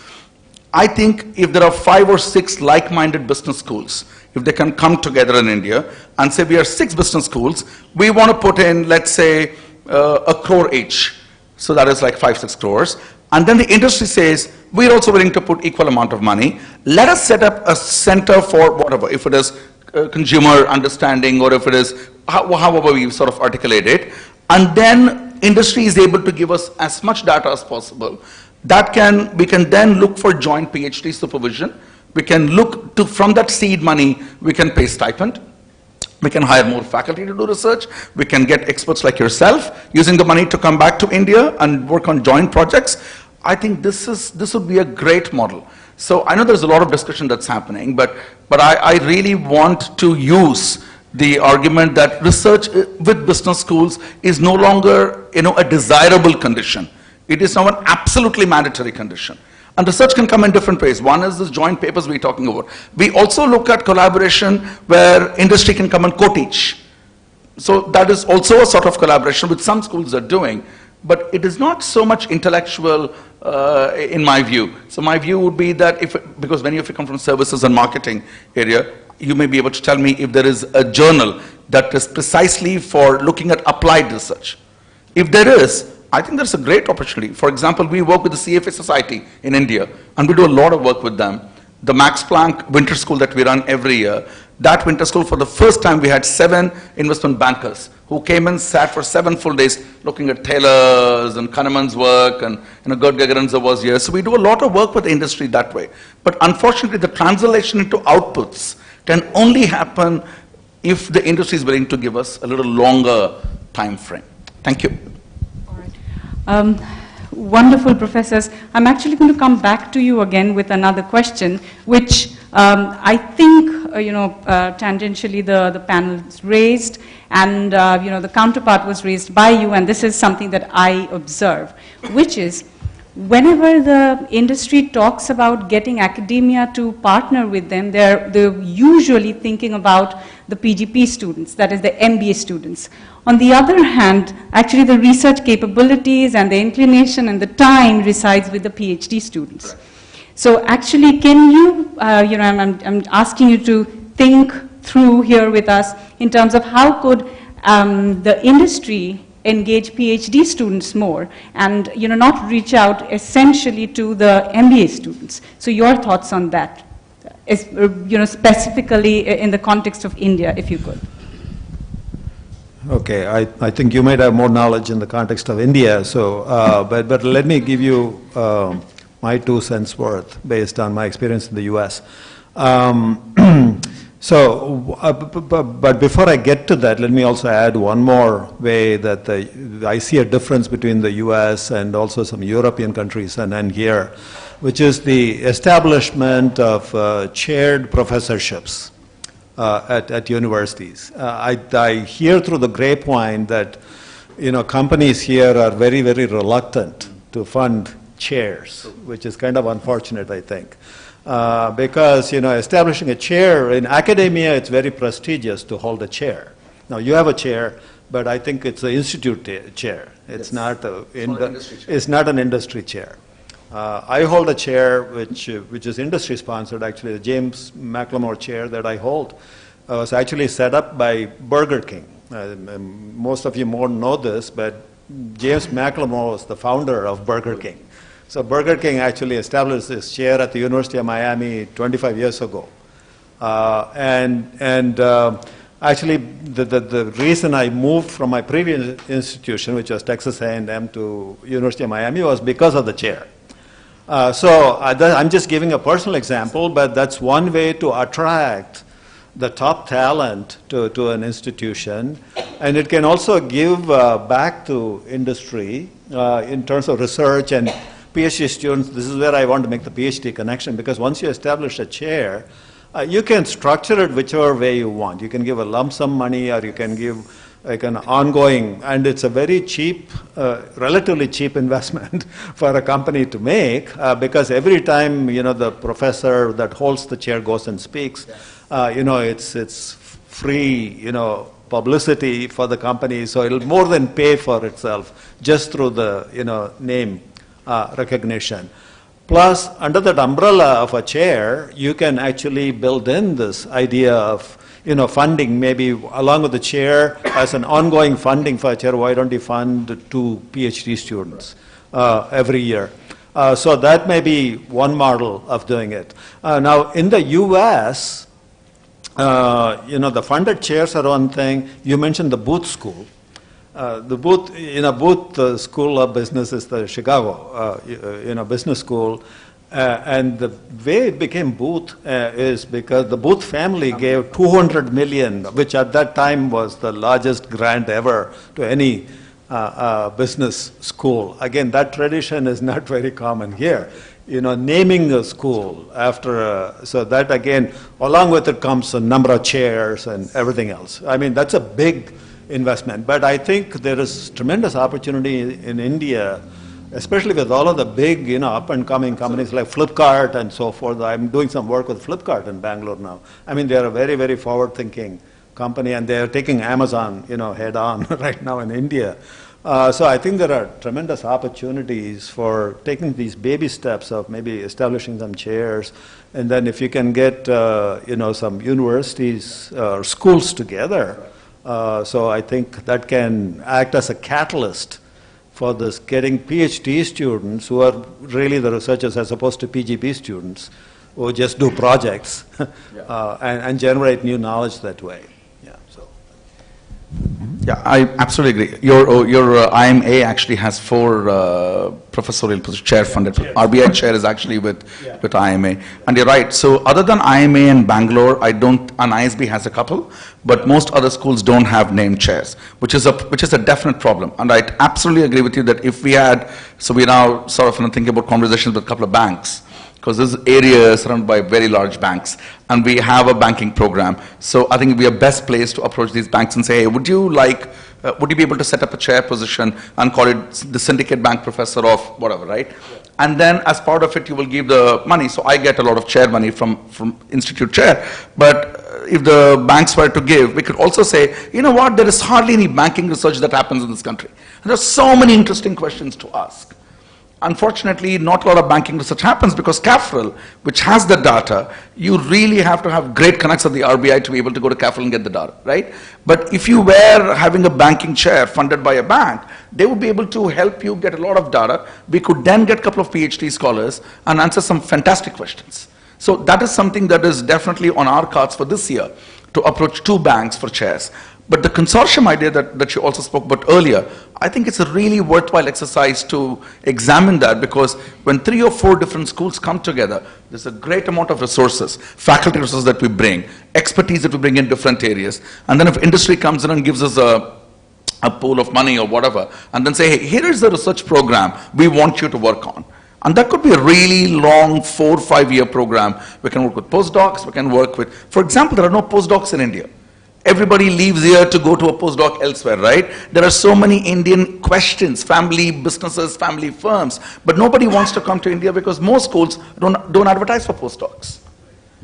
Speaker 9: I think if there are 5 or 6 like-minded business schools, if they can come together in India and say we are 6 business schools, we want to put in, let's say, 1 crore each. So that is like 5-6 crores. And then the industry says, we're also willing to put equal amount of money. Let us set up a center for whatever, if it is consumer understanding or if it is however we sort of articulate it. And then industry is able to give us as much data as possible. We can then look for joint PhD supervision. We can look to, from that seed money, we can pay stipend. We can hire more faculty to do research. We can get experts like yourself using the money to come back to India and work on joint projects. I think this would be a great model. So I know there's a lot of discussion that's happening, but I really want to use the argument that research with business schools is no longer, a desirable condition. It is now an absolutely mandatory condition. And research can come in different ways. One is this joint papers we're talking about. We also look at collaboration where industry can come and co-teach. So that is also a sort of collaboration which some schools are doing, but it is not so much intellectual in my view. So my view would be that because many of you come from services and marketing area, you may be able to tell me if there is a journal that is precisely for looking at applied research. If there is, I think there's a great opportunity. For example, we work with the CFA Society in India, and we do a lot of work with them. The Max Planck Winter School that we run every year, that winter school, for the first time, we had 7 investment bankers who came and sat for 7 full days looking at Taylor's and Kahneman's work, and Gerd Gegerenzer was here. So we do a lot of work with the industry that way. But unfortunately, the translation into outputs can only happen if the industry is willing to give us a little longer time frame. Thank you.
Speaker 4: Wonderful, professors. I'm actually going to come back to you again with another question, which I think, tangentially the panel's raised, and, the counterpart was raised by you, and this is something that I observe, which is, whenever the industry talks about getting academia to partner with them, they're usually thinking about the PGP students, that is the MBA students. On the other hand, actually the research capabilities and the inclination and the time resides with the PhD students. So actually, can you, I'm asking you to think through here with us in terms of how could the industry engage PhD students more and not reach out essentially to the MBA students. So your thoughts on that, specifically in the context of India, if you could.
Speaker 1: Okay, I think you might have more knowledge in the context of India, so, but let me give you my 2 cents worth based on my experience in the US. So, but before I get to that, let me also add one more way that I see a difference between the US and also some European countries and here, which is the establishment of chaired professorships at universities. I hear through the grapevine that, you know, companies here are very, very reluctant to fund chairs, which is kind of unfortunate, I think. Because, you know, establishing a chair in academia, it's very prestigious to hold a chair. Now, you have a chair, but I think it's an institute chair. It's not it's not an industry chair. I hold a chair which is industry sponsored. Actually, the James McLemore chair that I hold was actually set up by Burger King. Most of you more know this, but James McLemore was the founder of Burger King. So Burger King actually established this chair at the University of Miami 25 years ago. Actually, the reason I moved from my previous institution, which was Texas A&M, to University of Miami was because of the chair. I'm just giving a personal example, but that's one way to attract the top talent to an institution. And it can also give back to industry in terms of research and PhD students. This is where I want to make the PhD connection, because once you establish a chair, you can structure it whichever way you want. You can give a lump sum money, or you can give like an ongoing, and it's a very cheap, relatively cheap investment for a company to make, because every time, you know, the professor that holds the chair goes and speaks, you know, it's free, you know, publicity for the company, so it'll more than pay for itself just through the, you know, name recognition. Plus, under that umbrella of a chair, you can actually build in this idea of, you know, funding, maybe along with the chair as an ongoing funding for a chair. Why don't you fund 2 PhD students every year? So that may be one model of doing it. Now, in the US, you know, the funded chairs are one thing. You mentioned the Booth School. The Booth, you know, Booth School of Business is the Chicago, you know, business school. And the way it became Booth is because the Booth family gave $200 million, which at that time was the largest grant ever to any business school. Again, that tradition is not very common here. You know, naming a school after, so that again, along with it comes a number of chairs and everything else. I mean, that's a big investment. But I think there is tremendous opportunity in India, especially with all of the big, you know, up-and-coming companies like Flipkart and so forth. I'm doing some work with Flipkart in Bangalore now. I mean, they're a very, very forward-thinking company, and they're taking Amazon, you know, head-on right now in India. So I think there are tremendous opportunities for taking these baby steps of maybe establishing some chairs, and then if you can get, you know, some universities or schools together, so I think that can act as a catalyst for this, getting PhD students who are really the researchers as opposed to PGP students who just do projects and generate new knowledge that way. Yeah, so.
Speaker 9: Yeah, I absolutely agree. Your IMA actually has 4 professorial chair funded. RBI chair is actually with IMA. And you're right. So other than IMA and Bangalore, and ISB has a couple, but most other schools don't have named chairs, which is a definite problem. And I absolutely agree with you that if we had, so we're now sort of thinking about conversations with a couple of banks, because this area is surrounded by very large banks, and we have a banking program. So I think we are best placed to approach these banks and say, hey, would you be able to set up a chair position and call it the syndicate bank professor of whatever, right? And then as part of it, you will give the money. So I get a lot of chair money from institute chair. But if the banks were to give, we could also say, you know what, there is hardly any banking research that happens in this country. And there's so many interesting questions to ask. Unfortunately, not a lot of banking research happens because CAFRL, which has the data, you really have to have great connects at the RBI to be able to go to CAFRL and get the data, right? But if you were having a banking chair funded by a bank, they would be able to help you get a lot of data. We could then get a couple of PhD scholars and answer some fantastic questions. So that is something that is definitely on our cards for this year, to approach 2 banks for chairs. But the consortium idea that you also spoke about earlier, I think it's a really worthwhile exercise to examine that, because when 3 or 4 different schools come together, there's a great amount of resources, faculty resources that we bring, expertise that we bring in different areas. And then if industry comes in and gives us a pool of money or whatever, and then say, hey, here is the research program we want you to work on. And that could be a really long 4 or 5 year program. We can work with postdocs, we can work with, for example, there are no postdocs in India. Everybody leaves here to go to a postdoc elsewhere, right? There are so many Indian questions, family businesses, family firms, but nobody wants to come to India because most schools don't advertise for postdocs.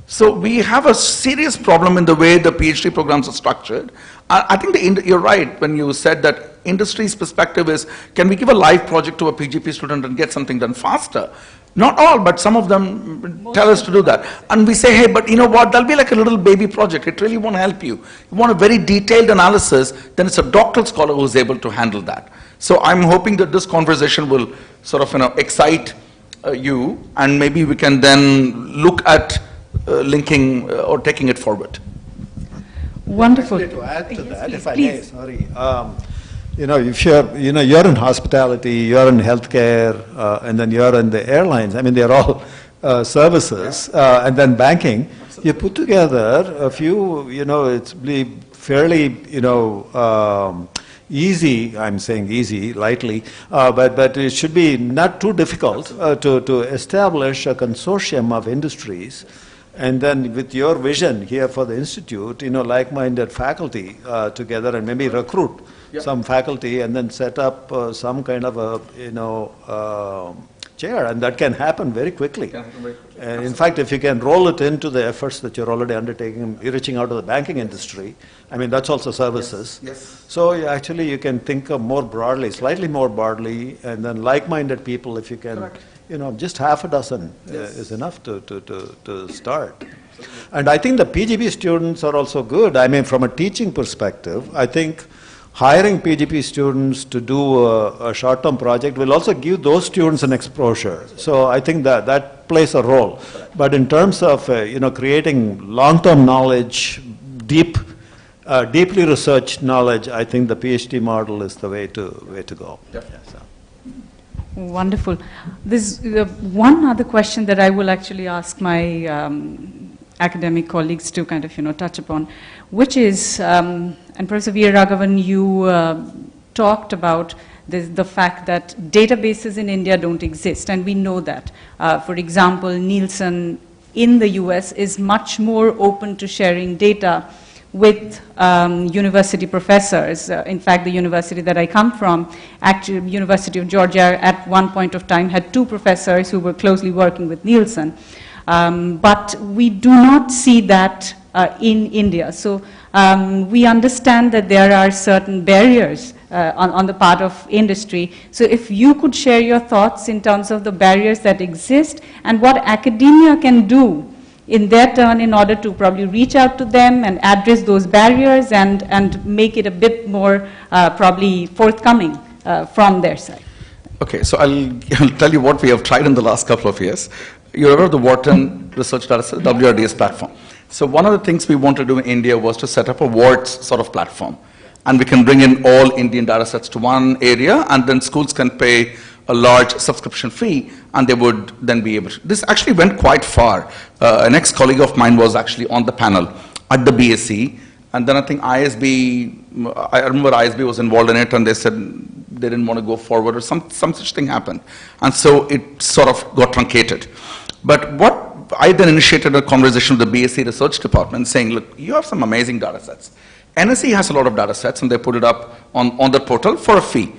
Speaker 9: So we have a serious problem in the way the PhD programs are structured. I think you're right when you said that industry's perspective is, can we give a live project to a PGP student and get something done faster? Not all, but some of them tell us to do that. And we say, hey, but you know what, that'll be like a little baby project. It really won't help you. You want a very detailed analysis, then it's a doctoral scholar who's able to handle that. So I'm hoping that this conversation will sort of, excite you, and maybe we can then look at linking or taking it forward.
Speaker 4: Wonderful.
Speaker 1: Actually, to add to
Speaker 4: Yes,
Speaker 1: that,
Speaker 4: please,
Speaker 1: if I
Speaker 4: please.
Speaker 1: may, sorry. If you're in hospitality, you're in healthcare, and then you're in the airlines. I mean, they're all services, and then banking. You put together a few, it's fairly, easy. I'm saying easy lightly, but it should be not too difficult to establish a consortium of industries. And then with your vision here for the institute, like-minded faculty together, and maybe recruit some faculty and then set up some kind of a, chair, and that can happen very quickly. And in fact, if you can roll it into the efforts that you're already undertaking, reaching out to the banking industry, I mean, that's also services.
Speaker 9: Yes.
Speaker 1: So actually you can think of more broadly, slightly more broadly, and then like-minded people, if you can, just half a dozen is enough to start. And I think the PGP students are also good. I mean, from a teaching perspective, I think hiring PGP students to do a short-term project will also give those students an exposure. So I think that plays a role. But in terms of creating long-term knowledge, deeply researched knowledge, I think the PhD model is the way to go.
Speaker 4: Wonderful. There's one other question that I will actually ask my academic colleagues to kind of touch upon, which is, and Professor Veeraraghavan, you talked about the fact that databases in India don't exist, and we know that. For example, Nielsen in the US is much more open to sharing data with university professors. In fact, the university that I come from, actually University of Georgia, at one point of time had 2 professors who were closely working with Nielsen. But we do not see that in India. So we understand that there are certain barriers on the part of industry. So if you could share your thoughts in terms of the barriers that exist and what academia can do in their turn in order to probably reach out to them and address those barriers and make it a bit more probably forthcoming from their side.
Speaker 9: Okay, so I'll tell you what we have tried in the last couple of years. You're aware of the Wharton Research Dataset, WRDS platform. So one of the things we wanted to do in India was to set up a WARTS sort of platform. And we can bring in all Indian datasets to one area, and then schools can pay a large subscription fee, and they would then be able to. This actually went quite far. An ex-colleague of mine was actually on the panel at the BSc, and then I think ISB, I remember ISB was involved in it, and they said they didn't want to go forward, or some such thing happened. And so it sort of got truncated. But what I then initiated a conversation with the BSc research department saying, look, you have some amazing data sets. NSE has a lot of data sets, and they put it up on the portal for a fee.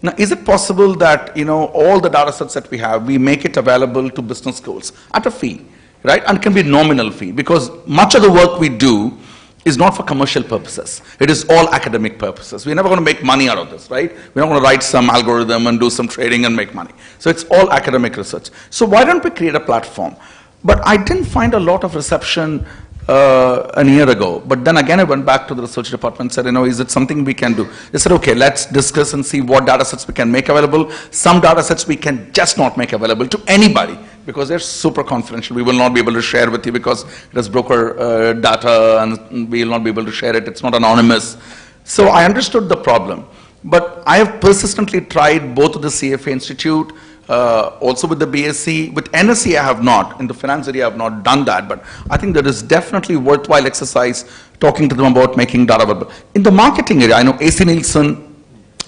Speaker 9: Now, is it possible that, all the data sets that we have, we make it available to business schools at a fee, right? And it can be nominal fee, because much of the work we do is not for commercial purposes. It is all academic purposes. We're never going to make money out of this, right? We're not going to write some algorithm and do some trading and make money. So it's all academic research. So why don't we create a platform? But I didn't find a lot of reception a year ago. But then again, I went back to the research department and said, is it something we can do? They said, okay, let's discuss and see what data sets we can make available. Some data sets we can just not make available to anybody, because they're super confidential. We will not be able to share with you because it is broker data and we will not be able to share it. It's not anonymous. So I understood the problem. But I have persistently tried both with the CFA Institute, also with the BSc. With NSC I have not. In the finance area I have not done that. But I think that is definitely worthwhile exercise talking to them about making data available. In the marketing area, I know AC Nielsen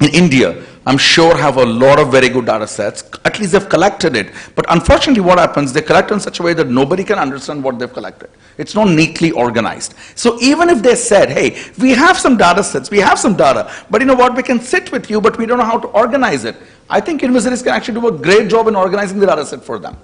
Speaker 9: in India, I'm sure have a lot of very good data sets. At least they've collected it. But unfortunately what happens, they collect in such a way that nobody can understand what they've collected. It's not neatly organized. So even if they said, hey, we have some data sets, we have some data, but you know what, we can sit with you, but we don't know how to organize it. I think universities can actually do a great job in organizing the data set for them.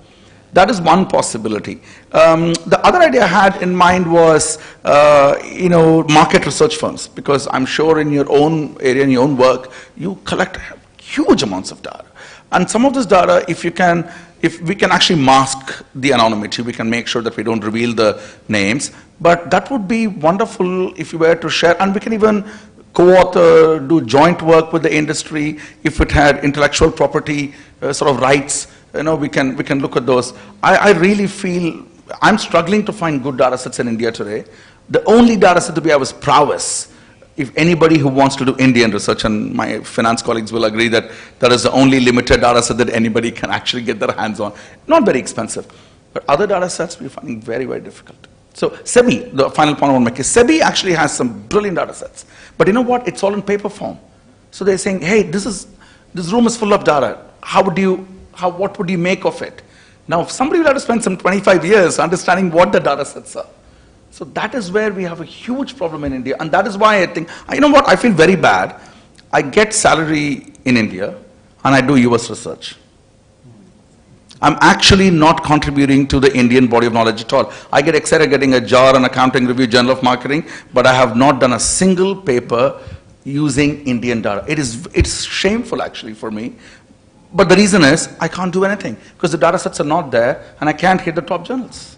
Speaker 9: That is one possibility. The other idea I had in mind was, market research firms, because I'm sure in your own area, in your own work, you collect huge amounts of data. And some of this data, if we can actually mask the anonymity, we can make sure that we don't reveal the names. But that would be wonderful if you were to share, and we can even co-author, do joint work with the industry. If it had intellectual property sort of rights, we can look at those. I really feel I'm struggling to find good data sets in India today. The only data set that we have is prowess. If anybody who wants to do Indian research, and my finance colleagues will agree that that is the only limited data set that anybody can actually get their hands on. Not very expensive. But other data sets we're finding very, very difficult. So SEBI, the final point I want to make is SEBI actually has some brilliant data sets. But you know what? It's all in paper form. So they're saying, hey, this room is full of data. What would you make of it? Now, somebody will have to spend some 25 years understanding what the data sets are. So that is where we have a huge problem in India. And that is why I think, you know what, I feel very bad. I get salary in India and I do US research. I'm actually not contributing to the Indian body of knowledge at all. I get excited getting a JAR and Accounting Review Journal of Marketing, but I have not done a single paper using Indian data. It's shameful actually for me. But the reason is I can't do anything because the data sets are not there and I can't hit the top journals.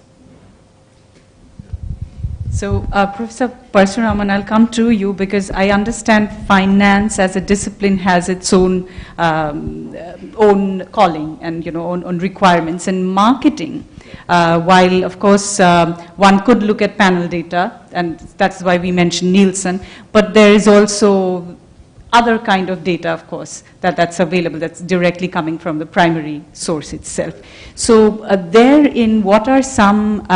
Speaker 4: So, Professor Parshuraman, I'll come to you because I understand finance as a discipline has its own calling and own requirements. And marketing, while of course one could look at panel data, and that's why we mentioned Nielsen, but there is also other kind of data, of course, that's available, that's directly coming from the primary source itself. So, therein, what are some,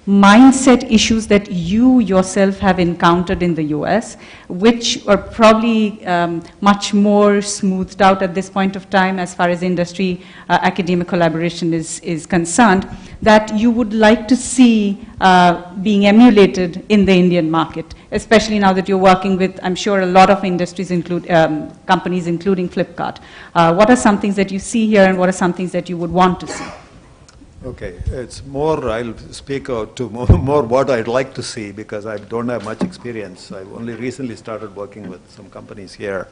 Speaker 4: mindset issues that you yourself have encountered in the US, which are probably much more smoothed out at this point of time as far as industry academic collaboration is concerned, that you would like to see being emulated in the Indian market, especially now that you're working with, I'm sure, a lot of industries, companies including Flipkart. What are some things that you see here and what are some things that you would want to see?
Speaker 1: Okay, it's more, I'll speak to more what I'd like to see because I don't have much experience. I've only recently started working with some companies here.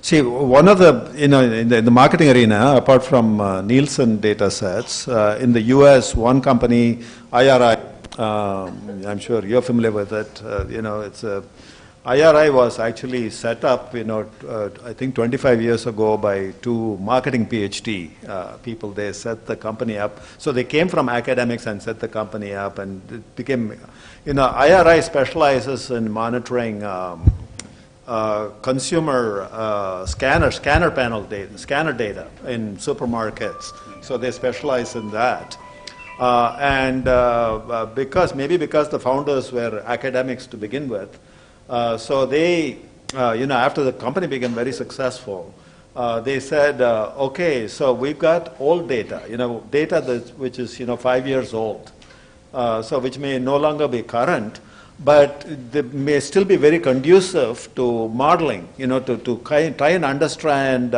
Speaker 1: See, one of the, in the marketing arena, apart from Nielsen data sets, in the US, one company, IRI, I'm sure you're familiar with it, it's a IRI was actually set up, I think 25 years ago by two marketing PhD people. They set the company up. So they came from academics and set the company up, and it became, IRI specializes in monitoring consumer scanner panel data, scanner data in supermarkets. So they specialize in that. Because the founders were academics to begin with, so they, after the company became very successful, they said, okay, so we've got old data, data which is, 5 years old, so which may no longer be current, but they may still be very conducive to modeling, to try and understand,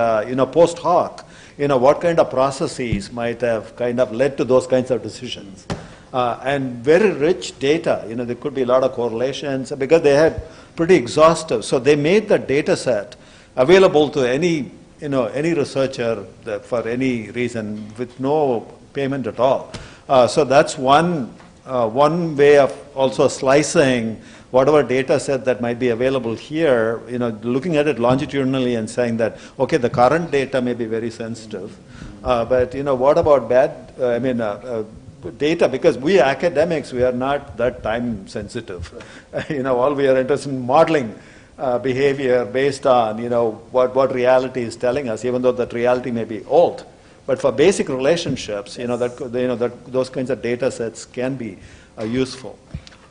Speaker 1: post hoc, what kind of processes might have kind of led to those kinds of decisions. And very rich data, there could be a lot of correlations because they had pretty exhaustive. So they made the data set available to any researcher for any reason with no payment at all. So that's one way of also slicing whatever data set that might be available here, looking at it longitudinally and saying that, okay, the current data may be very sensitive, but what about bad, data? Because we academics, we are not that time sensitive. All we are interested in modeling behavior based on what reality is telling us, even though that reality may be old. But for basic relationships, those kinds of data sets can be useful.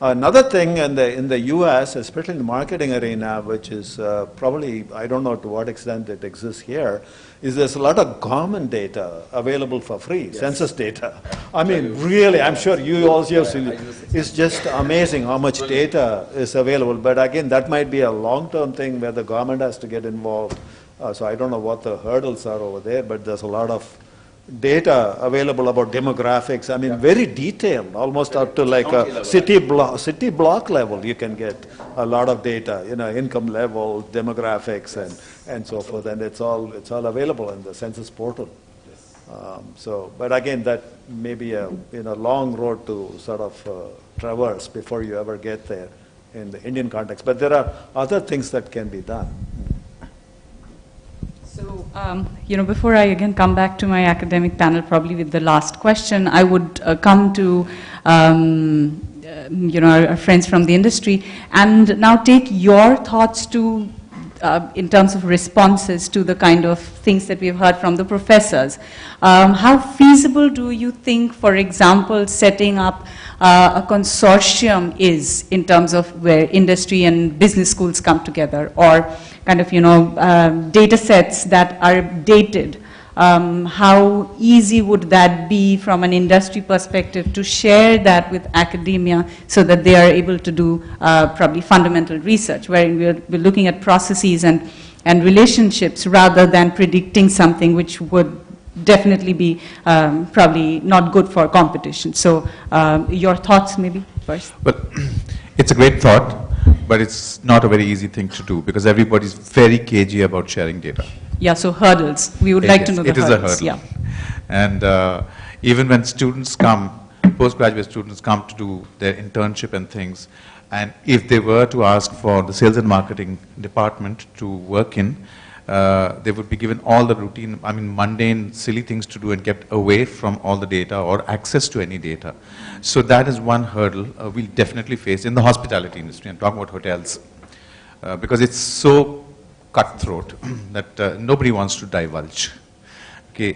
Speaker 1: Another thing in the U.S., especially in the marketing arena, which is probably, I don't know to what extent it exists here, is there's a lot of government data available for free, census data. Really, I'm sure you also have seen it. It's just amazing how much data is available. But again, that might be a long-term thing where the government has to get involved. So I don't know what the hurdles are over there, but there's a lot of data available about demographics. Very detailed, almost up to like a city block level. You can get a lot of data, income level, demographics, and so forth. And it's all available in the census portal. But again, that may be a long road to sort of traverse before you ever get there in the Indian context. But there are other things that can be done.
Speaker 4: So, before I again come back to my academic panel, probably with the last question, I would come to, our friends from the industry and now take your thoughts to, in terms of responses to the kind of things that we've heard from the professors. How feasible do you think, for example, setting up a consortium is in terms of where industry and business schools come together, or kind of, data sets that are dated? How easy would that be from an industry perspective to share that with academia so that they are able to do probably fundamental research, wherein we're looking at processes and relationships rather than predicting something which would definitely be probably not good for competition. So your thoughts maybe first?
Speaker 7: Well, it's a great thought, but it's not a very easy thing to do because everybody's very cagey about sharing data.
Speaker 4: Yeah, so hurdles. We would like to know the hurdles.
Speaker 7: It is a hurdle. Yeah. And even when students come, postgraduate students come to do their internship and things, and if they were to ask for the sales and marketing department to work in, they would be given all the routine, mundane, silly things to do and kept away from all the data or access to any data. So that is one hurdle we'll definitely face in the hospitality industry. I'm talking about hotels because it's so cutthroat that nobody wants to divulge. Okay,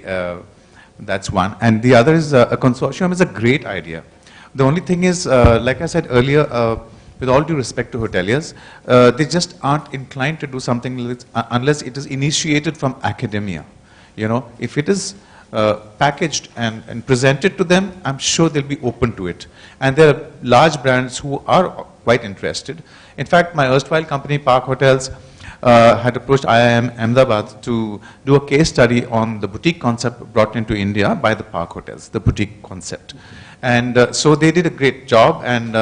Speaker 7: that's one. And the other is a consortium is a great idea. The only thing is, like I said earlier, with all due respect to hoteliers, they just aren't inclined to do something unless it is initiated from academia. If it is packaged and presented to them, I'm sure they'll be open to it. And there are large brands who are quite interested. In fact, my erstwhile company, Park Hotels, had approached IIM Ahmedabad to do a case study on the boutique concept brought into India by the Park Hotels, the boutique concept. And so they did a great job, and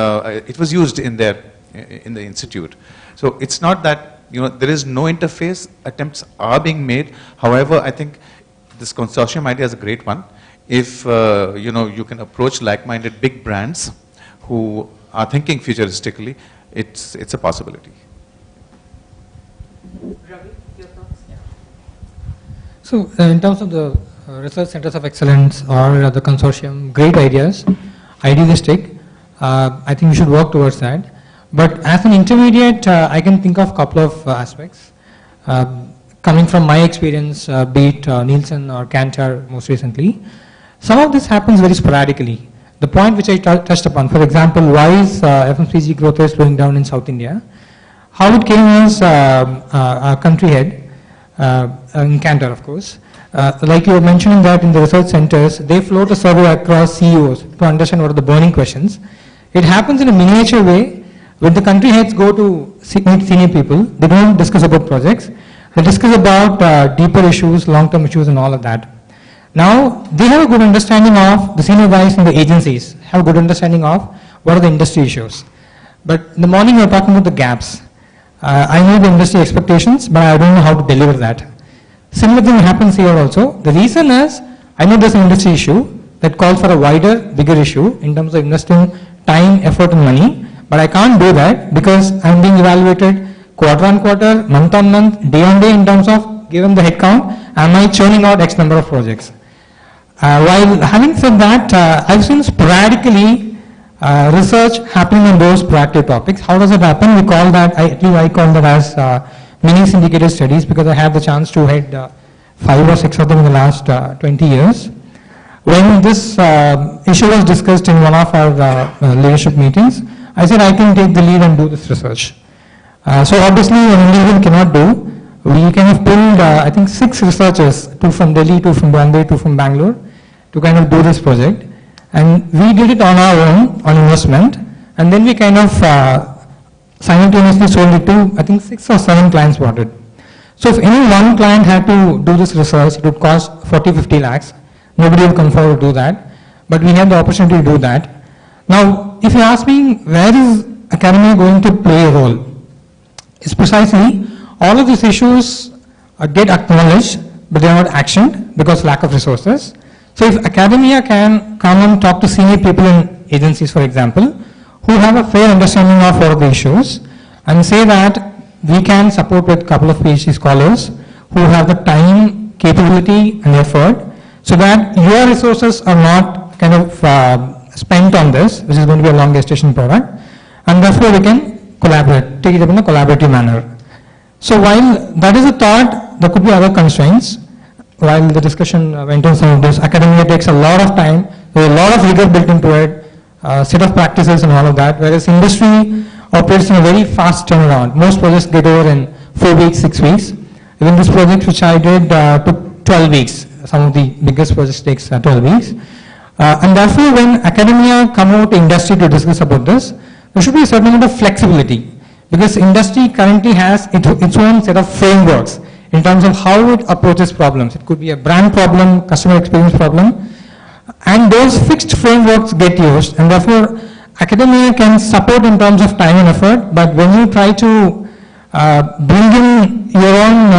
Speaker 7: it was used in the institute. So it's not that there is no interface. Attempts are being made. However, I think this consortium idea is a great one. If you can approach like-minded big brands who are thinking futuristically, it's a possibility.
Speaker 4: Ravi, your thoughts?
Speaker 8: So in terms of the research centers of excellence or the consortium, great ideas, idealistic. I think we should work towards that. But as an intermediate, I can think of a couple of aspects. Coming from my experience, be it Nielsen or Kantar most recently, some of this happens very sporadically. The point which I touched upon, for example, why is FMCG growth rate slowing down in South India? How it came as a country head, in Kantar of course. Like you were mentioning that in the research centers, they float a survey across CEOs to understand what are the burning questions. It happens in a miniature way. When the country heads go to meet senior people, they don't discuss about projects. They discuss about deeper issues, long-term issues and all of that. Now, they have a good understanding of, the senior guys in the agencies have a good understanding of what are the industry issues. But in the morning we are talking about the gaps. I know the industry expectations, but I don't know how to deliver that. Similar thing happens here also. The reason is, I know there's an industry issue that calls for a wider, bigger issue in terms of investing time, effort and money, But I can't do that because I'm being evaluated quarter on quarter, month on month, day on day in terms of, given the headcount, am I churning out X number of projects? While having said that, I've seen sporadically research happening on those proactive topics. How does it happen? We call that, I call that as mini syndicated studies, because I had the chance to head 5 or 6 of them in the last 20 years. When this issue was discussed in one of our leadership meetings, I said I can take the lead and do this research. So obviously an individual cannot do. We kind of pulled, I think 6 researchers, 2 from Delhi, 2 from Bombay, 2 from Bangalore, to kind of do this project. And we did it on our own, on investment, and then we kind of simultaneously sold it to, I think 6 or 7 clients bought it. So if any one client had to do this research, it would cost 40-50 lakhs. Nobody will come forward to do that, but we had the opportunity to do that. Now, if you ask me, where is academia going to play a role? It's precisely, all of these issues get acknowledged, but they are not actioned because lack of resources. So if academia can come and talk to senior people in agencies, for example, who have a fair understanding of all of the issues, and say that we can support with a couple of PhD scholars who have the time, capability, and effort, so that your resources are not kind of spent on this, which is going to be a long gestation product, and therefore we can collaborate, take it up in a collaborative manner. So while that is a thought, there could be other constraints. While the discussion went on some of this, academia takes a lot of time, there's a lot of rigor built into it, set of practices and all of that, whereas industry operates in a very fast turnaround. Most projects get over in 4 weeks, 6 weeks. Even this project which I did took 12 weeks. Some of the biggest projects takes 12 weeks. And therefore when academia come out to industry to discuss about this, there should be a certain amount of flexibility, because industry currently has its own set of frameworks in terms of how it approaches problems. It could be a brand problem, customer experience problem, and those fixed frameworks get used, and therefore academia can support in terms of time and effort, but when you try to bring in your own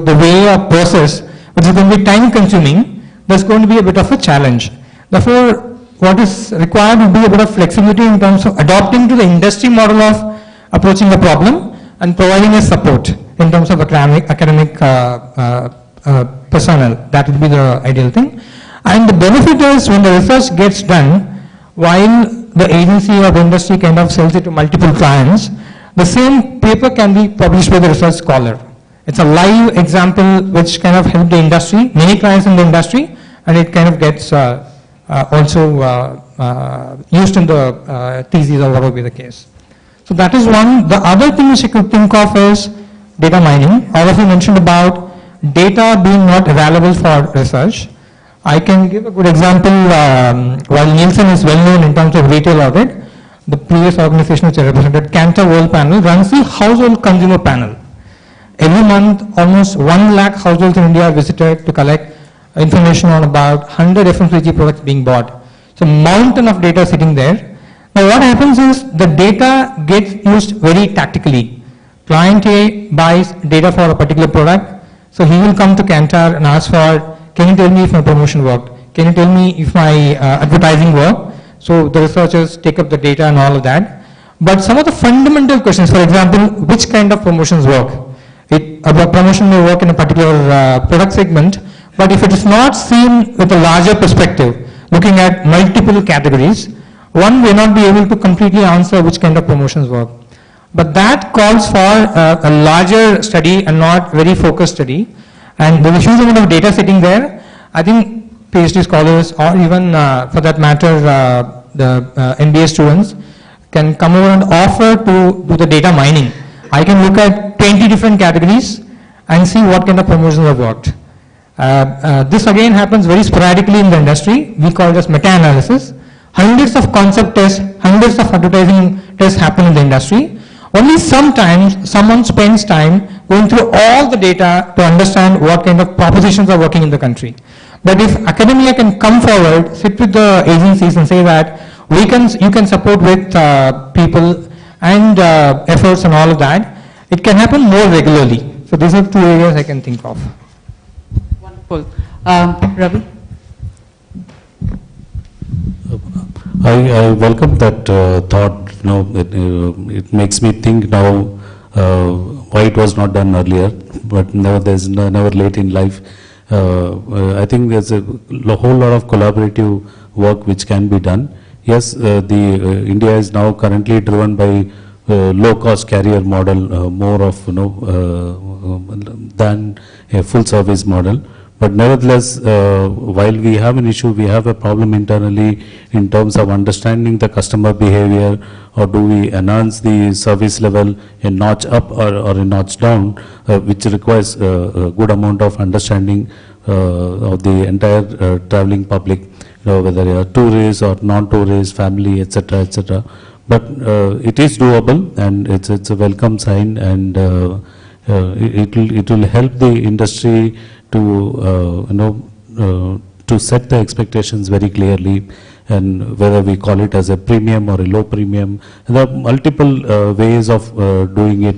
Speaker 8: the way of process, which is going to be time consuming, there's going to be a bit of a challenge. Therefore, what is required would be a bit of flexibility in terms of adopting to the industry model of approaching the problem and providing a support in terms of academic personnel. That would be the ideal thing. And the benefit is when the research gets done, while the agency or the industry kind of sells it to multiple clients, the same paper can be published by the research scholar. It's a live example which kind of helped the industry, many clients in the industry, and it kind of gets also used in the thesis or whatever be the case. So that is one. The other thing which you could think of is data mining. All of you mentioned about data being not available for research. I can give a good example. While Nielsen is well known in terms of retail audit, the previous organization which I represented, Kantar World Panel, runs the household consumer panel. Every month, almost 1 lakh households in India are visited to collect information on about 100 FMCG products being bought. So mountain of data sitting there. Now what happens is the data gets used very tactically. Client A buys data for a particular product, so he will come to Kantar and ask for, can you tell me if my promotion worked? Can you tell me if my advertising worked? So the researchers take up the data and all of that. But some of the fundamental questions, for example, which kind of promotions work? A promotion may work in a particular product segment, but if it is not seen with a larger perspective, looking at multiple categories, one may not be able to completely answer which kind of promotions work. But that calls for a larger study and not very focused study. And there is a huge amount of data sitting there. I think PhD scholars, or even for that matter, the MBA students, can come over and offer to do the data mining. I can look at 20 different categories and see what kind of promotions have worked. This again happens very sporadically in the industry. We call it as meta-analysis. Hundreds of concept tests, hundreds of advertising tests happen in the industry. Only sometimes someone spends time going through all the data to understand what kind of propositions are working in the country. But if academia can come forward, sit with the agencies and say that you can support with people and efforts and all of that, it can happen more regularly. So these are 2 areas I can think of.
Speaker 10: Wonderful. Ravi?
Speaker 5: I welcome that thought it makes me think now why it was not done earlier, but there's never late in life. I think there's a whole lot of collaborative work which can be done. Yes, India is now currently driven by low-cost carrier model, more of than a full-service model. But nevertheless, while we have an issue, we have a problem internally in terms of understanding the customer behavior, or do we enhance the service level a notch up or a notch down, which requires a good amount of understanding of the entire traveling public, whether they are tourists or non-tourists, family, etc., etc. But it is doable, and it's a welcome sign, and it will help the industry to to set the expectations very clearly, and whether we call it as a premium or a low premium. There are multiple ways of doing it,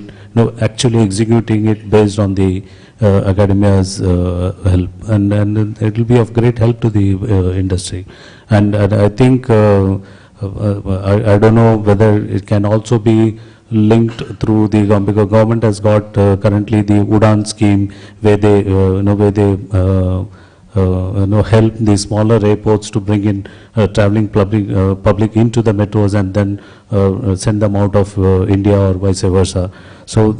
Speaker 5: actually executing it based on the academia's help, and it will be of great help to the industry. And I think I don't know whether it can also be linked through the government, because government has got currently the Udan scheme, where they help the smaller airports to bring in traveling public into the metros, and then send them out of India or vice versa. So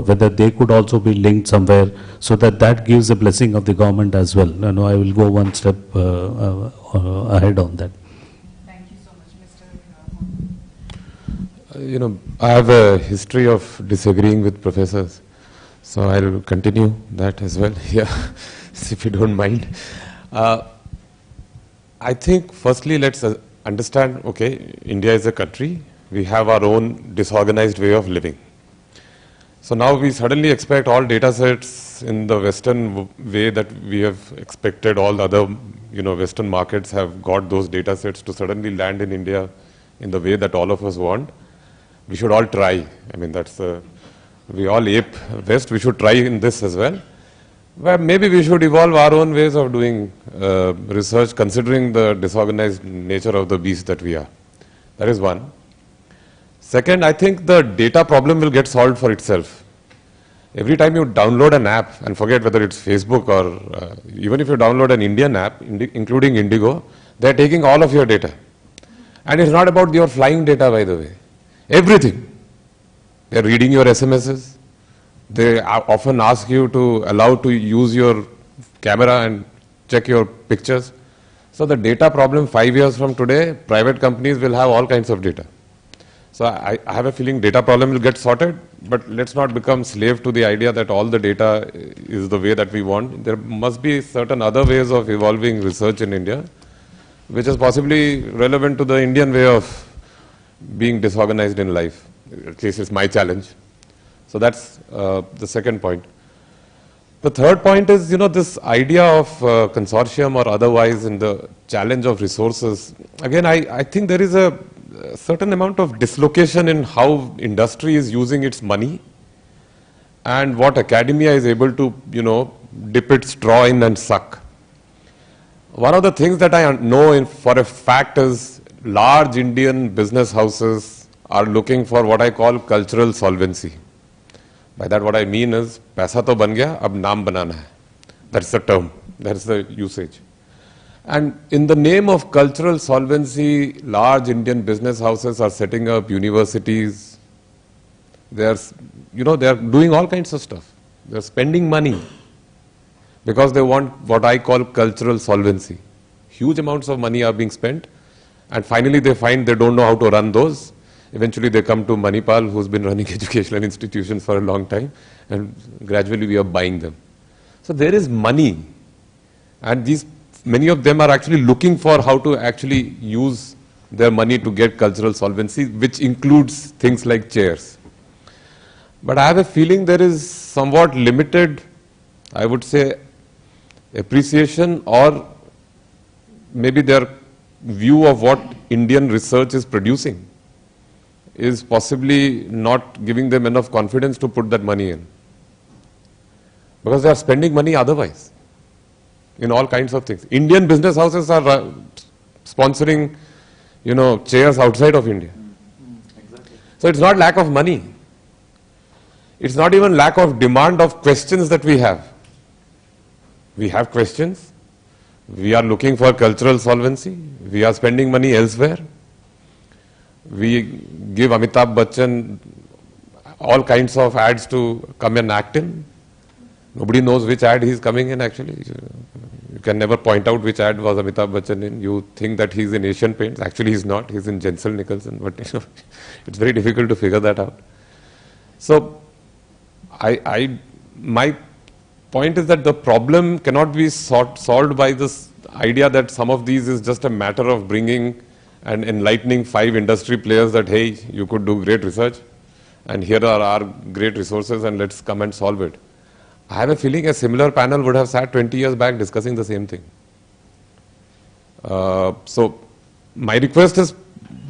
Speaker 5: whether they could also be linked somewhere, so that gives a blessing of the government as well. I will go one step ahead on that.
Speaker 6: I have a history of disagreeing with professors, so I'll continue that as well here, if you don't mind. I think firstly let's understand, okay, India is a country, we have our own disorganized way of living. So now we suddenly expect all data sets in the Western way that we have expected all the other, Western markets have got those data sets to suddenly land in India in the way that all of us want. We should all try. I mean, we all ape West. We should try in this as well. Well, maybe we should evolve our own ways of doing research, considering the disorganized nature of the beast that we are. That is one. Second, I think the data problem will get solved for itself. Every time you download an app, and forget whether it's Facebook or even if you download an Indian app, including Indigo, they're taking all of your data. And it's not about your flying data, by the way. Everything. They're reading your SMSs. They often ask you to allow to use your camera and check your pictures. So the data problem 5 years from today, private companies will have all kinds of data. So I have a feeling data problem will get sorted, but let's not become slave to the idea that all the data is the way that we want. There must be certain other ways of evolving research in India, which is possibly relevant to the Indian way of being disorganized in life. At least it's my challenge. So that's the second point. The third point is, this idea of consortium or otherwise in the challenge of resources. Again, I think there is a certain amount of dislocation in how industry is using its money and what academia is able to, dip its straw in and suck. One of the things that I know for a fact is large Indian business houses are looking for what I call cultural solvency. By that what I mean is, paisa to ban gaya, ab naam banana hai. That's the term, that's the usage. And in the name of cultural solvency, large Indian business houses are setting up universities. They are doing all kinds of stuff. They are spending money because they want what I call cultural solvency. Huge amounts of money are being spent. And finally, they find they don't know how to run those. Eventually, they come to Manipal, who's been running educational institutions for a long time, and gradually we are buying them. So there is money, and many of them are actually looking for how to actually use their money to get cultural solvency, which includes things like chairs. But I have a feeling there is somewhat limited, I would say, appreciation, or maybe their view of what Indian research is producing is possibly not giving them enough confidence to put that money in. Because they are spending money otherwise, in all kinds of things. Indian business houses are sponsoring, chairs outside of India. So it's not lack of money. It's not even lack of demand of questions that we have. We have questions. We are looking for cultural solvency. We are spending money elsewhere. We give Amitabh Bachchan all kinds of ads to come and act in. Nobody knows which ad he's coming in actually. You can never point out which ad was Amitabh Bachchan in. You think that he's in Asian Paints. Actually he's not. He's in Jensel Nicholson. But you know, it's very difficult to figure that out. So my point is that the problem cannot be solved by this idea that some of these is just a matter of bringing and enlightening 5 industry players that, hey, you could do great research and here are our great resources and let's come and solve it. I have a feeling a similar panel would have sat 20 years back discussing the same thing. So my request is,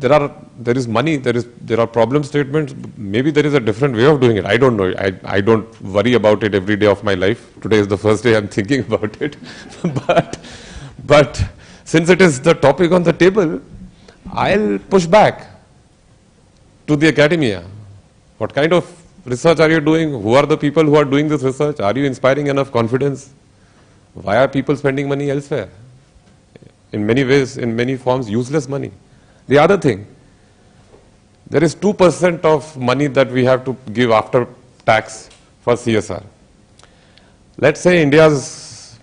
Speaker 6: there is money, there are problem statements, maybe there is a different way of doing it. I don't know. I don't worry about it every day of my life. Today is the first day I'm thinking about it. but since it is the topic on the table, I'll push back to the academia. What kind of research are you doing? Who are the people who are doing this research? Are you inspiring enough confidence? Why are people spending money elsewhere? In many ways, in many forms, useless money. The other thing, there is 2% of money that we have to give after tax for CSR. Let's say India's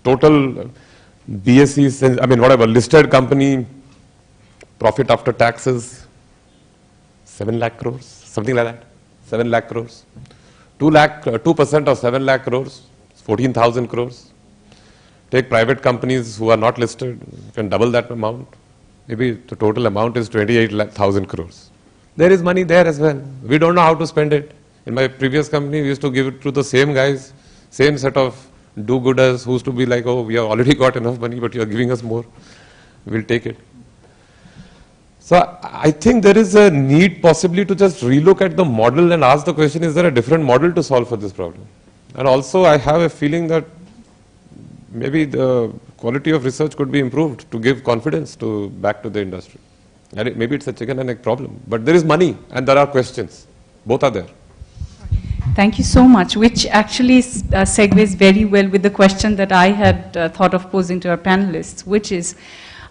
Speaker 6: total BSE, I mean whatever, listed company profit after taxes, 7 lakh crores, something like that, 7 lakh crores. 2% of 7 lakh crores, 14,000 crores. Take private companies who are not listed, you can double that amount. Maybe the total amount is 28,000 crores. There is money there as well. We don't know how to spend it. In my previous company, we used to give it to the same guys, same set of do-gooders who used to be like, oh, we have already got enough money, but you are giving us more. We'll take it. So I think there is a need possibly to just relook at the model and ask the question, is there a different model to solve for this problem? And also I have a feeling that maybe the quality of research could be improved to give confidence back to the industry. And maybe it's a chicken and egg problem, but there is money and there are questions. Both are there.
Speaker 4: Thank you so much, which actually segues very well with the question that I had thought of posing to our panelists, which is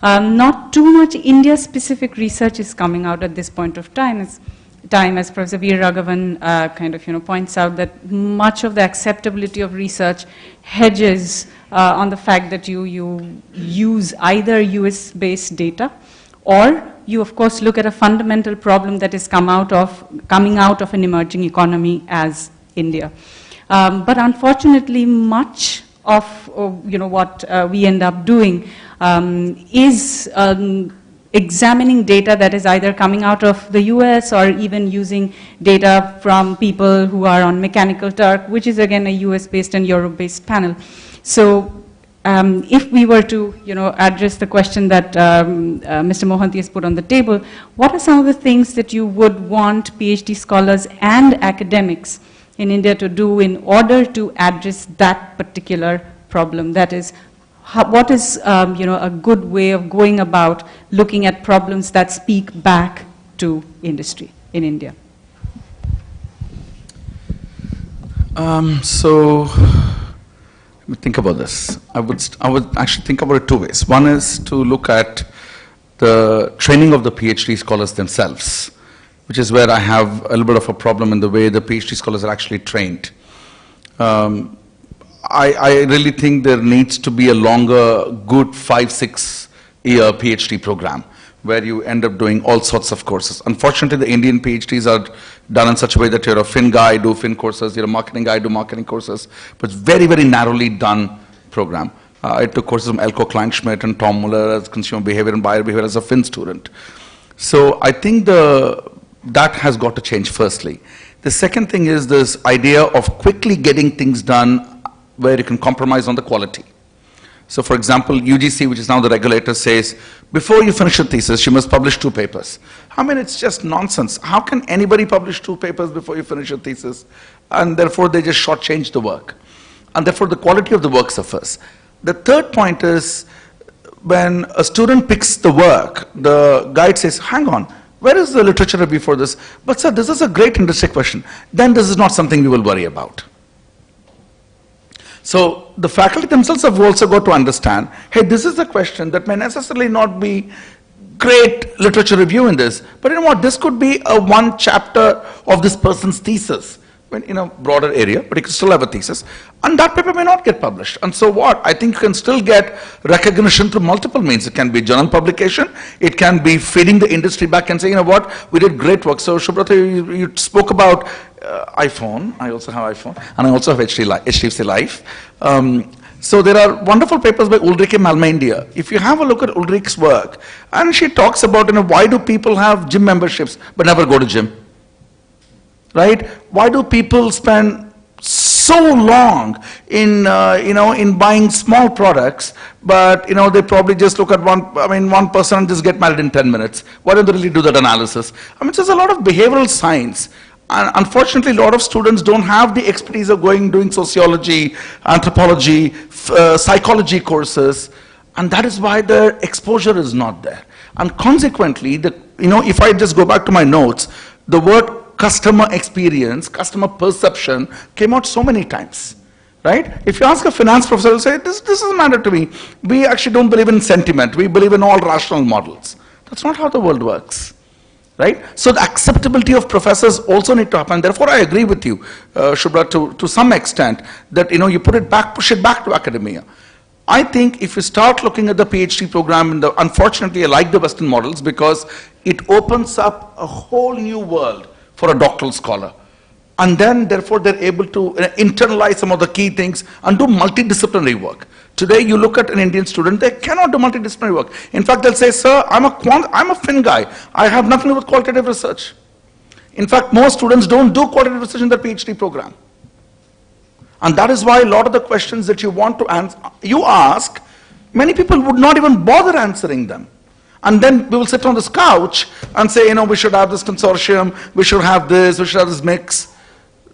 Speaker 4: not too much India-specific research is coming out at this point of time. As Professor Veer Raghavan points out, that much of the acceptability of research hedges on the fact that you use either US-based data, or you of course look at a fundamental problem that is coming out of an emerging economy as India. But unfortunately, much of what we end up doing is examining data that is either coming out of the US or even using data from people who are on Mechanical Turk, which is again a US-based and Europe-based panel. So if we were to address the question that Mr. Mohanty has put on the table, what are some of the things that you would want PhD scholars and academics in India to do in order to address that particular problem? That is, what is a good way of going about looking at problems that speak back to industry in India?
Speaker 9: So let me think about this. I would actually think about it 2 ways. One is to look at the training of the PhD scholars themselves, which is where I have a little bit of a problem in the way the PhD scholars are actually trained. I really think there needs to be a longer, good 5-6 year PhD program where you end up doing all sorts of courses. Unfortunately, the Indian PhDs are done in such a way that you're a Fin guy, do Fin courses, you're a marketing guy, do marketing courses, but it's very, very narrowly done program. I took courses from Elko Kleinschmidt and Tom Muller as consumer behavior and buyer behavior as a Fin student. So I think that has got to change firstly. The second thing is this idea of quickly getting things done where you can compromise on the quality. So for example, UGC, which is now the regulator, says, before you finish your thesis, you must publish 2 papers. I mean, it's just nonsense. How can anybody publish 2 papers before you finish your thesis? And therefore, they just shortchange the work. And therefore, the quality of the work suffers. The third point is, when a student picks the work, the guide says, hang on, where is the literature review for this? But sir, this is a great industry question. Then this is not something we will worry about. So the faculty themselves have also got to understand, hey, this is a question that may necessarily not be great literature review in this, but you know what, this could be a one chapter of this person's thesis in a broader area, but you can still have a thesis, and that paper may not get published. And so what? I think you can still get recognition through multiple means. It can be journal publication, it can be feeding the industry back and saying, you know what, we did great work. So Subrata, you spoke about iPhone. I also have iPhone, and I also have HDFC Life. So there are wonderful papers by Ulrike Malma India. If you have a look at Ulrike's work, and she talks about, you know, why do people have gym memberships but never go to gym? Right? Why do people spend so long in, in buying small products, but, they probably just look at one person and just get married in 10 minutes. Why don't they really do that analysis? There's a lot of behavioral science. And unfortunately, a lot of students don't have the expertise of doing sociology, anthropology, psychology courses, and that is why their exposure is not there. And consequently, if I just go back to my notes, the word customer experience, customer perception came out so many times, right? If you ask a finance professor, he'll say, this doesn't matter to me. We actually don't believe in sentiment. We believe in all rational models. That's not how the world works, right? So the acceptability of professors also need to happen. Therefore, I agree with you, Shubhra, to some extent, that, you push it back to academia. I think if you start looking at the PhD program, unfortunately, I like the Western models because it opens up a whole new world for a doctoral scholar. And then, therefore, they're able to internalize some of the key things and do multidisciplinary work. Today, you look at an Indian student, they cannot do multidisciplinary work. In fact, they'll say, sir, I'm a Fin guy. I have nothing to do with qualitative research. In fact, most students don't do qualitative research in their PhD program. And that is why a lot of the questions that you want to answer, you ask, many people would not even bother answering them. And then we will sit on this couch and say, we should have this consortium, we should have this mix.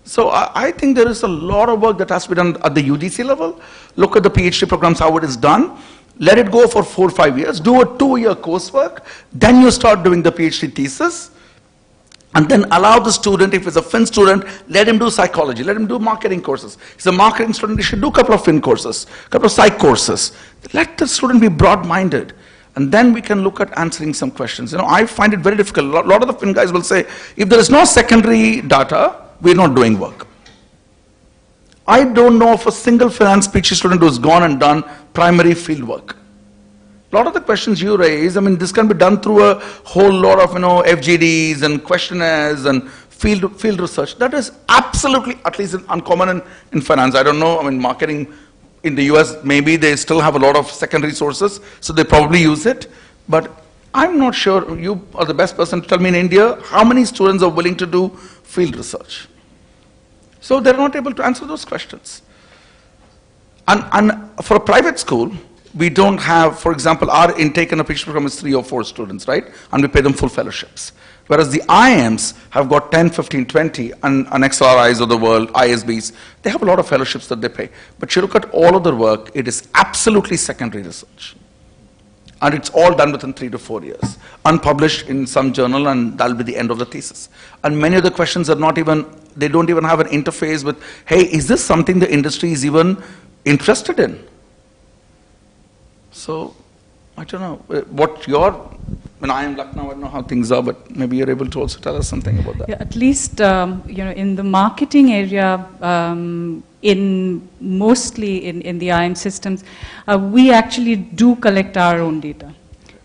Speaker 9: So I think there is a lot of work that has to be done at the UGC level. Look at the PhD programs, how it is done. Let it go for 4 or 5 years. Do a 2-year coursework. Then you start doing the PhD thesis. And then allow the student, if it's a Fin student, let him do psychology, let him do marketing courses. If it's a marketing student, he should do a couple of Fin courses, a couple of psych courses. Let the student be broad-minded. And then we can look at answering some questions. I find it very difficult. A lot of the Fin guys will say, if there is no secondary data, we're not doing work. I don't know of a single finance PhD student who's gone and done primary field work. A lot of the questions you raise, this can be done through a whole lot of, FGDs and questionnaires and field research. That is absolutely, at least uncommon in finance. I don't know, marketing in the US, maybe they still have a lot of secondary sources, so they probably use it. But I'm not sure, you are the best person to tell me in India, how many students are willing to do field research? So they're not able to answer those questions. And for a private school, we don't have, for example, our intake in a PhD program is 3 or 4 students, right? And we pay them full fellowships. Whereas the IIMs have got 10, 15, 20, and XLRIs of the world, ISBs, they have a lot of fellowships that they pay. But you look at all of their work, it is absolutely secondary research. And it's all done within 3 to 4 years. Unpublished in some journal, and that'll be the end of the thesis. And many of the questions are not even, they don't even have an interface with, hey, is this something the industry is even interested in? So, I don't know, what I am Lucknow, I don't know how things are, but maybe you're able to also tell us something about that.
Speaker 4: Yeah, at least, in the marketing area, mostly in the IM systems, we actually do collect our own data.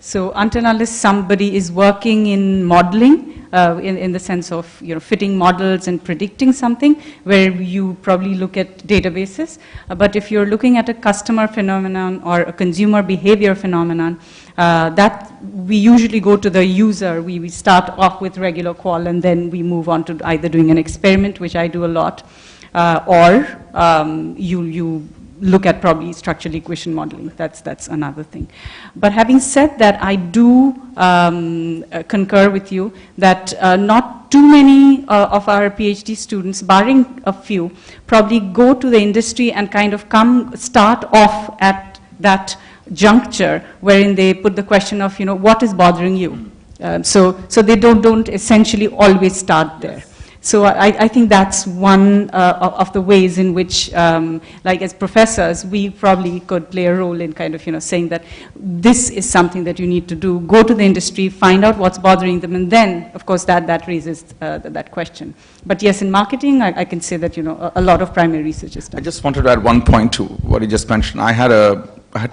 Speaker 4: So until unless somebody is working in modeling, in the sense of fitting models and predicting something, where you probably look at databases. But if you're looking at a customer phenomenon or a consumer behavior phenomenon, that we usually go to the user. We start off with regular qual, and then we move on to either doing an experiment, which I do a lot, or you look at probably structural equation modeling. That's another thing. But having said that, I do concur with you that not too many of our PhD students, barring a few, probably go to the industry and kind of start off at that juncture wherein they put the question of, what is bothering you? So they don't essentially always start there. So I think that's one of the ways in which, like as professors, we probably could play a role in kind of, saying that this is something that you need to do. Go to the industry, find out what's bothering them, and then, of course, that raises that question. But yes, in marketing, I can say that, a lot of primary research is done.
Speaker 9: I just wanted to add one point to what you just mentioned. I had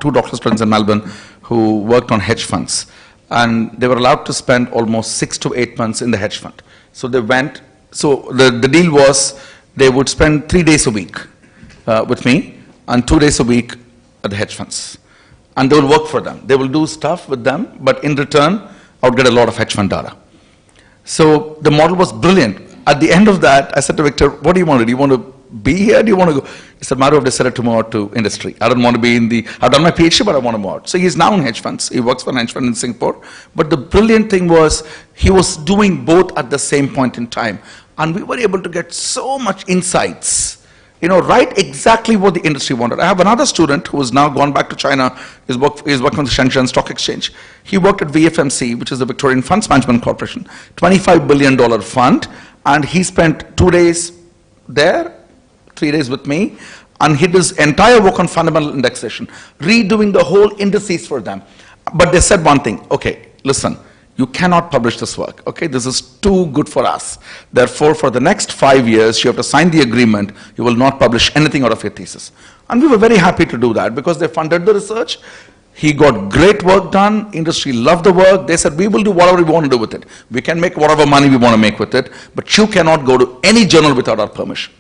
Speaker 9: two doctoral students in Melbourne who worked on hedge funds, and they were allowed to spend almost 6 to 8 months in the hedge fund. So they went. So the deal was they would spend 3 days a week with me and 2 days a week at the hedge funds. And they will work for them. They will do stuff with them, but in return, I would get a lot of hedge fund data. So the model was brilliant. At the end of that, I said to Victor, what do you want to do? Do you want to be here? Do you want to go? He said, Maru, I've decided to move out to industry. I don't want to be I've done my PhD, but I want to move out. So he's now in hedge funds. He works for a hedge fund in Singapore. But the brilliant thing was he was doing both at the same point in time. And we were able to get so much insights, right exactly what the industry wanted. I have another student who has now gone back to China, is working on the Shenzhen Stock Exchange. He worked at VFMC, which is the Victorian Funds Management Corporation, $25 billion fund, and he spent 2 days there, 3 days with me, and he did his entire work on fundamental indexation, redoing the whole indices for them. But they said one thing, okay, listen, you cannot publish this work, okay? This is too good for us. Therefore, for the next 5 years, you have to sign the agreement. You will not publish anything out of your thesis. And we were very happy to do that because they funded the research. He got great work done. Industry loved the work. They said, we will do whatever we want to do with it. We can make whatever money we want to make with it, but you cannot go to any journal without our permission.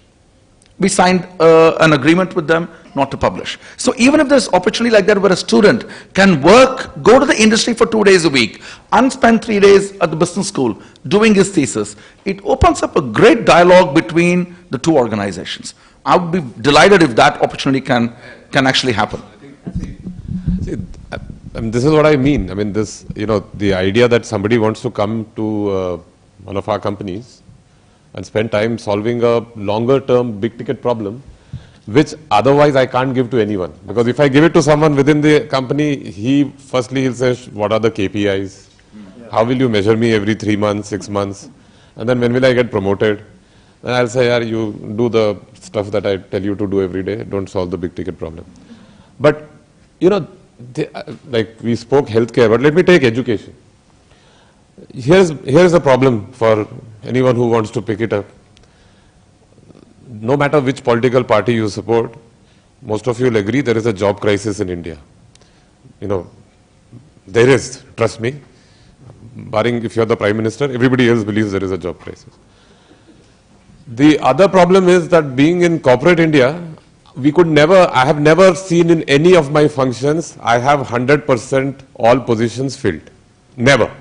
Speaker 9: We signed an agreement with them not to publish. So even if there's opportunity like that where a student can go to the industry for 2 days a week and spend 3 days at the business school doing his thesis, it opens up a great dialogue between the two organizations. I would be delighted if that opportunity can actually happen.
Speaker 6: See, this is what I mean. I mean, the idea that somebody wants to come to one of our companies and spend time solving a longer term big ticket problem, which otherwise I can't give to anyone. Because if I give it to someone within the company, he'll say, what are the KPIs? How will you measure me every 3 months, 6 months? And then when will I get promoted? Then I'll say, yeah, you do the stuff that I tell you to do every day, don't solve the big ticket problem. But, like we spoke healthcare, but let me take education. Here's a problem for anyone who wants to pick it up. No matter which political party you support, most of you will agree there is a job crisis in India. There is, trust me. Barring if you're the Prime Minister, everybody else believes there is a job crisis. The other problem is that being in corporate India, I have never seen in any of my functions, I have 100% all positions filled. Never.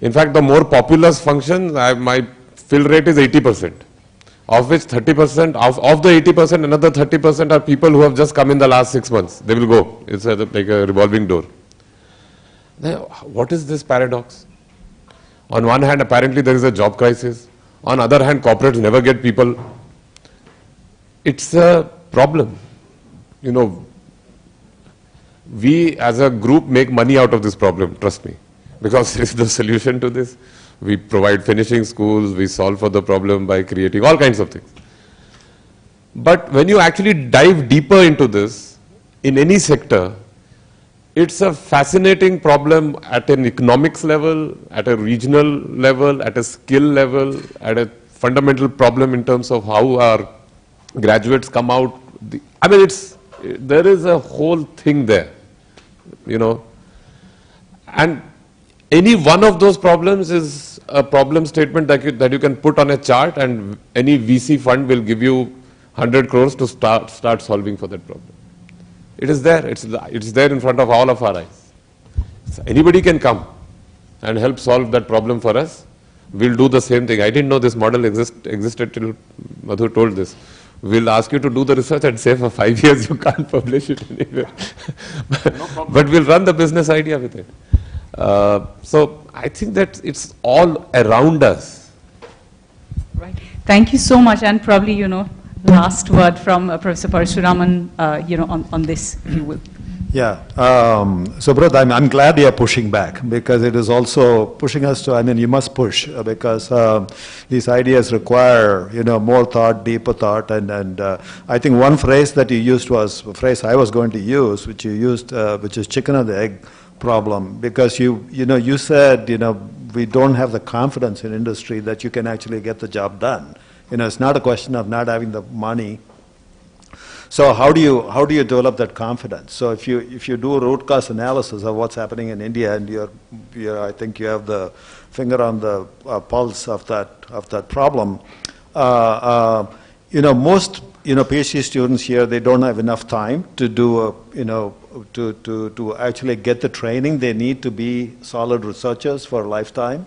Speaker 6: In fact, the more populous functions, my fill rate is 80%, of which 30%, of the 80%, another 30% are people who have just come in the last 6 months. They will go. It's like a revolving door. Now, what is this paradox? On one hand, apparently there is a job crisis. On the other hand, corporates never get people. It's a problem. We as a group make money out of this problem, trust me. Because it's the solution to this. We provide finishing schools, we solve for the problem by creating all kinds of things. But when you actually dive deeper into this, in any sector, it's a fascinating problem at an economics level, at a regional level, at a skill level, at a fundamental problem in terms of how our graduates come out. There is a whole thing there, And any one of those problems is a problem statement that you can put on a chart, and any VC fund will give you 100 crores to start solving for that problem. It is there. It's there in front of all of our eyes. So anybody can come and help solve that problem for us. We'll do the same thing. I didn't know this model existed till Madhu told this. We'll ask you to do the research and say for 5 years you can't publish it anywhere. But we'll run the business idea with it. So I think that it's all around us.
Speaker 4: Right. Thank you so much, and probably, last word from Professor Parashuraman, on this, if you will.
Speaker 1: Yeah. So, Brad, I'm glad you're pushing back because it is also pushing us to, I mean, you must push because these ideas require, more thought, deeper thought. And I think one phrase that you used was a phrase I was going to use, which you used, which is chicken and the egg problem. Because you said, we don't have the confidence in industry that you can actually get the job done. It's not a question of not having the money. So how do you develop that confidence? So if you do a root cause analysis of what's happening in India, and I think you have the finger on the pulse of that problem. Most PhD students here, they don't have enough time to do to actually get the training they need to be solid researchers for a lifetime.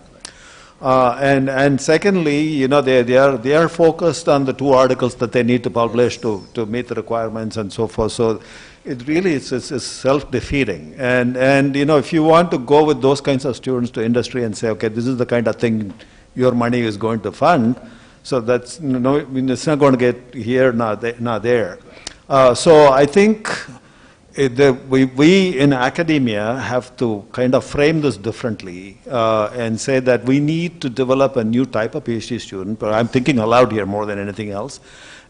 Speaker 1: And secondly, they are focused on the 2 articles that they need to publish to meet the requirements and so forth. So it really is self-defeating. And if you want to go with those kinds of students to industry and say, okay, this is the kind of thing your money is going to fund, so that's it's not going to get here, not there. So I think we in academia have to kind of frame this differently and say that we need to develop a new type of PhD student, but I'm thinking aloud here more than anything else.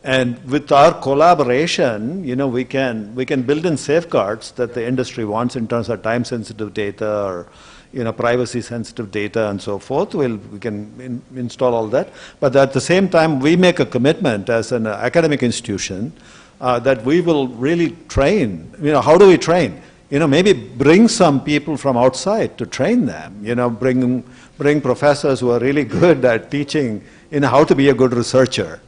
Speaker 1: And with our collaboration, we can build in safeguards that the industry wants in terms of time-sensitive data or privacy-sensitive data and so forth. We can install all that. But at the same time, we make a commitment as an academic institution that we will really train. How do we train? Maybe bring some people from outside to train them. Bring professors who are really good at teaching how to be a good researcher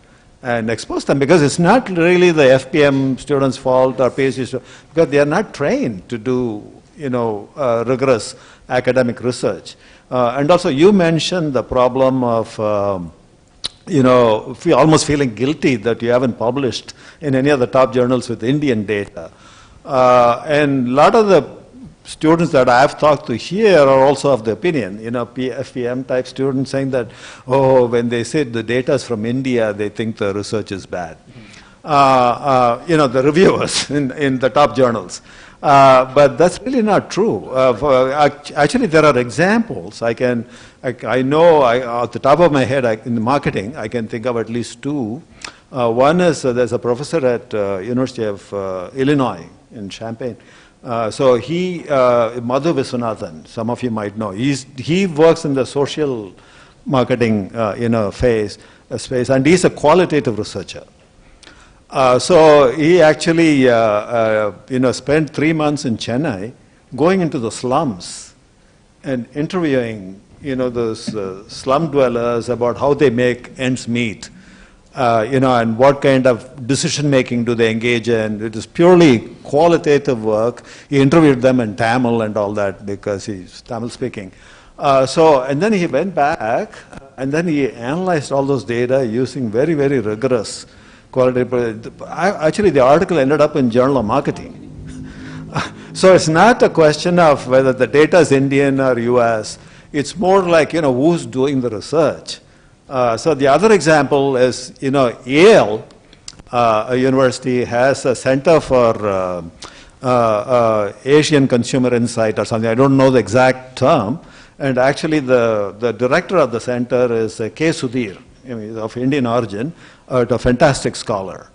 Speaker 1: and expose them, because it's not really the FPM students' fault or PhD students, because they are not trained to do rigorous academic research. And also you mentioned the problem of almost feeling guilty that you haven't published in any of the top journals with Indian data. And a lot of the students that I've talked to here are also of the opinion, FPM type students saying that, when they say the data is from India, they think the research is bad. The reviewers in the top journals. But that's really not true. Actually, there are examples. I know off the top of my head, in marketing, I can think of at least 2. One is there's a professor at University of Illinois in Champaign. So Madhu Viswanathan, some of you might know. He works in the social marketing space, and he's a qualitative researcher. So he actually, spent 3 months in Chennai, going into the slums and interviewing, those slum dwellers about how they make ends meet, and what kind of decision making do they engage in. It is purely qualitative work. He interviewed them in Tamil and all that because he's Tamil speaking. And then he went back and then he analyzed all those data using very, very rigorous qualitative. Actually, the article ended up in Journal of Marketing. So it's not a question of whether the data is Indian or US. It's more like, who's doing the research. So the other example is, Yale University has a Center for Asian Consumer Insight or something. I don't know the exact term. And actually, the director of the center is K. Sudhir, of Indian origin, a fantastic scholar.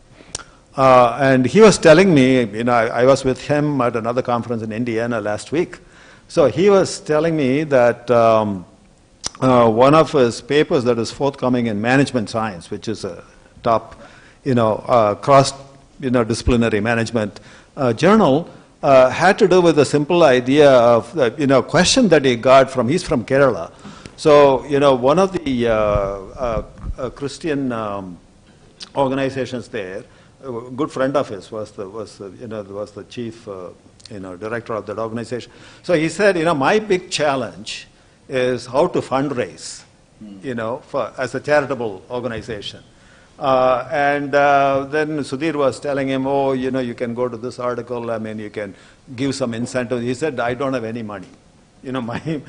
Speaker 1: And he was telling me, I was with him at another conference in Indiana last week. So he was telling me that one of his papers that is forthcoming in Management Science, which is a top, cross-disciplinary management journal, had to do with a simple idea of, question that he got from, he's from Kerala. So, one of the Christian organizations there, a good friend of his was the chief, director of that organization. So he said, my big challenge is how to fundraise, as a charitable organization. And then Sudhir was telling him, you can go to this article, you can give some incentive. He said, I don't have any money. I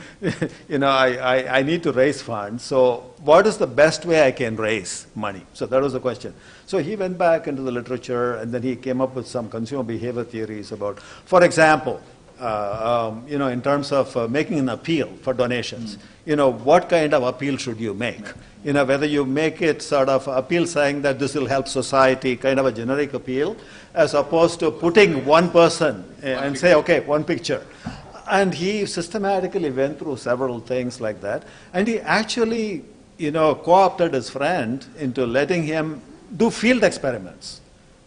Speaker 1: need to raise funds. So what is the best way I can raise money? So that was the question. So he went back into the literature, and then he came up with some consumer behavior theories about, for example, in terms of making an appeal for donations. What kind of appeal should you make? Whether you make it sort of appeal saying that this will help society, kind of a generic appeal, as opposed to putting one person and say, okay, one picture. And he systematically went through several things like that. And he actually, co-opted his friend into letting him do field experiments.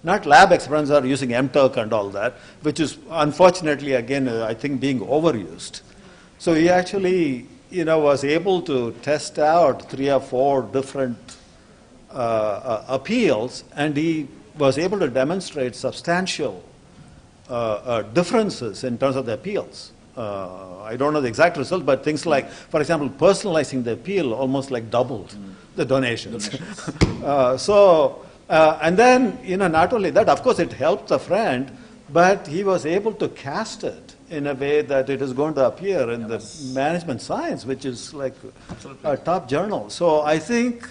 Speaker 1: Not lab experiments or using MTurk and all that, which is unfortunately, again, I think being overused. So he actually, was able to test out 3 or 4 different appeals, and he was able to demonstrate substantial differences in terms of the appeals. I don't know the exact result, but things like, for example, personalizing the appeal almost like doubled the donations. And then, not only that, of course, it helped the friend, but he was able to cast it in a way that it is going to appear in the management science, which is like a top journal. So I think,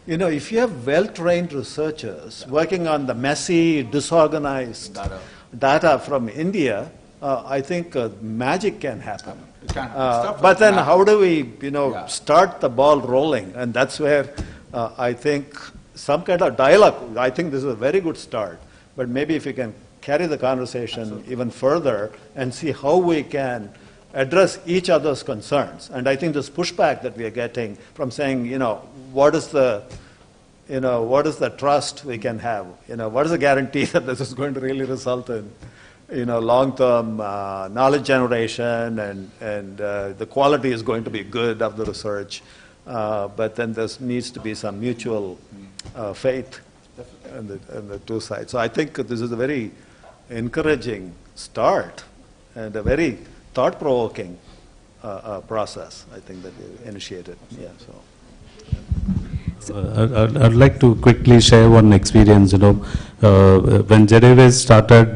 Speaker 1: if you have well-trained researchers working on the messy, disorganized data from India, I think magic can happen. But then how do we, start the ball rolling? And that's where I think some kind of dialogue, I think this is a very good start. But maybe if we can carry the conversation even further and see how we can address each other's concerns. And I think this pushback that we are getting from saying, what is the trust we can have? What is the guarantee that this is going to really result in long-term knowledge generation and the quality is going to be good of the research. But then there needs to be some mutual faith on the two sides. So I think this is a very encouraging start and a very thought-provoking process, I think, that we initiated. Yeah, so.
Speaker 5: I'd like to quickly share one experience. When Jedeway started,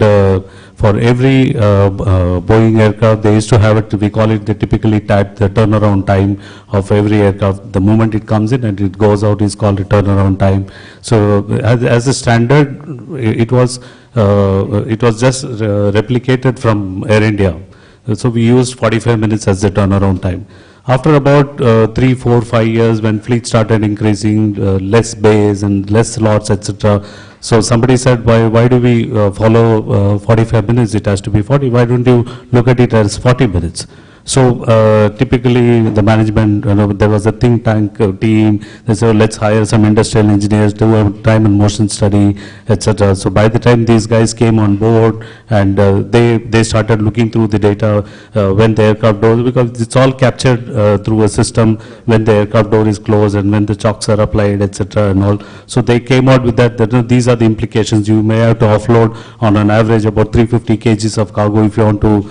Speaker 5: for every Boeing aircraft, they used to have it. We call it typically TAT, the turnaround time of every aircraft. The moment it comes in and it goes out is called a turnaround time. So as a standard, it was just replicated from Air India. So we used 45 minutes as the turnaround time. After about 3, 4, 5 years, when fleet started increasing, less bays and less slots, etc. So somebody said, why do we follow 45 minutes? It has to be 40. Why don't you look at it as 40 minutes? So typically the management, there was a think tank team. They said, let's hire some industrial engineers, do a time and motion study, etc. So by the time these guys came on board and they started looking through the data when the aircraft door, because it's all captured through a system when the aircraft door is closed and when the chocks are applied, etc. and all. So they came out with that these are the implications. You may have to offload on an average about 350 kgs of cargo if you want to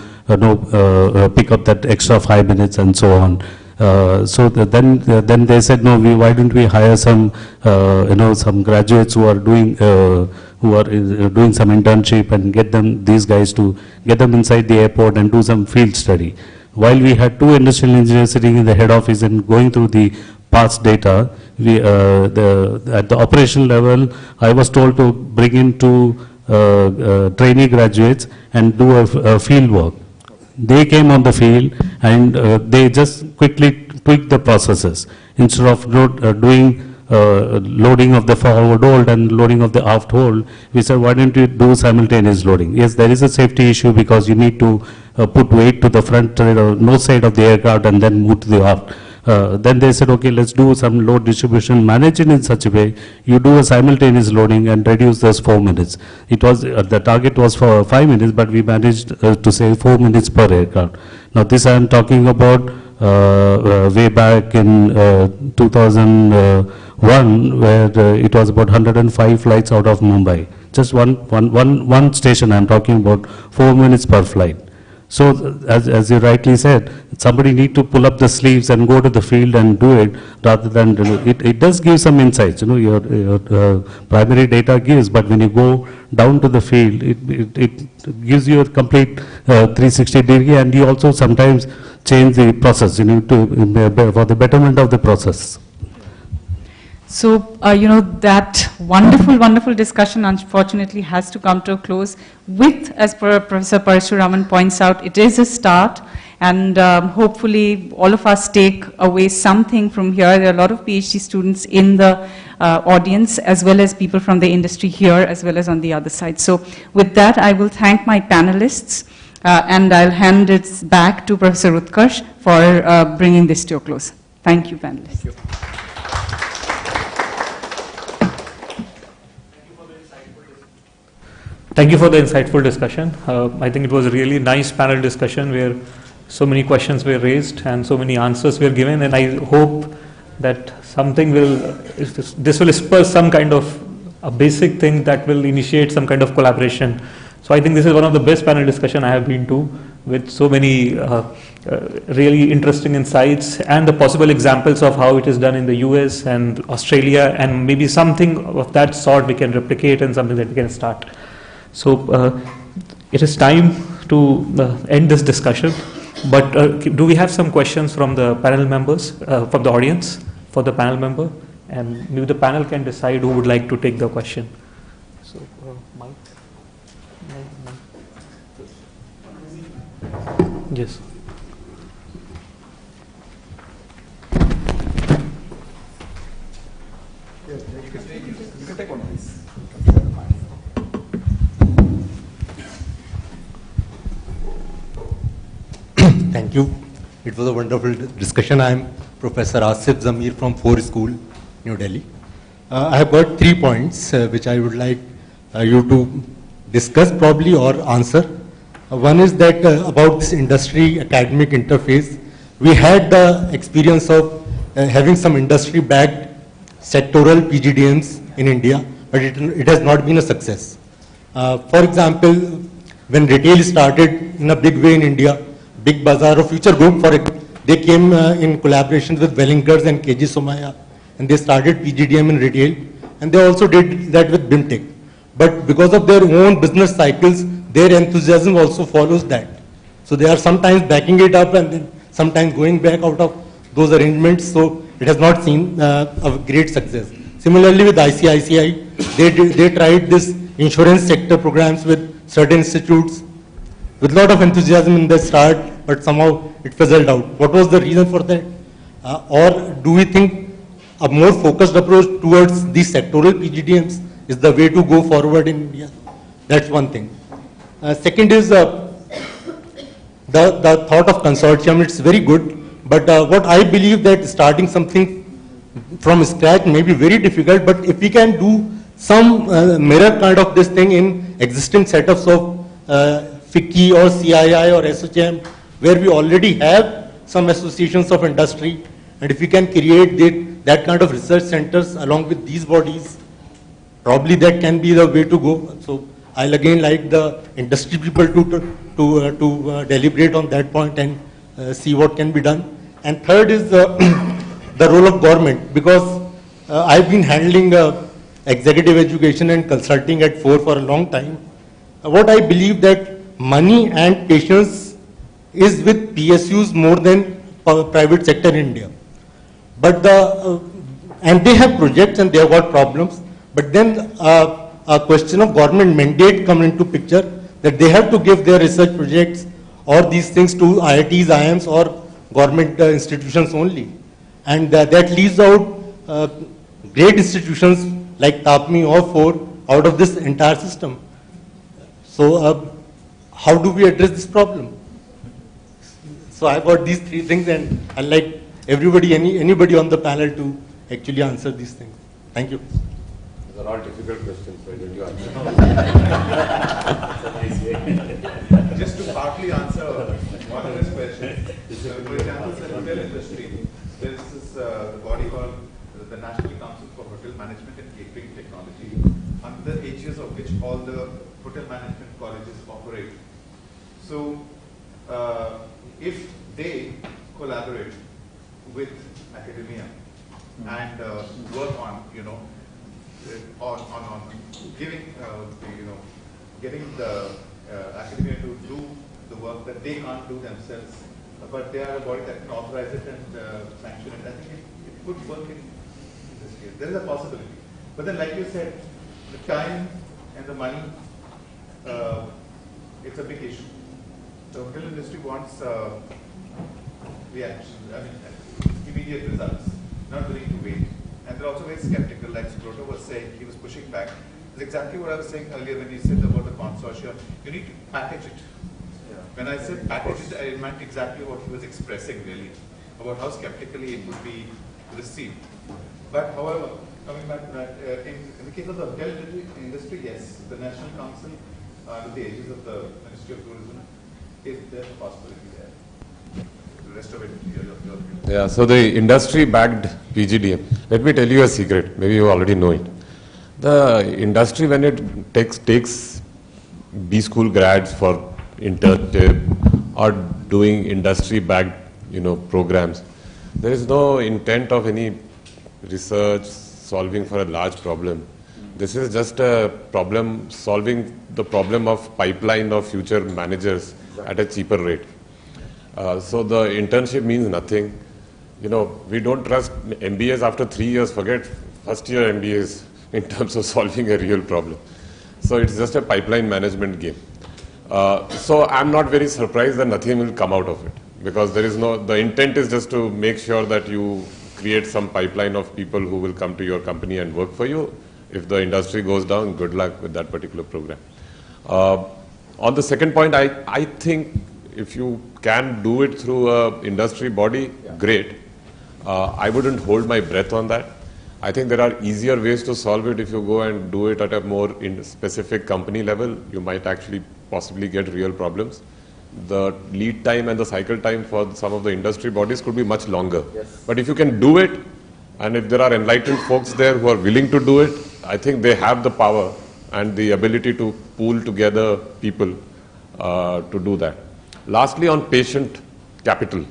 Speaker 5: pick up that extra 5 minutes and so on. Then they said, no, why don't we hire some some graduates who are doing some internship and get these guys to get them inside the airport and do some field study. While we had 2 industrial engineers sitting in the head office and going through the past data, at the operational level, I was told to bring in 2 trainee graduates and do a field work. They came on the field and they just quickly tweaked the processes. Instead of doing loading of the forward hold and loading of the aft hold, we said, why don't you do simultaneous loading? Yes, there is a safety issue because you need to put weight to the front nose side of the aircraft and then move to the aft. Then they said, okay, let's do some load distribution, manage it in such a way, you do a simultaneous loading and reduce those 4 minutes. It was, the target was for 5 minutes, but we managed to save 4 minutes per aircraft. Now this I am talking about way back in 2001, where it was about 105 flights out of Mumbai. Just one station I am talking about, 4 minutes per flight. So as you rightly said, somebody need to pull up the sleeves and go to the field and do it rather than, it does give some insights, your primary data gives, but when you go down to the field, it gives you a complete 360 degree, and you also sometimes change the process, for the betterment of the process.
Speaker 10: So, that wonderful, wonderful discussion unfortunately has to come to a close with, as Professor Parashuraman points out, it is a start, and hopefully all of us take away something from here. There are a lot of PhD students in the audience, as well as people from the industry here, as well as on the other side. So with that, I will thank my panelists, and I'll hand it back to Professor Utkarsh for bringing this to a close. Thank you, panelists.
Speaker 7: Thank you.
Speaker 2: Thank you for the insightful discussion. I think it was a really nice panel discussion where so many questions were raised and so many answers were given, and I hope that this will spur some kind of a basic thing that will initiate some kind of collaboration. So I think this is one of the best panel discussion I have been to, with so many really interesting insights and the possible examples of how it is done in the US and Australia, and maybe something of that sort we can replicate and something that we can start. So it is time to end this discussion, but do we have some questions from the panel members, from the audience, for the panel member? And maybe the panel can decide who would like to take the question. So, Mike? Yes.
Speaker 1: You can take one of these.
Speaker 11: Thank you. It was a wonderful discussion. I am Professor Asif Zamir from 4 School, New Delhi. I have got 3 points which I would like you to discuss probably or answer. One is that about this industry academic interface, we had the experience of having some industry-backed sectoral PGDMs in India, but it has not been a success. For example, when retail started in a big way in India, Big Bazaar or Future Group, they came in collaboration with Wellingers and KG Somaya, and they started PGDM in retail, and they also did that with BIMTech. But because of their own business cycles, their enthusiasm also follows that. So they are sometimes backing it up and then sometimes going back out of those arrangements, so it has not seen a great success. Similarly with ICICI, they tried this insurance sector programs with certain institutes, with a lot of enthusiasm in the start, but somehow it fizzled out. What was the reason for that? Or do we think a more focused approach towards these sectoral PGDMs is the way to go forward in India? That's one thing. Second is the thought of consortium. It's very good, but what I believe that starting something from scratch may be very difficult, but if we can do some mirror kind of this thing in existing setups of FICCI or CII or SHM, where we already have some associations of industry, and if we can create that kind of research centers along with these bodies, probably that can be the way to go. So I'll again like the industry people to deliberate on that point and see what can be done. And third is the role of government, because I've been handling executive education and consulting at 4 for a long time. What I believe that money and patience is with PSUs more than private sector in India. But and they have projects and they have got problems, but then a question of government mandate come into picture, that they have to give their research projects or these things to IITs, IIMs or government institutions only. And that leaves out great institutions like TAPMI or 4 out of this entire system. So how do we address this problem? So I got these 3 things, and I'd like everybody, anybody on the panel to actually answer these things. Thank you.
Speaker 6: These are all difficult questions, why don't you answer?
Speaker 7: Just to partly answer one of his questions, for example, in the hotel industry, there is this body called the National Council for Hotel Management and Catering Technology, under the aegis of which all the hotel management colleges operate. So if they collaborate with academia and work on, on giving, getting the academia to do the work that they can't do themselves, but they are a body that can authorize it and sanction it. I think it could work in this case. There is a possibility. But then, like you said, the time and the money, it's a big issue. The hotel industry wants reaction, immediate results, not willing to wait. And they're also very skeptical, like Subrata was saying, he was pushing back. It's exactly what I was saying earlier when you said about the consortium. You need to package it. Yeah. When I said package it, I meant exactly what he was expressing really, about how skeptically it would be received. But however, coming back to that, in the case of the hotel industry, yes, the National Council, with the aegis of the Ministry of Tourism, is there a possibility there? The rest of it, your view.
Speaker 6: Yeah, so the industry-backed PGDM, let me tell you a secret, maybe you already know it. The industry, when it takes B-school grads for internship or doing industry-backed, programs, there is no intent of any research solving for a large problem. This is just a problem solving the problem of pipeline of future managers at a cheaper rate. So the internship means nothing. We don't trust MBAs after 3 years, forget first year MBAs in terms of solving a real problem. So it's just a pipeline management game. So I'm not very surprised that nothing will come out of it, because the intent is just to make sure that you create some pipeline of people who will come to your company and work for you. If the industry goes down, good luck with that particular program. On the second point, I think if you can do it through an industry body, great. I wouldn't hold my breath on that. I think there are easier ways to solve it. If you go and do it at a more specific company level, you might actually possibly get real problems. The lead time and the cycle time for some of the industry bodies could be much longer. Yes. But if you can do it, and if there are enlightened folks there who are willing to do it, I think they have the power and the ability to pool together people to do that. Lastly, on patient capital.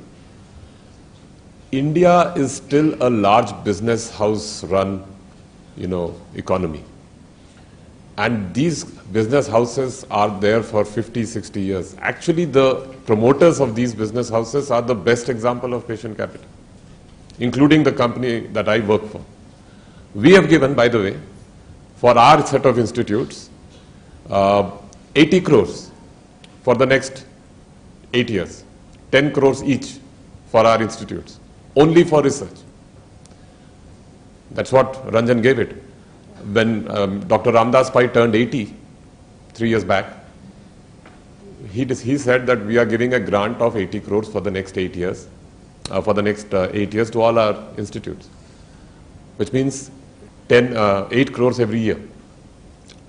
Speaker 6: India is still a large business house run, economy. And these business houses are there for 50, 60 years. Actually, the promoters of these business houses are the best example of patient capital, including the company that I work for. We have given, by the way, for our set of institutes, 80 crores for the next 8 years, 10 crores each for our institutes, only for research. That's what Ranjan gave it. When Dr. Ramdas Pai turned 80, 3 years back, he said that we are giving a grant of 80 crores for the next 8 years, to all our institutes, which means 8 crores every year.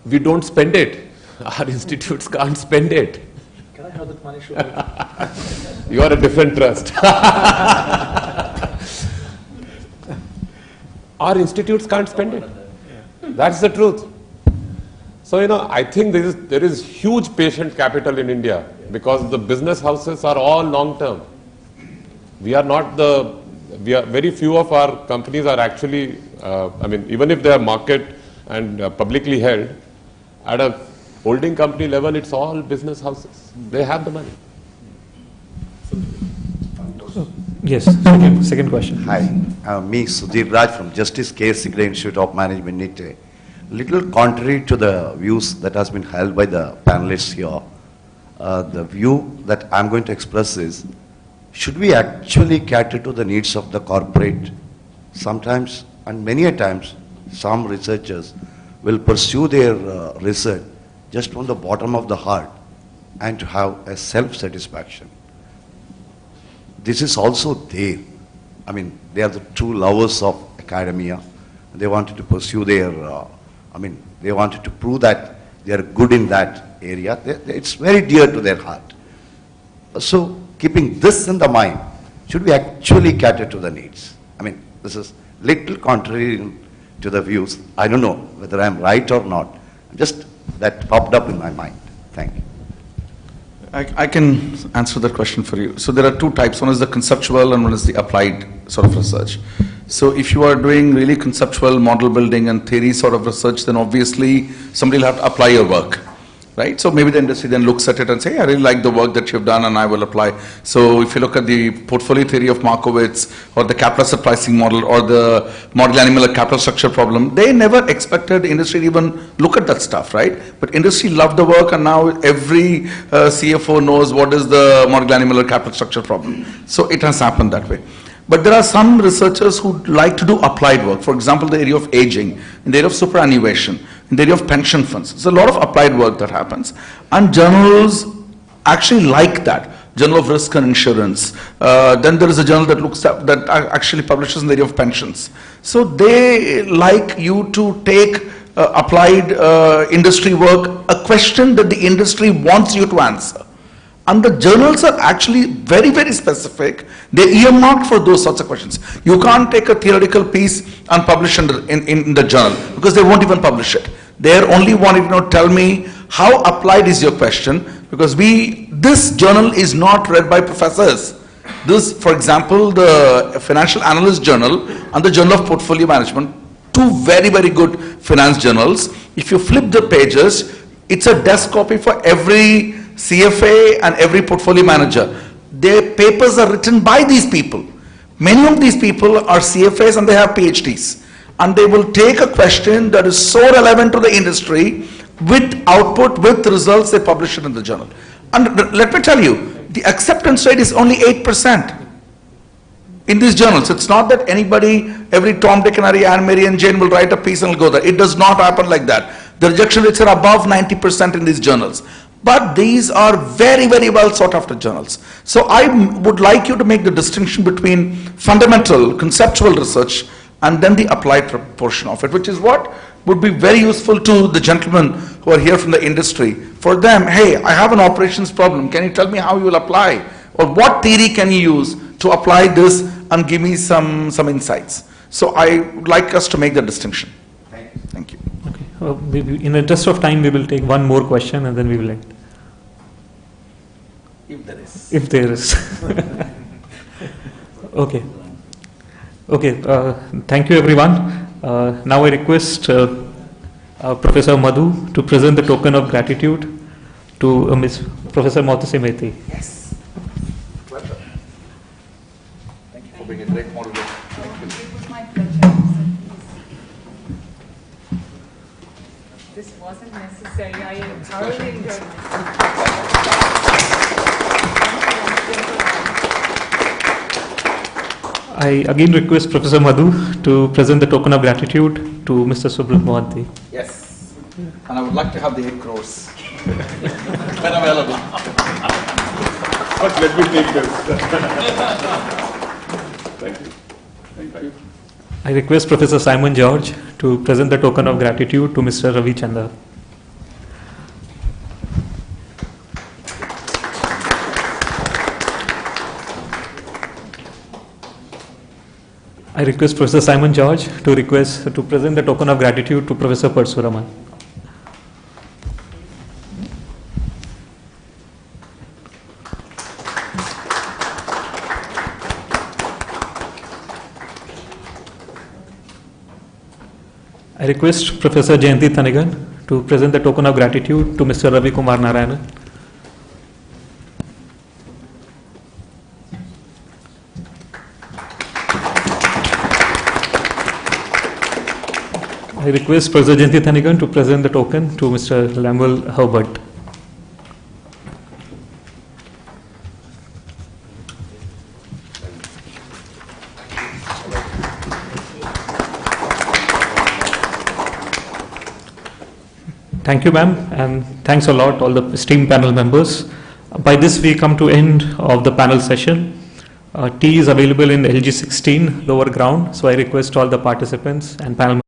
Speaker 6: We don't spend it. Our institutes can't spend it.
Speaker 12: Can I have that money?
Speaker 6: You are a different trust. Our institutes can't spend it. That's the truth. So, I think there is huge patient capital in India, because the business houses are all long term. Very few of our companies are actually, even if they are market and publicly held, at a holding company level, it's all business houses. They have the money.
Speaker 2: Yes, second question.
Speaker 13: Hi, me Sudhir Raj from Justice K. Sigre Institute of Management, NITE. Little contrary to the views that has been held by the panelists here, the view that I'm going to express is, should we actually cater to the needs of the corporate? Sometimes, and many a times, some researchers will pursue their research just from the bottom of the heart and to have a self-satisfaction. This is also there. They are the true lovers of academia. They wanted to pursue their, they wanted to prove that they are good in that area. It's very dear to their heart. So, keeping this in the mind, should we actually cater to the needs? This is little contrary to the views. I don't know whether I'm right or not. Just that popped up in my mind. Thank you.
Speaker 9: I can answer that question for you. So there are two types. One is the conceptual and one is the applied sort of research. So if you are doing really conceptual model building and theory sort of research, then obviously somebody will have to apply your work, right? So maybe the industry then looks at it and say, I really like the work that you've done and I will apply. So if you look at the portfolio theory of Markowitz or the capital asset pricing model or the model animal capital structure problem, they never expected the industry to even look at that stuff, right? But industry loved the work and now every CFO knows what is the model animal capital structure problem. So it has happened that way. But there are some researchers who like to do applied work. For example, the area of aging, in the area of superannuation, in the area of pension funds. There's a lot of applied work that happens. And journals actually like that. Journal of Risk and Insurance. Then there is a journal that looks at, that actually publishes in the area of pensions. So they like you to take applied industry work, a question that the industry wants you to answer. And the journals are actually very, very specific. They're earmarked for those sorts of questions. You can't take a theoretical piece and publish in the journal because they won't even publish it. They're only wanting to tell me how applied is your question, because this journal is not read by professors. This, for example, the Financial Analyst Journal and the Journal of Portfolio Management, two very, very good finance journals. If you flip the pages, it's a desk copy for every CFA and every portfolio manager. Their papers are written by these people. Many of these people are CFAs and they have PhDs. And they will take a question that is so relevant to the industry with output, with results, they publish it in the journal. And let me tell you, the acceptance rate is only 8% in these journals. It's not that anybody, every Tom, Dick and Harry, Anne, Mary and Jane will write a piece and will go there. It does not happen like that. The rejection rates are above 90% in these journals. But these are very, very well sought after journals. So I would like you to make the distinction between fundamental, conceptual research and then the applied portion of it, which is what would be very useful to the gentlemen who are here from the industry. For them, hey, I have an operations problem. Can you tell me how you will apply? Or what theory can you use to apply this and give me some insights? So I would like us to make the distinction. Thank you.
Speaker 2: Okay. In the interest of time, we will take one more question and then we will end.
Speaker 9: If there is.
Speaker 2: If there is. Okay. Okay. Thank you, everyone. Now I request Professor Madhu to present the token of gratitude to Ms. Professor Mautasi Mehti.
Speaker 9: Yes. Pleasure. Thank you for being a great moderator.
Speaker 4: It was my pleasure. This wasn't necessary. I thoroughly enjoyed this.
Speaker 2: I again request Professor Madhu to present the token of gratitude to Mr. Subrat Mohanty.
Speaker 9: Yes. And I would like to have the 8 crores when available.
Speaker 6: But let me take this. Thank you. Thank you.
Speaker 2: I request Professor Simon George to present the token of gratitude to Mr. Ravi Chanda. I request Professor Simon George to present the token of gratitude to Professor Parshuraman. I request Professor Jayanti Thanigan to present the token of gratitude to Mr. Ravi Kumar Narayanan. I request Professor Jayanti Thanigan to present the token to Mr. Lemuel Herbert. Thank you, ma'am, and thanks a lot, all the esteemed panel members. By this, we come to end of the panel session. Tea is available in LG 16 lower ground, so I request all the participants and panel